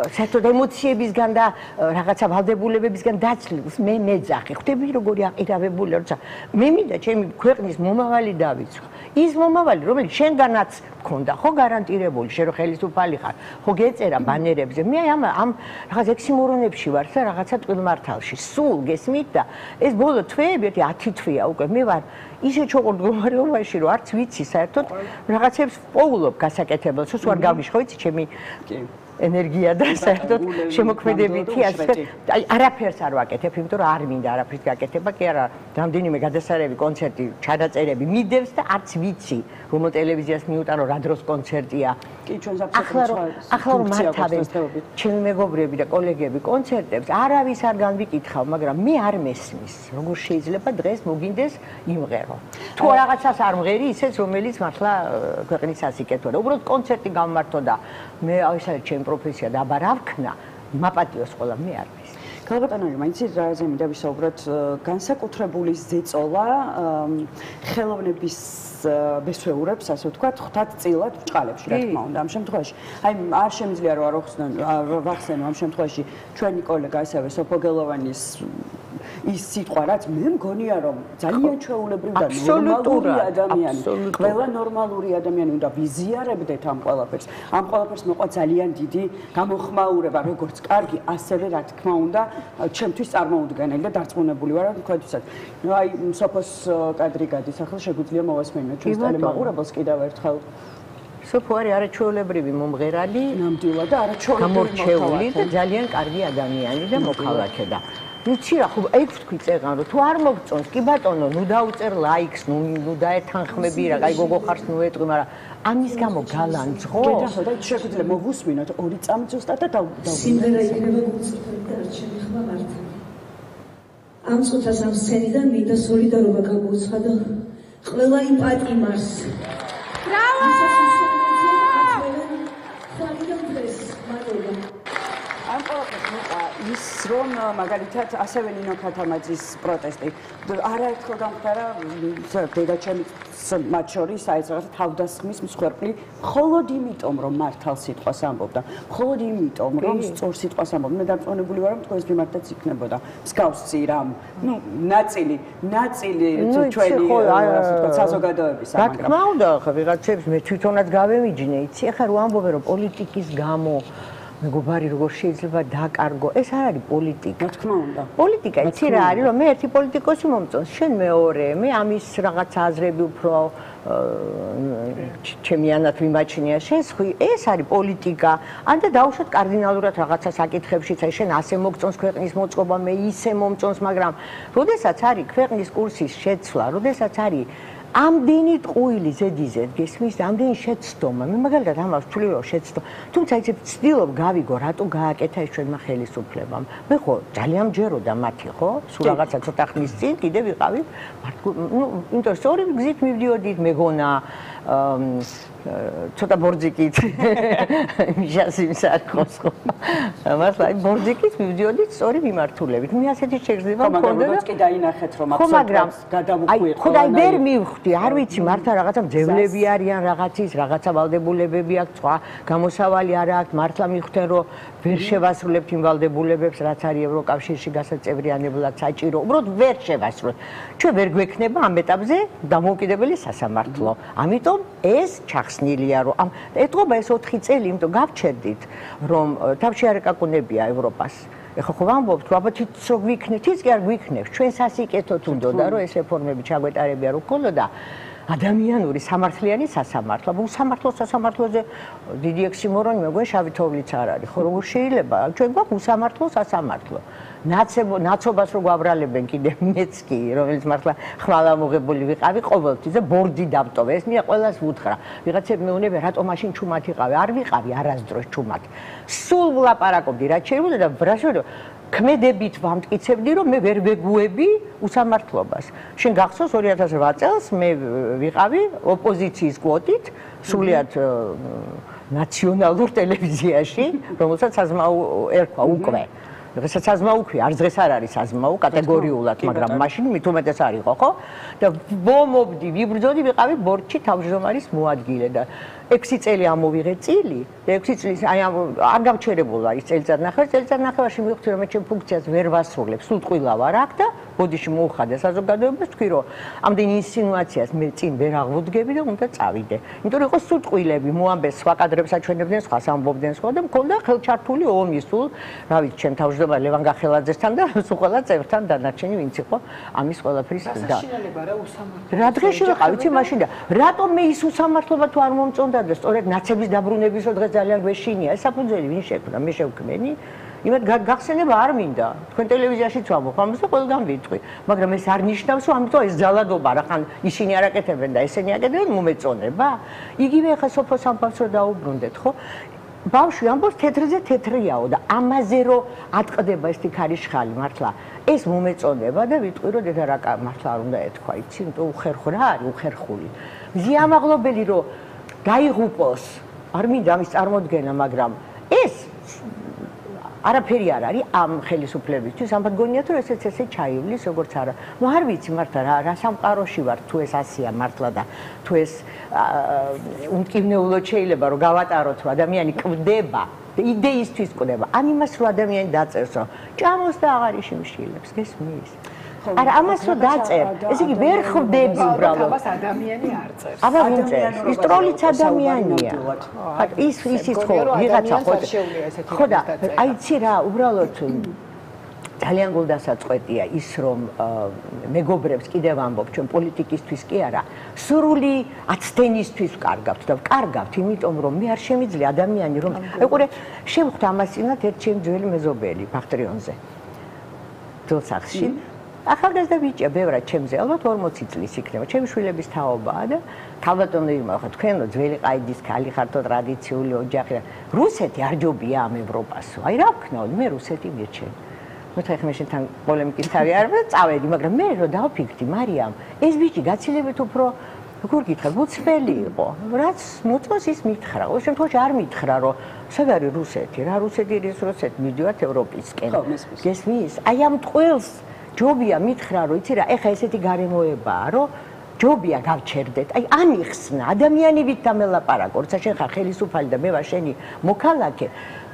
საერთოდ ემოციებისგან და რაღაცა ვალდებულებებისგან დაცლილს მე მეძახი ხვდები როგორი აყირავებული როცა მე მინდა ჩემი ქვეყნის მომავალი დავიწყო ის მომავალი რომელიც შენგანაც მქონდა ხო გარანტირებული შენ რო ხელისუფალი ხარ ხო გეწერა ბანერებზე მე ამ რაღაც ექსიმორონებში ვარ და რაღაცა ტყილმართალში სულ გესმით და ეს ბოლო თვეები 10 თვეა უკვე მე ვარ ისე ჩოყურ მდგომარეობაში რომ არც ვიცი საერთოდ რაღაცებს პოულობ გასაკეთებელს თუ არ გავიშ ხო იცი ჩემი ენერგია და საერთოდ შემოქმედებითი ასე აი არაფერს არ ვაკეთებ იმიტომ რომ არ მინდა არაფრის გაკეთება კი არა რამდენიმე გადასარევი კონცერტი ჩადაწერები მიდევს და არც ვიცი რომ ტელევიზიას მიუტან რომ რა დროს კონცერტია კი ჩვენს ახლა რომ მართავენ ჩემი მეგობრები და კოლეგები კონცერტებს არავის არ განვიკითხავ მაგრამ მე არ მესმის როგორ შეიძლება დღეს მოგინდეს იმღერო თუ რაღაცას არ მღერი ისეც რომელიც მართლა ქვეყნის სასიკეთოა უბრალოდ კონცერტი გამმართო და მე აი საერთოდ ჩემი პროფესია და აბა რა ვქნა მაპატიოს ყველა მე არ მის ქალბატონო მაინც რაზე მინდა ვისაუბროთ განსაკუთრებული ზეწოლა ხელოვნების ბესვეურებს ასე ვთქვათ ხვდათ წილად ბჭყალებში რა თქმა უნდა ამ შემთხვევაში აი არ შემიძლია რომ არ ვახსენო ამ შემთხვევაში ჩვენი კოლეგა ასევე სოფო გელოვანის ის სიტყვა, რაც მე მგონია, რომ ძალიან ჩვეულებრივი და ნორმალური ადამიანი, ყველა ნორმალური ადამიანი უნდა ვიზიარებდეთ ამ ყველაფერს. ამ ყველაფერს მოყვა ძალიან დიდი გამოხმაურება, როგორც კარგი, ასევე რა თქმა უნდა, ჩემთვის წარმოუდგენელი და დარწმუნებული ვარ, რომ თქვენთვისაც. ნუ აი სოფოს კადრი გადის, ახლა შეგვიძლია მოვასმენოთ ჩვენს ტელემაყურებელს კიდევ ერთხელ. სოფო არის არაჩვეულებრივი მომღერალი, ნამდვილად და არაჩვეულებრივი გამორჩეული და ძალიან კარგი ადამიანი და მოქალაქე და ვიცი რა, ხო, ეგ თქვი წეღან, რომ თუ არ მოგწონს, კი ბატონო, ნუ დაუწერ ლაიქს, ნუ დაეთანხმები რა, კაი გოგო ხარს ნუ ეტყვი, მაგრამ ამის გამო გალანძღო. გეძახო და შეგვიძლია მოვუსმინოთ 2 წამი ზუსტად და სიმღერა იქნება გულწრფელი და არჩევი ხმა მართა. ამ წუთას ამ სცენიდან მინდა სოლიდარობა გამოუცხადო ყველა იმ პატიმარს. ბრავო! ამ ყველაფერს მოყვა ის, რომ მაგალითად ასევე ნინო ქათამაძის პროტესტი არაერთხელ გამხდარა დედაჩემის მათ შორის აი რაღაც თავდასხმის მსხვერპლი მხოლოდ იმიტომ, რომ მართალ სიტყვას ამბობდა, მხოლოდ იმიტომ, რომ სწორ სიტყვას ამბობდა. მე დარწმუნებული ვარ, რომ თქვენს მიმართაც იქნებოდა მსგავსი რამ, ნუ ნაწილი ჩვენი საზოგადოების რა თქმა უნდა, ხა ვიღაცებს მე თვითონაც გავემიჯნე, იცი, ახლა რო ამბობენ, რომ პოლიტიკის გამო მეგობარი როგორ შეიძლება დაკარგო, ეს არ არის პოლიტიკა. რა თქმა უნდა. პოლიტიკა იცი რა არის, რომ მე ერთი პოლიტიკოსი მომწონს, შენ მეორე, მე ამის რაღაც აზრები უფრო ჩემი ანათ მიმაჩნია, შენ ხი, ეს არის პოლიტიკა. ანდა დაუშვათ კარდინალურად რაღაცა საკითხებშიც, აი შენ ასე მოგწონს ქვეყნის მოწყობა, მე ისე მომწონს, მაგრამ როდესაც არის ქვეყნის კურსის შეცვლა, როდესაც არის ამდენი ტყუილი ზედიზედ გესმის, ამდენი შეცდომა. მე მაგალითად ამას ვთვლი, რომ შეცდომა. თუმცა იცი, ვცდილობ გავიგო, რატო გააკეთა ეს ჩვენმა ხელისუფლებამ. მე ხო ძალიან მჯეროდა მათი, ხო? სულ რაღაცა ცოტა ხნის წინ კიდე ვიყავი, ნუ, იმიტომ რომ სწორი გზით მივდიოდით, მეგონა ცოტა ბორძიკით მიშას იმსარხოს ხო. მართლა აი ბორძიკით მივდიოდით სწორი მიმართულებით. მე ასეთი შეგრძნება მქონდა და კი დაინახეთ რომ აბსოლუტურად გადამოხვიეთ. ხო და ვერ მივხვდი, არ ვიცი, მართლა რაღაცა მძევლები არიან რაღაცის, რაღაცა ვალდებულებები აქვს, სხვა გამოსავალი არ აქვს, მართლა მივხვდნენ რომ ვერ შევასრულებთ იმ ვალდებულებებს, რაც არის ევროკავშირში გასაწევრიანებლად საჭირო. უბრალოდ ვერ შევასრულებთ. ჩვენ ვერ გვექნება ამ ეტაპზე დამოუკიდებელი სასამართლო. ამიტომ ეს ჩახსნილია, რომ ამ ეტყობა ეს 4 წელი, იმიტომ გავჩერდით, რომ თავში არ ეკაკუნებია ევროპას. ეხლა ხო ვამბობთ, რომ აბა თვითონ რო გვიქნებთ, ის კი არ გვიქნებს. ჩვენ სასიკეთოდ უნდოდა, რომ ეს რეფორმები ჩაგვეტარებია, რომ ქონოდა ადამიანური სამართლიანი სასამართლო. უსამართლო სასამართლოზე დიდი ექსიმორონი მეგონა შავი თოვლიც არ არის. ხო როგორ შეიძლება? ჩვენ გვაქვს უსამართლო სასამართლო. ნაცობას რო გვაბრალებენ კიდე მეც კი, რომელიც მართლა ხვალ ამოღებული ვიყავი ყოველთვის და ბორდი დავტოვე. ეს მია ყველას ვუთხრა. ვიღაცები მეუბნებიან, რატომ მაშინ ჩუმად იყავი? არ ვიყავი არასდროს ჩუმად. სულ ვლაპარაკობდი რაც შეიძლება და ბრაშო ქმედებით ვამტკიცებდი, რომ მე ვერ ვეგუები უსამართლობას. შენ გახსოვს 2008 წელს მე ვიყავი ოპოზიციის კვოტით, სულიად ნაციონალურ ტელევიზიაში, რომელსაც საზმაო ერქვა უკვე. დღესაც საზმაო ქვია, არც დღეს არ არის საზმაო კატეგორიულად, მაგრამ მაშინ მით უმეტეს არ იყო, ხო? და ვომობდი, ვიბრძოდი, ვიყავი ბორჩი თავმჯდომარის მოადგილე და 6 წელი ამოვიღე წილი და 6 წლის აი არ გავჩერებულა ის წელიწადნახევარში მივხვდი რომ მე ჩემ ფუნქციას ვერ ვასრულებ, სულ ტყუილა ვარ აქ და ბოდიში მოუხადა საზოგადოებას, თქვი რომ ამდენი ინსინუაციას მე წინ ვერ აღვდგები და უნდა წავიდე. იმიტომ რომ იყო სულ ტყუილები, მოამბეს სხვა კადრებს აჩვენებდნენ, სხვას ამბობდნენ სხვა და მქონდა ხელჩართული ომი სულ, რა ვიცი, ჩემ თავმჯდომარე ლევან გახელაძესთან და სულ ყველა წევრთან დანარჩენი ვინც იყო ამის ყველაფრის და საშინელება რა უსამართლო. რა დღეში ვიყავ, ვიცი მაშინ და რატომ მე ის უსამართლობა თუ არ მომწონდა და სწორედ ნაცების დაბრუნების დღეს ძალიან გვეშინია. ეს საფუძველი ვინ შექმნა? მე შევქმენი. იმედ გახსენება არ მინდა. თქვენ ტელევიზიაშიც ვამბობ, ამას და ყველგან ვიტყვი. მაგრამ ეს არ ნიშნავს, რომ ამიტომ ეს ძალადობა რა ხან ისინი არ აკეთებენ და ესენი აკეთებენ მომეწონება. იგივე ხა სოფოს ამბავს რომ დაუბრუნდეთ, ხო? ბავშვი ამბობს თეთრზე თეთრიაო და ამაზე რომ ატყდება ეს თიქარიშხალი მართლა. ეს მომეწონება და ვიტყვი რომ დედარაკა მართლა არ უნდა ეთქვა, იცი, იმიტომ უხერხო რა არის უხერხული. ზიამაღლობელი რომ გაიღუპოს, არ მინდა ამის წარმოდგენა, მაგრამ ეს არაფერი არ არის ამ ხელისუფლებისთვის, ამბად გონია თუ ესეც ესე ჩაივლის, როგორც არა. ნუ არ ვიცი მართლა რა სამყაროში ვარ, თუ ეს ასია მართლა და თუ ეს უმტკივნეულოდ შეიძლება რომ გავატაროთ, რომ ადამიანი კვდება იდეისთვის ყდება. ან იმას რო ადამიანი დაწერს, რომ ჭამოს და აღარ იშიმშილებს, გესმის? არა, ამას რო დაწერ, ესე იგი ვერ ხვდები უბრალოდ. ამას ადამიანი არ წერს. აბა ვინ წერს? ის ტროლიც ადამიანია. ის ხო, ვიღაცა ხო და აი ცი რა, უბრალოდ ძალიან გულდასაწყვეტია ის რომ მეგობრებს კიდევ ამბობ ჩვენ პოლიტიკისთვის კი არა სრული აცდენისთვის ვკარგავთ და ვკარგავთ იმიტომ რომ მე არ შემიძლია ადამიანი რომ აი ყურე შევხვდა ამას წინათ ერთ ჩემ ძველი მეზობელი ბახტრიონზე ძილსახში ახალგაზრდა ბიჭია ბევრად ჩემზე ალბათ 40 წლის იქნება ჩემი შვილების თაობაა და თავდადონე იმახა თქვენო ძველი ყაიდის ქალი ხართო ტრადიციული ოჯახი რუსეთი არ ჯობია ამ ევროპასო აი რა ვქნაოდ მე რუსეთი მირჩენ მოთხრე მე შენთან პოლემიკის თავი არ ვარ წავედი მაგრამ მე რო დავფიქრდი მარიამ ეს ბიჭი გაცილებით უფრო როგორ გითხრა უცბელი იყო რაც მოწმოს ის მითხრა ყოველ შემთხვევაში არ მითხრა რომ სად არის რუსეთი რა რუსეთი ის რუსეთი მიდივართ ევროპისკენ გესმის აი ამ ტყუილს ჯობია მითხრა რომ იცი რა ეხა ესეთი გარემოებაა რომ ჯობია გავჩერდეთ აი ამიხსნა ადამიანივით დამელაპარაკო როცა შენ ხარ ხელისუფალი და მე ვარ შენი მოქალაქე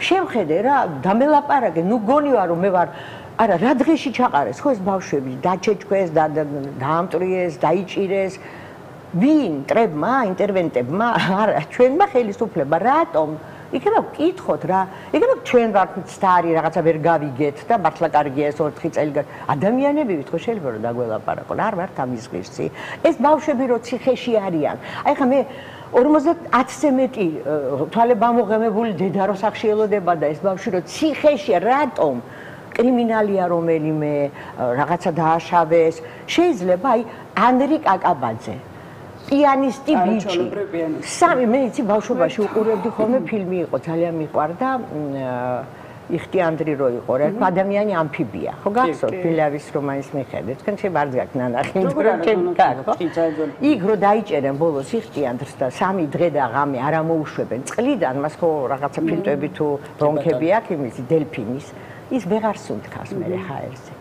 შევხედე რა დამელაპარაკე ნუ გონივა რომ მე ვარ არა რა დღეში ჩაყარეს ხო ეს ბავშვები დაჩეჩქვეს დაამტრიეს დაიჭირეს ვინ ტრებმა ინტერვენტებმა არა ჩვენმა ხელისუფლება რატომ იქნება ვკითხოთ რა იქნება ჩვენ ვართ სტარი რაღაცა ვერ გავიგეთ და მართლა კარგია ეს 4 წელი ადამიანები ვითხოვ შეიძლება რომ დაგველაპარაკონ არ ვართ ამის ღირსი ეს ბავშვები რო ციხეში არიან აი ხა მე 50-ზე მეტი თვალე ბამოღემებული დედა რო სახში ელოდება და ეს ბავშვი რო ციხეში რატომ კრიმინალია რომელიმე რაღაცა დააშავეს შეიძლება აი ანრი კაკაბაძე პიანისტი ბიჭი სამი მე იცი ბავშვობაში უყურებდი ხოლმე ფილმი იყო ძალიან მიყვარდა იხტიანდრი რო იყო რა ადამიანი ამფიბია ხო გახსოვთ ფილავის რომანის მიხედვით თქვენ შეიძლება არ გაკ ნანახი იქ რო დაიჭერენ ბოლოს იხტიანდრს და 3 დღე და ღამე არ ამოუშვებენ წყლიდან მას ხო რაღაცა ფილტვები თუ ბრონქები აქვს იმისი დელფინის ის ვეღარ სუნთქავს მე ჰაერზე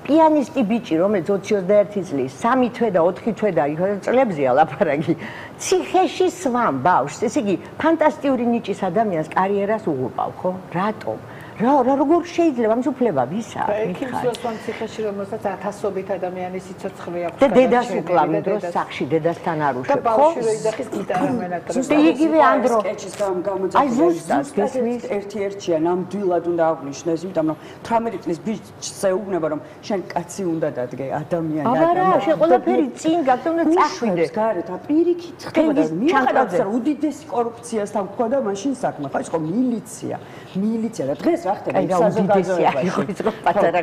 პიანისტი ბიჭი რომელიც 21 წლის 3 თვე და 4 თვე და წლებზეა ლაპარაკი ციხეში სვამ ბავშვს ესე იგი ფანტასტიკური ნიჭის ადამიანს კარიერას უღუპავ ხო რატომ რა როგორ შეიძლება ამის უფლება ვისა ექიმსვან ციხეში რომელსაც ათასობით ადამიანის სიცოცხლე აქვს და დედას უკლავენ დროს სახში დედასთან არ უშვებ ხო ბავშვი რო იძახის გიტარა მენატრებს ზუსტად იგივე ანდრო სკეჩის გამოძახილი ზუსტად გესმის ერთ-ერთია ნამდვილად უნდა აღნიშნეს იმიტომ რომ 18 წლის ბიჭზე უუბნება რომ შენ კაცი უნდა დადგე ადამიანი არა შენ ყველაფერი წინ გაქვს უნდა წახვიდე გარეთ აპირიქით ხდება და მიყვარდა უდიდესი კორუფციასთან გქონდა მაშინ საქმე ხო ის ხო მილიცია და დღეს რა ხდება ის საზოგადოებაში იყო ის რო პატარა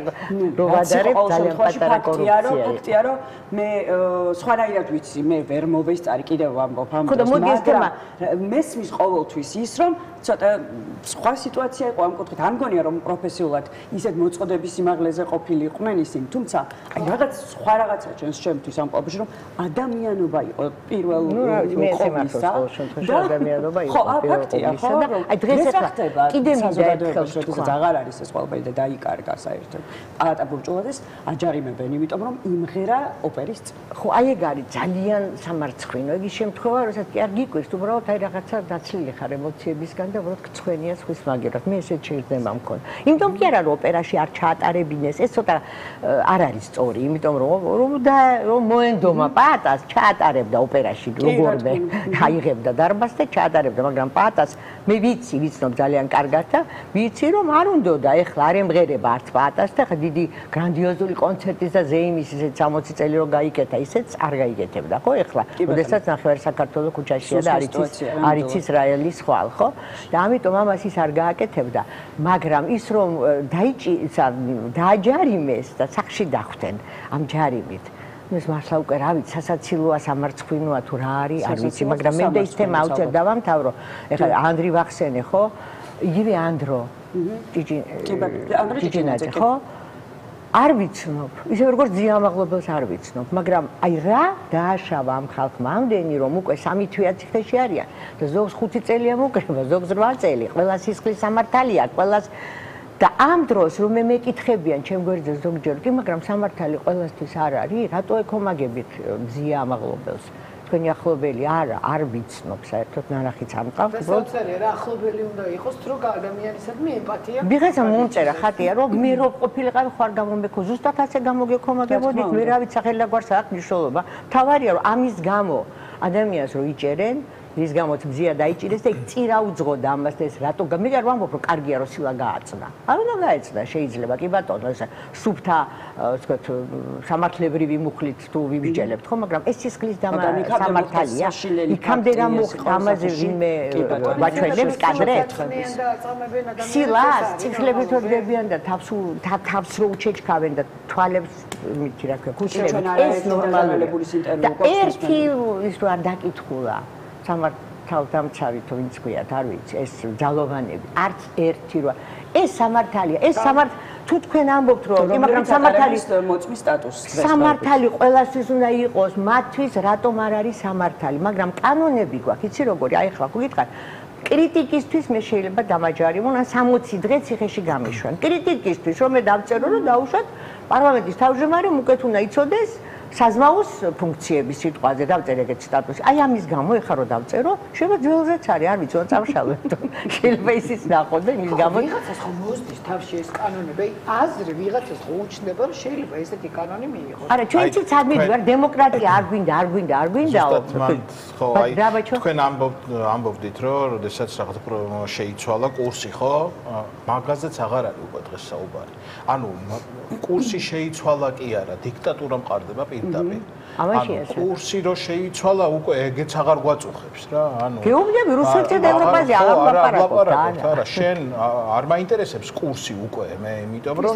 როვადარებ ძალიან პატარა კორუფცია რომ მე სხვანაირად ვიცი მე ვერ მოვესწარი კიდევ ვამბობ ამ დროს მაგრამ მესმის ყოველთვის ის რომ ცოტა სხვა სიტუაცია იყო ამ კუთხით არ მგონია რომ პროფესიულად ისეთ მოწყობების სიმაღლეზე ყოფილიყვნენ ისინი თუმცა აი რაღაც სხვა რაღაცა ჩემთვის ამ ყოველში რომ ადამიანობა იყო პირველ ყოვლისა და ადამიანობა იყო პირველ ყოვლისა და აი დღეს ახლა კიდე მიდაერთხელს აღარ არის ეს ყველაფერი და დაიკარგა საერთოდ პალატა ბურჭულაძეს აჯარიმებენ იმიტომ რომ იმღერა ოპერის ხო აი ეგ არის ძალიან სამარცხვინო იგი შემთხვევა როდესაც კი არ გიკვირს უბრალოდ აი რაღაცა დაცლილი ხარ ემოციებისგან და უბრალოდ გწვენია სხვის მაგერად მე ესე შეიძლება მქონდა იმიტომ კი არა რომ ოპერაში არ ჩაატარებინეს ეს ცოტა არ არის სწორი იმიტომ რომ მოენდომა პატას ჩაატარებდა ოპერაში როგორმე გაიღებდა დარბაზს და ჩაატარებდა მაგრამ პატას მე ვიცნობ ძალიან კარგად და ვიცი რომ არ უნდოდა ეხლა არ ემღერება არც პატას და ხა დიდი გრანდიოზული კონცერტის და ზეიმის ისეთ 60 წელი რო გაიკეთა ისეც არ გაიგეთებდა ხო ეხლა ოდესაც ნახევარი საქართველოს ქუჩაშია და არის ისრაელის ხვალ ხო და ამიტომ ამას ის არ გააკეთებდა მაგრამ ის რომ დააჯარიმეს და სახში დახვდნენ ამ ჯარიმით ეს მართლა უკვე რა ვიცი სასაცილოა სამარცხვინოა თუ რა არის არ ვიცი მაგრამ მე და ის თემა აუცილებლად დავამთავრო ეხლა ანდრი ვახსენე ხო იგივე ანდრო ჭიჭინაძე ხო არ ვიცნობ ისე როგორც ძიამაღლობელს არ ვიცნობ მაგრამ აი რა დააშავა ამ ხალხმა ამდენი რომ უკვე 3 თვეა ციხეში არიან და ზოგს 5 წელია მოკრება ზოგს 8 წელი ყველა სისხლის სამართალია ყველას და ამ დროს რომ მე მეკითხებიან ჩემ გვერდზე ზოგჯერ კი მაგრამ სამართალი ყველასთვის არ არის რატო ეკომაგებით ძიამაღლობელს თქვენი ახლობელი არ ვიცნობ საერთოდ ნანახიც არ მყავს უბრალოდ რა ახლობელი უნდა იყოს თუ რა ადამიანისადმი ემპათია ვიღაცა მომწერა ხატია რომ მე რო ყოფილიყავი ხარ გამომეკო ზუსტად ასე გამოგექომაგებოდით მე რა ვიცი ახლა გვარს აქვს მნიშვნელობა თავარია რომ ამის გამო ადამიანს რო იჭერენ რის გამოც მზია დაიჭირეს და წირა უძღოდა ამას და ეს რატო მე არ ვამბობ რომ კარგია რომ სილა გააწნა არ უნდა გაეწნა შეიძლება კი ბატონო ეს სუფთა ვთქვათ სამართლებრივი მუხლით თუ ვიბიჯელებთ ხო მაგრამ ეს სისხლის სამართალია იქამდე რა მოხდა ამაზე ვინმე ვაჩვენებს კადრებს სილას ციხლებით ვდგებიან და თავს რო უჩეჩქავენ და თვალებს მითი რა ქვია ქუჩილებით ეს ნორმალურია და ერთი ის რო არ დაკითხულა სამართალდამცავი თუ ვინც ქვიათ არ ვიცი ეს ძალოვანები არც ერთი რა ეს სამართალია ეს თუ თქვენ ამბობთ რომ მაგრამ სამართალი მოწმის სტატუსს სამართალი ყველასთვის უნდა იყოს მათთვის რატომ არ არის სამართალი მაგრამ კანონები გვაქვს იცი როგორი აი ხლა გითხარ კრიტიკისთვის მე შეიძლება დამაჯარი ვონ 60 დღე ციხეში გამიშვან კრიტიკისთვის რომ მე დავწერო რომ დაუშვათ პარლამენტის თავმჯდომარემ უკეთ უნდა იცოდეს საზმაოს ფუნქციები სიტყვაზე დავწერე ეგეთ სტატუსი. აი ამის გამო ეხლა რო დავწერო, შეიძლება ძველზეც არის, არ ვიცი, წავშალებ. შეიძლება ისიც ნახო და იმის გამო ვიღაცას ხო მოსდის თავში ეს კანონები, აზრი ვიღაცას ხო უჩნდება, რომ შეიძლება ესეთი კანონი მიიღოს. არა, ჩვენ იცით არ მიდივარ, დემოკრატია არ გვინდაო. ხო, აი თქვენ ამბობდით, რომ როდესაც რაღაც შეიცვალა კურსი, ხო? მაგაზეც აღარ არის უკვე დღეს საუბარი. ანუ კურსი შეიცვალა კი არა, დიქტატურა მყარდება პირდაპირ. კურსი რო შეიცვალა, უკვე ეგეც აღარ გვაწუხებს რა. ანუ გეუბნები რუსეთსა და ევროპაზე აღარ ვლაპარაკობთ. არა, შენ არ მაინტერესებს კურსი უკვე, მე იმიტომ რომ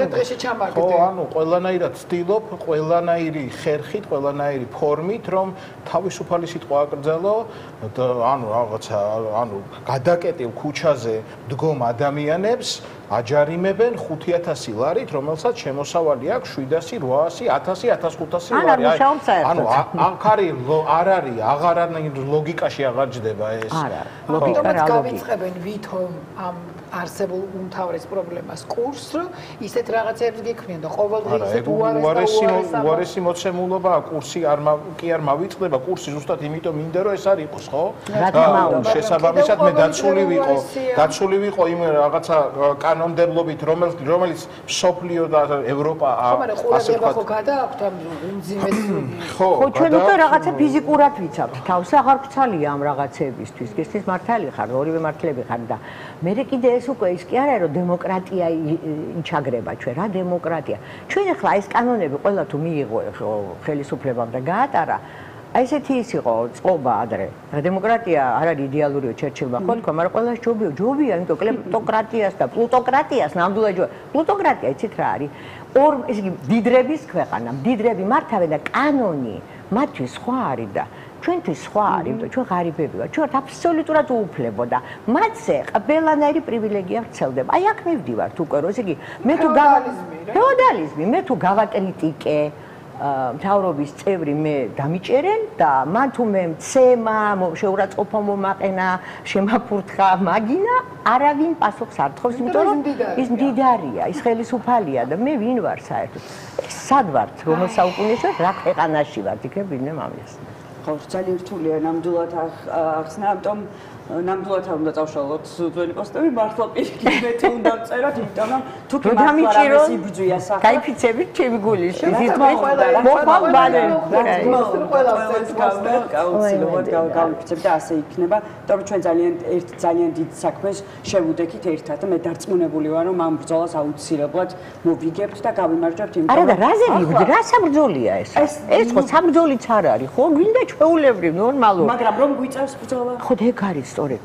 ხო, ანუ ყველანაირად ვცდილობ, ყველანაირი ხერხით, ყველანაირი ფორმით, რომ თავისუფალი სიტყვა აკრძალო, ანუ რაღაცა, ანუ გადაკეტილ ქუჩაზე მდგომ ადამიანებს აჯარიმებენ 5000 ლარით, რომელსაც შემოსავალი აქვს 700, 800, 1000, 1500 ლარი. ანუ აქ არ არის, აღარ ლოგიკაში აღარ ჯდება ეს. არა, ლოგიკა რა ლოგიკა. გავიწყებენ ვითომ ამ არსებულ უმთავრეს პრობლემას კურსს, რომ ისეთ რაღაცებს გექმნიან და ყოველდღე ისეთ უარესი მოცემულობა კურსი კი არ მავიწყდება, კურსი ზუსტად იმიტომ მინდა რომ ეს არ იყოს, ხო? შესაბამისად მე დაცული ვიყო იმ რაღაცა კანონმდებლობით, რომელიც სოფლიო და ევროპა ასე ვთქვათ. ხო გადააქვთ ამ უმძიმეს ხო, ჩვენ უკვე რაღაცა ფიზიკურად ვიცავთ. თავს აღარ გცალია ამ რაღაცებისთვის. გესმის მართალი ხარ, ორივე მართლები ხარ და მე კიდე ეს უკვე ის კი არა რომ დემოკრატია იჩაგრება ჩვენ რა დემოკრატია. ჩვენ ახლა ეს კანონები ყველა თუ მიიღო ხელისუფლებამ და გაატარა აი ესეთი ის იყო წყობა ადრე. დემოკრატია არ არის იდეალურიო ჩერჩილმა ხო თქვა, მაგრამ ყველას ჯობია, იმიტომ კლეპტოკრატიას და პლუტოკრატიას ნამდვილად ჯობია. პლუტოკრატია იცით რა არის? ესე იგი დიდრების ქვეყანა, დიდრები მართავენ და კანონი მათთვის სხვა არის და ჩვენთვის სხვა არის, იმიტომ ჩვენ ღარიბები ვართ, ჩვენ აბსოლუტურად უუფლებო და მათზე ყველანაირი პრივილეგია ვრცელდება. აი აქ მივდივართ უკვე, ესე იგი მე თუ ფეოდალიზმი, მე თუ გავაკრიტიკე მთავრობის წევრი მე დამიჭერენ და მან თუ მე მცემა, შეურაცხყოფა მომაყენა, შემაფურთხა, მაგინა, არავინ პასუხს არ თხოვს, იმიტომ რომ ის მდიდარია, ის ხელისუფალია და მე ვინ ვარ საერთოდ? სად ვართ, რომელ საუკუნეში ვართ, რა ქვეყანაში ვართ, იქნებ ვინმე მამიასწრებს. ხო, ძალიან რთულია ნამდვილად ახსნა, ამიტომ ნამდვილად არ უნდა წავშალოთ ძველი პოსტები, მართლა პირიქით მე თუ უნდა ვწეროთ, იმიტომ რომ თუ კი მართლა რამეს იბრძვია სახა. გაიფიცებით ჩემი გულის, მოხვალ ბანენ. გაუცილებლად გავიფიცებ და ასე იქნება, იმიტომ რომ ჩვენ ძალიან დიდ საქმეს შევუდექით ერთად და მე დარწმუნებული ვარ, რომ ამ ბრძოლას აუცილებლად მოვიგებთ და გავიმარჯვებთ იმიტომ რომ არა და რაზე ვიბრძვი, რა საბრძოლია ეს? ეს ხო საბრძოლიც არ არის, ხო? გვინდა ჩვეულებრივ ნორმალურ. მაგრამ რომ გვიწევს ბრძოლა? ხო ეგ არის სწორედ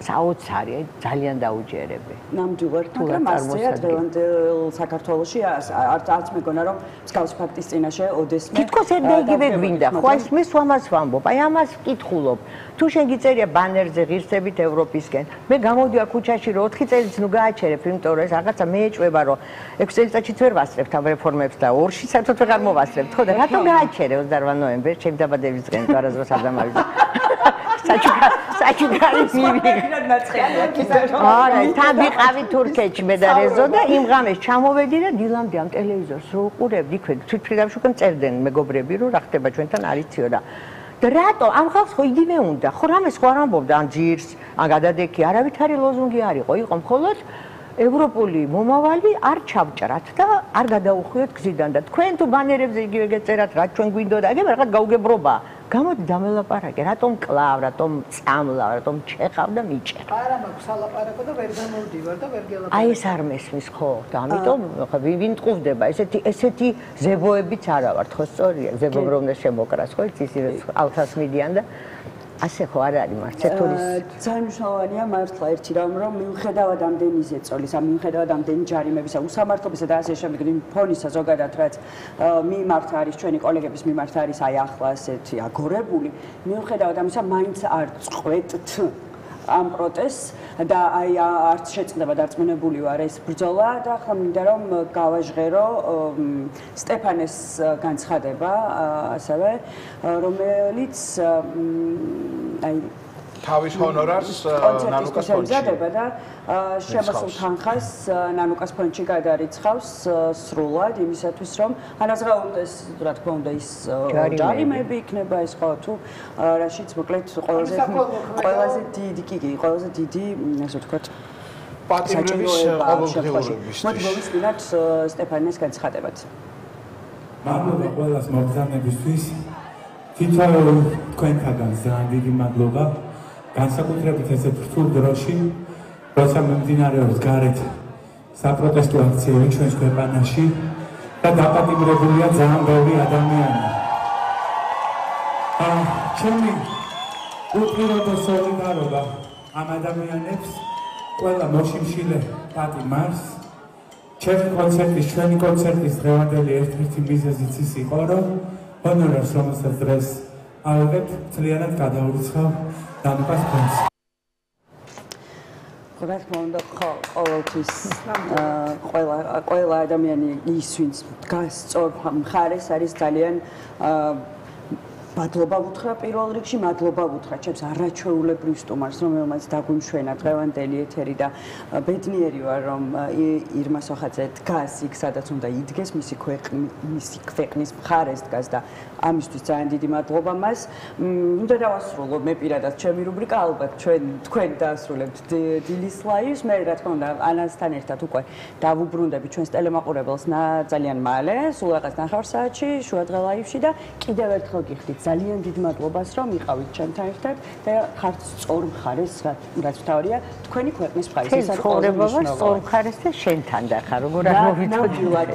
საოცარი, ძალიან დაუჯერები. ნამდვილად, მაგრამ ასეა დღევანდელ საქართველოში არც მეგონა რომ მსგავს ფაქტის წინაშე ოდესმე თითქოს ერთ და იგივე გვინდა. ხო ეს მე სვამას ვამბობ. აი ამას ვკითხულობ. თუ შენ გიწერია ბანერზე ღირსებით ევროპისკენ, მე გამოვდივარ ქუჩაში რომ 4 წელიც ნუ გააჩერებ, იმიტომ რომ ეს რაღაცა მეეჭვება რომ 6 წელიწადშიც ვერ ვასწრებთ ამ რეფორმებს და 2-ში საერთოდ ვეღარ მოვასწრებთ. ხო და რატომ გააჩერე 28 ნოემბერს ჩემი დაბადების დღეს არასდროს არ დამავიდა. საჩუქარი მივიღე ნაცხენია კიდე რომ არა თან ვიყავი თურქეთში მე და რეზო და იმ ღამეს ჩამოვედი და დილამდე ამ ტელევიზორს რო უყურებდი იქვე თვითფრიდავში უკვე წერდნენ მეგობრები რომ რა ხდება ჩვენთან არიციო და რატო ამ ხალხს ხო იგივე უნდა ხო რამეს ხო არ ამბობდა ან ჯირს ან გადადექი არავითარი ლოზუნგი არ იყო მხოლოდ ევროპული მომავალი არ ჩავჭრათ და არ გადაუხვიოთ გზიდან და თქვენ თუ ბანერებზე იგივე გეწერათ რა ჩვენ გვინდოდა ეგ რაღაც გაუგებრობა გამოდი დამელაპარაკე რატომ კლავ რატომ წამლა რატომ ჩეხავ და მიჭერ არა მაქვს ალაპარაკო და ვერ გამოვდივარ და ვერ გელაპარაკე აი ეს არ მესმის ხო და ამიტომ ხა ვინ ტყუვდება ესეთი ზებოებიც არა ვართ ხო სწორია ზებობ რომ და შემოკრას ხო იცი ალთას მიდიან და ასე ხო არ არის მართლა თურის ძალიან მნიშვნელოვანია მართლა ერთი რამ რომ მიუხედავად ამდენი ზეწოლის ამ მიუხედავად ამდენი ჯარიმებისა უსამართლობისა და ასე შემდეგ ფონისა ზოგადად რაც მიმართ არის ჩვენი კოლეგების მიმართ არის აი ახლა ასეთი აგორებული მიუხედავად ამისა მაინც არ წყვეტთ ამ პროტესტს და აი არც შეწყდება დარწმუნებული ვარ ეს ბრძოლა და ახლა მინდა რომ გავაჟღერო სტეფანეს განცხადება ასევე რომელიც აი თავის ჰონორარს ნანუკას ფონდში და შემოსულ თანხას ნანუკას ფონდში გადარიცხავს სრულად იმისათვის რომ ანაზღაუნდეს რა თქმა უნდა ის ჯარიმები იქნება ეს ხო თუ რაშიც მოკლედ ყველაზე დიდი ასე ვთქვათ პატიმრების ყოველდღიურობის მოგვიწყდათ სტეფანეს განცხადებაც მადლობა ყველას მოგზაურობისთვის თითოეულ თქვენთაგან ძალიან დიდი მადლობა განსაკუთრებით ესეთ რთულ დროში როცა მიმდინარეობს გარეთ საპროტესტო აქციები ჩვენს ქვეყანაში და დაპატიმრებულია ძალიან ბევრი ადამიანი. ჩემი უპირობო სოლიდარობა ამ ადამიანებს ყველა მოშიმშილე პატიმარს ჩვენი კონცერტის დღევანდელი ერთ-ერთი მიზეზიც ის იყო რომ ჰონორარს რომელსაც დღეს ავიღებთ ძალიანად გადაურიცხავ ნანუკას ფონდს. რა თქმა უნდა ყოველთვის ყველა ადამიანი ის ვინც დგას სწორ მხარეს არის ძალიან მადლობა ვუთხრა პირველ რიგში მადლობა ვუთხრა ჩემს არაჩვეულებრივ სტუმარს რომელმაც დაგვიმშვენა დღევანდელი ეთერი და ბედნიერი ვარ რომ ირმა სოხაძე დგას იქ სადაც უნდა იდგეს მისი ქვეყნის მხარეს დგას და ამისთვის ძალიან დიდი მადლობა მას უნდა დავასრულო მე პირადად ჩემი რუბრიკა ალბათ თქვენ დაასრულებთ დილის ლაივს მე რა თქმა უნდა ანასთან ერთად უკვე დავუბრუნდები ჩვენს ტელემაყურებელს ძალიან მალე სულ რაღაც ნახევარ საათში შუადღე ლაივში და კიდევ ერთხელ გიხდით ძალიან დიდ მადლობას რომ იყავით ჩემთან ერთად და ხართ სწორ მხარეს რაც თავია თქვენი ქვეყნის მხარეს ეს არის ყველაზე მნიშვნელოვანი სწორ მხარეს და შენთან და ხარ როგორ არ მოვიწოდეთ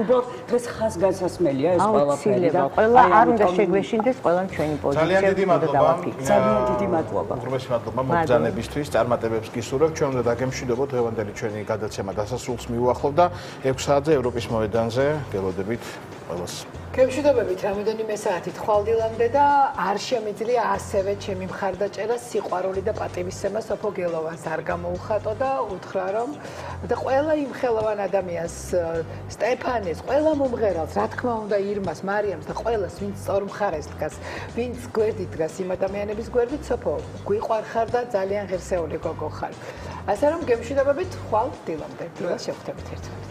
უბრალოდ დღეს ხაზგასასმელია ეს ყველაფერი და ყველა არ უნდა შეგვეშინდეს ყველამ ჩვენი პოზიცია ძალიან დიდი მადლობა ძალიან დიდი მადლობა უღრმესი მადლობა მოგზაურობისთვის წარმატებებს გისურვებ ჩვენ უნდა დაგემშვიდობოთ დღევანდელი ჩვენი გადაცემა დასასრულს მიუახლოვ და 6 საათზე ევროპის მოედანზე გელოდებით ყველას გემშვიდობებით რამოდენიმე საათით ხვალდილამდე და არ შემიძლია ასევე ჩემი მხარდაჭერა სიყვარული და პატივისცემა სოფო გელოვანს არ გამოუხატო და უთხრა რომ და ყველა იმ ხელოვან ადამიანს სტეფანეს ყველა მომღერალს რა თქმა უნდა ირმას მარიამს და ყველას ვინც სწორ მხარეს დგას ვინც გვერდით დგას იმ ადამიანების გვერდით სოფო გვიყვარხარ და ძალიან ღირსეული გოგო ხარ ასე რომ გემშვიდობებით ხვალდილამდე დილას შევხვდებით ერთმანეთს